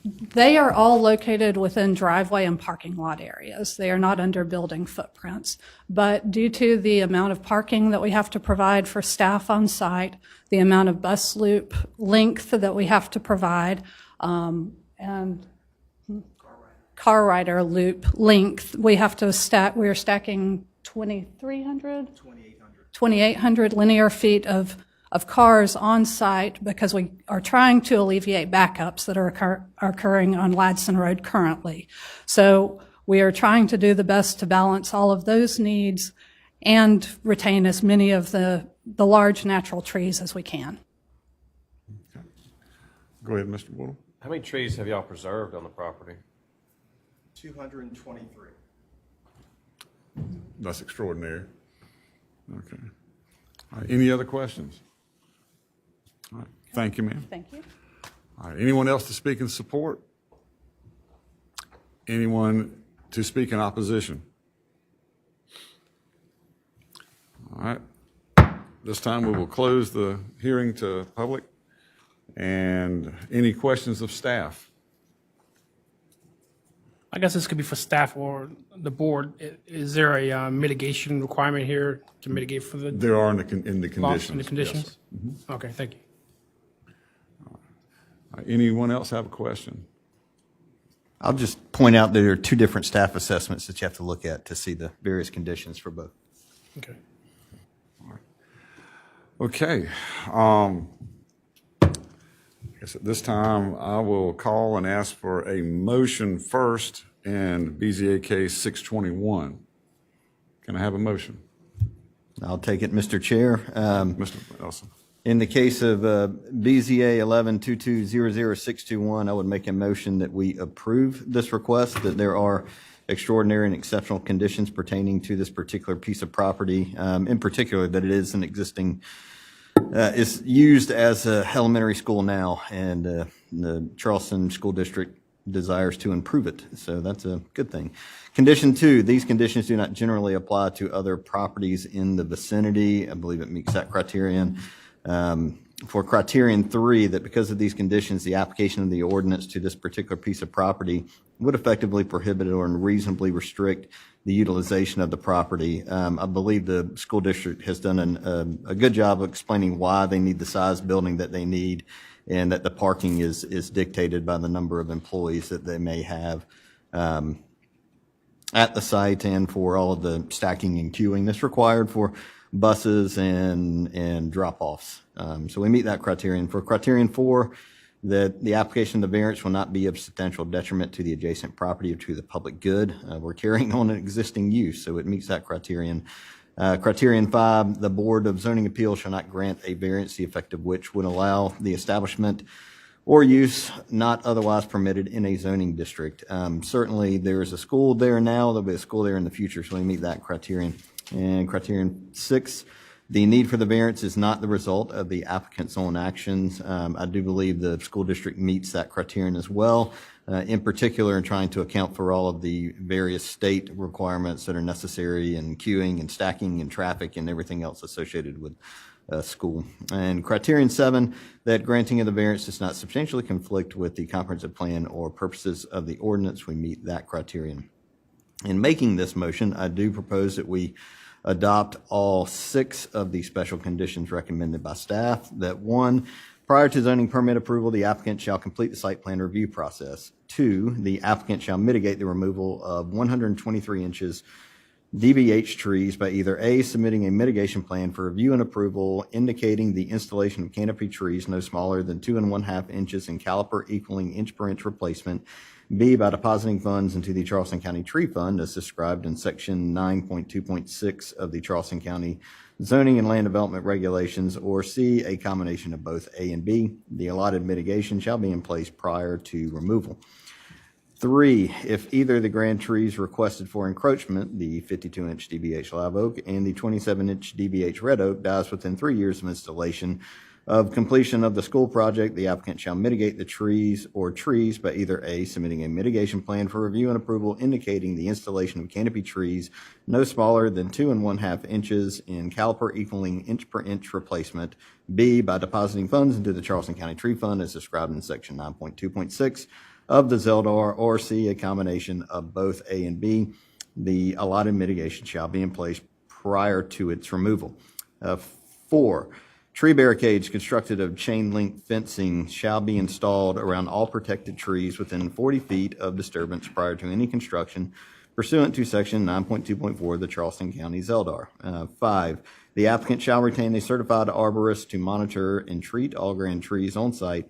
They are all located within driveway and parking lot areas. They are not under building footprints. But due to the amount of parking that we have to provide for staff on site, the amount of bus loop length that we have to provide, and car rider loop length, we have to we're stacking 2,800 linear feet of cars on site because we are trying to alleviate backups that are occurring on Ladson Road currently. So we are trying to do the best to balance all of those needs and retain as many of the large natural trees as we can. Okay. Go ahead, Mr. Woodle. How many trees have y'all preserved on the property? 223. That's extraordinary. Okay. All right, any other questions? All right, thank you, ma'am. Thank you. All right, anyone else to speak in support? Anyone to speak in opposition? All right. This time we will close the hearing to public. And any questions of staff? I guess this could be for staff or the board. Is there a mitigation requirement here to mitigate for the There are in the conditions. loss in the yes. conditions? Mhm. Okay, thank you. Anyone else have a question? I'll just point out there are two different staff assessments that you have to look at to see the various conditions for both. Okay. Okay. I guess at this time, I will call and ask for a motion first in BZA case 621. Can I have a motion? I'll take it, Mr. Chair. Mr. Elson. In the case of BZA 11-22-00621, I would make a motion that we approve this request, that there are extraordinary and exceptional conditions pertaining to this particular piece of property, in particular that it is an existing, is used as a elementary school now, and the Charleston School District desires to improve it. So that's a good thing. Condition 2, these conditions do not generally apply to other properties in the vicinity. I believe it meets that criterion. For criterion 3, that because of these conditions, the application of the ordinance to this particular piece of property would effectively prohibit or unreasonably restrict the utilization of the property. I believe the school district has done a good job of explaining why they need the size building that they need, and that the parking is dictated by the number of employees that they may have at the site, and for all of the stacking and queuing that's required for buses and drop-offs. So we meet that criterion. For criterion 4, that the application of the variance will not be of substantial detriment to the adjacent property or to the public good. We're carrying on an existing use, so it meets that criterion. Criterion 5, the Board of Zoning Appeals shall not grant a variance the effect of which would allow the establishment or use not otherwise permitted in a zoning district. Certainly there is a school there now, there'll be a school there in the future, so we meet that criterion. And criterion 6, the need for the variance is not the result of the applicant's own actions. I do believe the school district meets that criterion as well, in particular in trying to account for all of the various state requirements that are necessary in queuing and stacking and traffic and everything else associated with school. And criterion 7, that granting of the variance does not substantially conflict with the comprehensive plan or purposes of the ordinance. We meet that criterion. In making this motion, I do propose that we adopt all 6 of the special conditions recommended by staff. That 1, prior to zoning permit approval, the applicant shall complete the site plan review process. 2, the applicant shall mitigate the removal of 123 inches DBH trees by either A, submitting a mitigation plan for review and approval indicating the installation of canopy trees no smaller than 2 1/2 inches in caliper equaling inch per inch replacement, B, by depositing funds into the Charleston County Tree Fund as described in section 9.2.6 of the Charleston County Zoning and Land Development Regulations, or C, a combination of both A and B. The allotted mitigation shall be in place prior to removal. 3, if either the grand trees requested for encroachment, the 52-inch DBH live oak and the 27-inch DBH red oak, dies within 3 years of installation of completion of the school project, the applicant shall mitigate the trees by either A, submitting a mitigation plan for review and approval indicating the installation of canopy trees no smaller than 2 1/2 inches in caliper equaling inch per inch replacement, B, by depositing funds into the Charleston County Tree Fund as described in section 9.2.6 of the ZELDAR, or C, a combination of both A and B. The allotted mitigation shall be in place prior to its removal. 4, tree barricades constructed of chain link fencing shall be installed around all protected trees within 40 feet of disturbance prior to any construction pursuant to section 9.2.4 of the Charleston County ZELDAR. 5, the applicant shall retain a certified arborist to monitor and treat all grand trees on site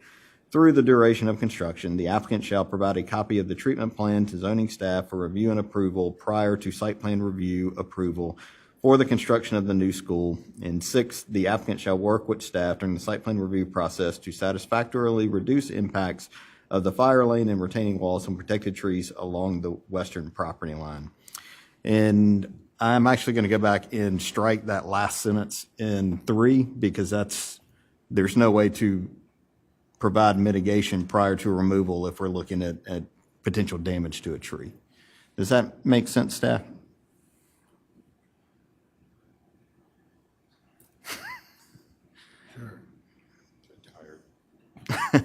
through the duration of construction. The applicant shall provide a copy of the treatment plan to zoning staff for review and approval prior to site plan review approval for the construction of the new school. And 6, the applicant shall work with staff during the site plan review process to satisfactorily reduce impacts of the fire lane and retaining walls and protected trees along the western property line. And I'm actually going to go back and strike that last sentence in 3 because there's no way to provide mitigation prior to removal if we're looking at potential damage to a tree. Does that make sense, staff?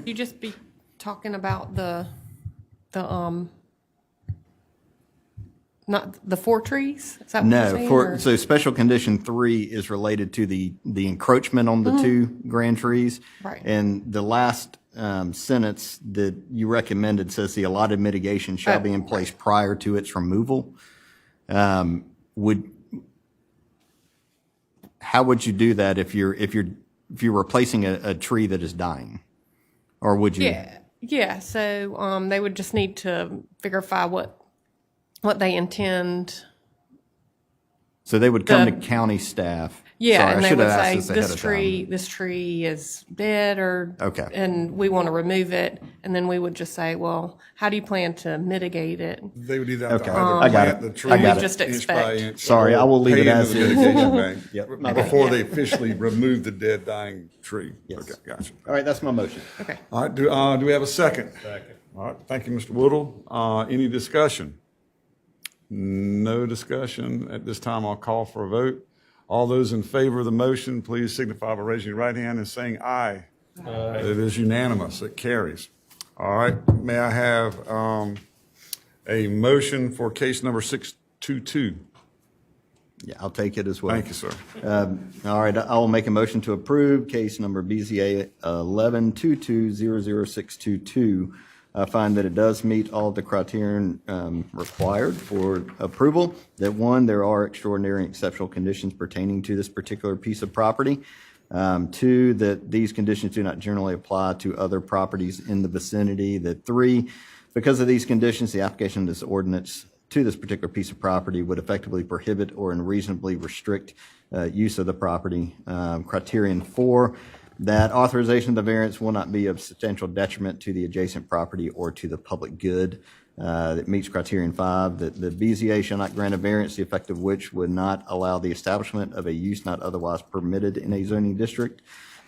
You just be talking about not the 4 trees? Is that what you're saying? No, so special condition 3 is related to the encroachment on the 2 grand trees. Right. And the last sentence that you recommended says the allotted mitigation shall be in place prior to its removal. How would you do that if you're replacing a tree that is dying? Or would you? Yeah. So they would just need to verify what they intend. So they would come to county staff. Yeah, Sorry, and I they should would have say asked this ahead of time. this tree is dead, Okay. and we want to remove it, and then we would just say, well, how do you plan to mitigate it? They would either have Okay. to either I got plant it. the tree I got it. Just inch by expect. inch. Sorry, or I will leave pay it into as the is. mitigation bank Yep. before they officially remove the dead, dying tree. Yes. Okay, gotcha. All right, that's my motion. Okay. All right, do we have a second? Second. All right, thank you, Mr. Woodle. Any discussion? No discussion. At this time, I'll call for a vote. All those in favor of the motion, please signify by raising your right hand and saying aye. Aye. It is unanimous. It carries. All right, may I have a motion for case number 622? Yeah, I'll take it as well. Thank you, sir. All right, I'll make a motion to approve case number BZA 1122000622. I find that it does meet all the criterion required for approval. That 1, there are extraordinary and exceptional conditions pertaining to this particular piece of property. 2, that these conditions do not generally apply to other properties in the vicinity. That 3, because of these conditions, the application of this ordinance to this particular piece of property would effectively prohibit or unreasonably restrict use of the property. Criterion 4, that authorization of the variance will not be of substantial detriment to the adjacent property or to the public good. That meets criterion 5, that the BZA shall not grant a variance, the effect of which would not allow the establishment of a use not otherwise permitted in a zoning district.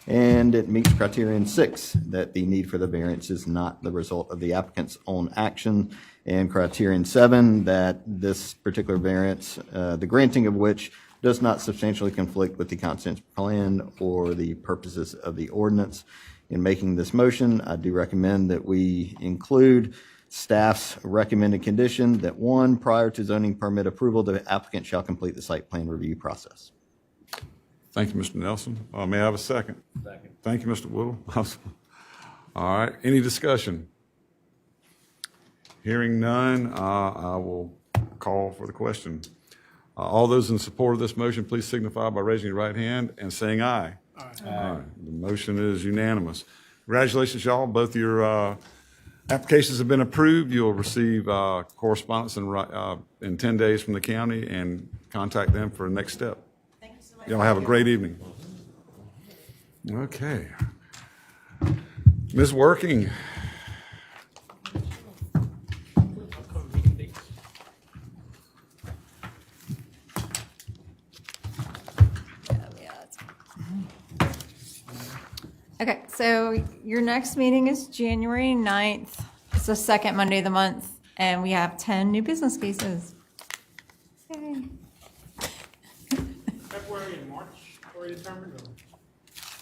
And it meets criterion 6, that the need for the variance is not the result of the applicant's own action. And criterion 7, that this particular variance, the granting of which does not substantially conflict with the comprehensive plan or the purposes of the ordinance. In making this motion, I do recommend that we include staff's recommended condition that 1, prior to zoning permit approval, the applicant shall complete the site plan review process. Thank you, Mr. Nelson. May I have a second? Second. Thank you, Mr. Woodle. All right, any discussion? Hearing none, I will call for the question. All those in support of this motion, please signify by raising your right hand and saying aye. Aye. All right. The motion is unanimous. Congratulations, y'all. Both your applications have been approved. You'll receive correspondence in 10 days from the county and contact them for the next step. Thank you so much. Y'all have a great evening. Okay. Ms. Working. Okay, so your next meeting is January 9th. It's the second Monday of the month, and we have 10 new business cases. Yay. February and March already determined? Or?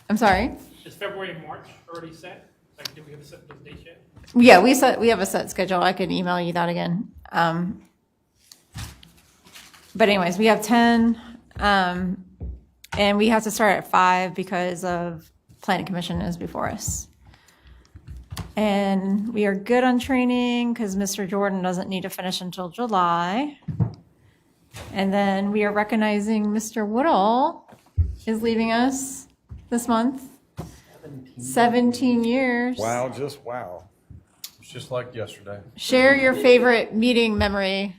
I'm sorry? Is February and March already set? Like, do we have a set those dates yet? Yeah, we have a set schedule. I could email you that again. But anyways, we have 10, and we have to start at 5 because of Planning Commission is before us. And we are good on training because Mr. Jordan doesn't need to finish until July. And then we are recognizing Mr. Woodall is leaving us this month. 17 years. Wow, just wow. It's just like yesterday. Share your favorite meeting memory.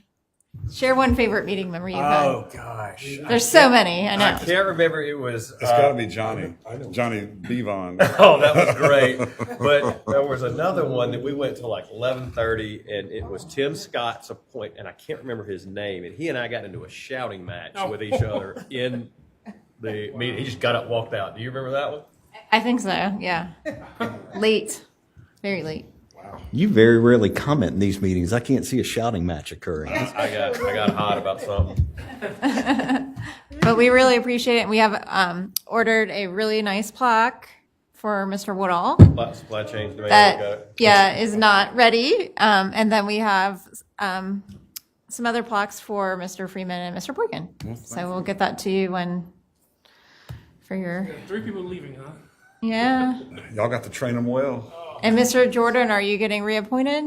Share one favorite meeting memory you've had. Oh, gosh. There's so many, I know. I can't remember. It was. It's got to be Johnny Bevon. Oh, that was great. But there was another one that we went to like 11:30, and it was Tim Scott's appointment, and I can't remember his name. And he and I got into a shouting match with each other in the meeting. He just got up and walked out. Do you remember that one? I think so, yeah. Late, very late. You very rarely comment in these meetings. I can't see a shouting match occurring. I got hot about something. But we really appreciate it. We have ordered a really nice plaque for Mr. Woodall. Supply chain demand. That, yeah, is not ready. And then we have some other plaques for Mr. Freeman and Mr. Boykin. So we'll get that to you for your, 3 people leaving, huh? yeah. Y'all got to train them well. And Mr. Jordan, are you getting reappointed?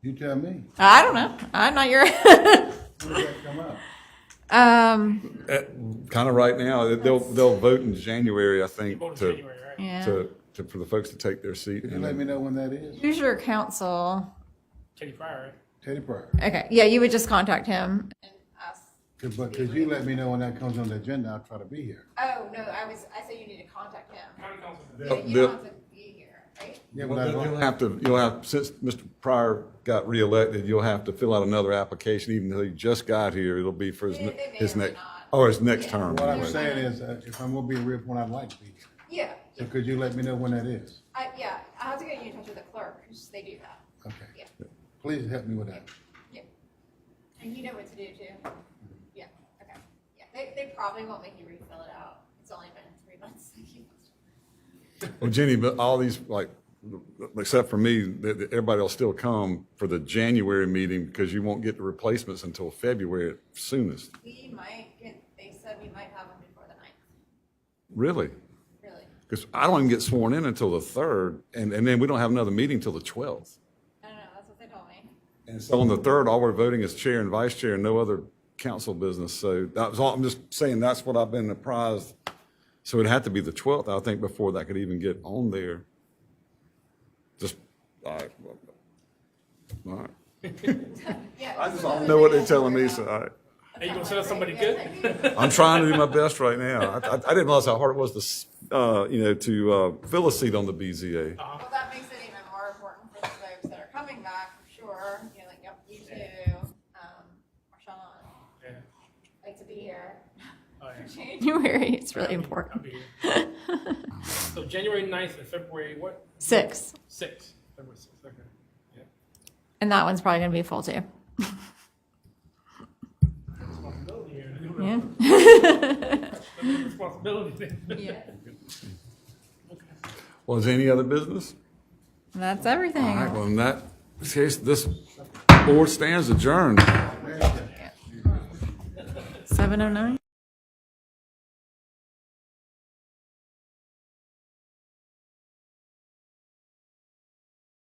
You tell me. I don't know. I'm not your. When does that come out? Kind of right now, they'll vote in January, I think, Yeah. for the folks to take their seat. Could you let me know when that is? Who's your counsel? Teddy Pryor, right? Teddy Pryor. Okay. Yeah, you would just contact him. But could you let me know when that comes on the agenda? I'll try to be here. Oh, no, I said you need to contact him. They'll- You don't have to be here, right? Yeah, Well, but I you'll have, since Mr. Pryor got reelected, you'll have to fill out another application, even though he just got here. It'll be for his next, his next term. What I'm saying is, if I'm gonna be reappointed, I'd like to be here. Yeah. So could you let me know when that is? Yeah, I have to get you in touch with the clerk, because they do that. Okay. Yeah. Please help me with that. Yeah. And you know what to do too. Yeah, okay. Yeah, they probably won't make you refill it out. It's only been 3 months. Well, Jenny, but all these, like, except for me, everybody will still come for the January meeting because you won't get the replacements until February at soonest. We might get, they said we might have them before the 9th. Really? Really? Because I don't even get sworn in until the 3rd, and then we don't have another meeting till the 12th. I don't know, that's what they told me. And so on the 3rd, all we're voting is chair and vice chair, and no other council business. So that was all, I'm just saying that's what I've been apprised. So it had to be the 12th, I think, before that could even get on there. Just, all right. All right. I just don't know what they're telling me, so all right. Are you going to send us somebody good? I'm trying to do my best right now. I didn't realize how hard it was to fill a seat on the BZA. Well, that makes it even more important for the folks that are coming back, for sure. You know, like, yep, you too, Marshawn. Yeah. Like to be here. Oh, yeah. For January, it's really important. So January 9th and February what? 6th. 6th. February 6th, okay. Yeah. And that one's probably going to be full too. Yeah. Responsibility. Yeah. Well, is there any other business? That's everything. All right, well, in that case, this board stands adjourned. 7:09.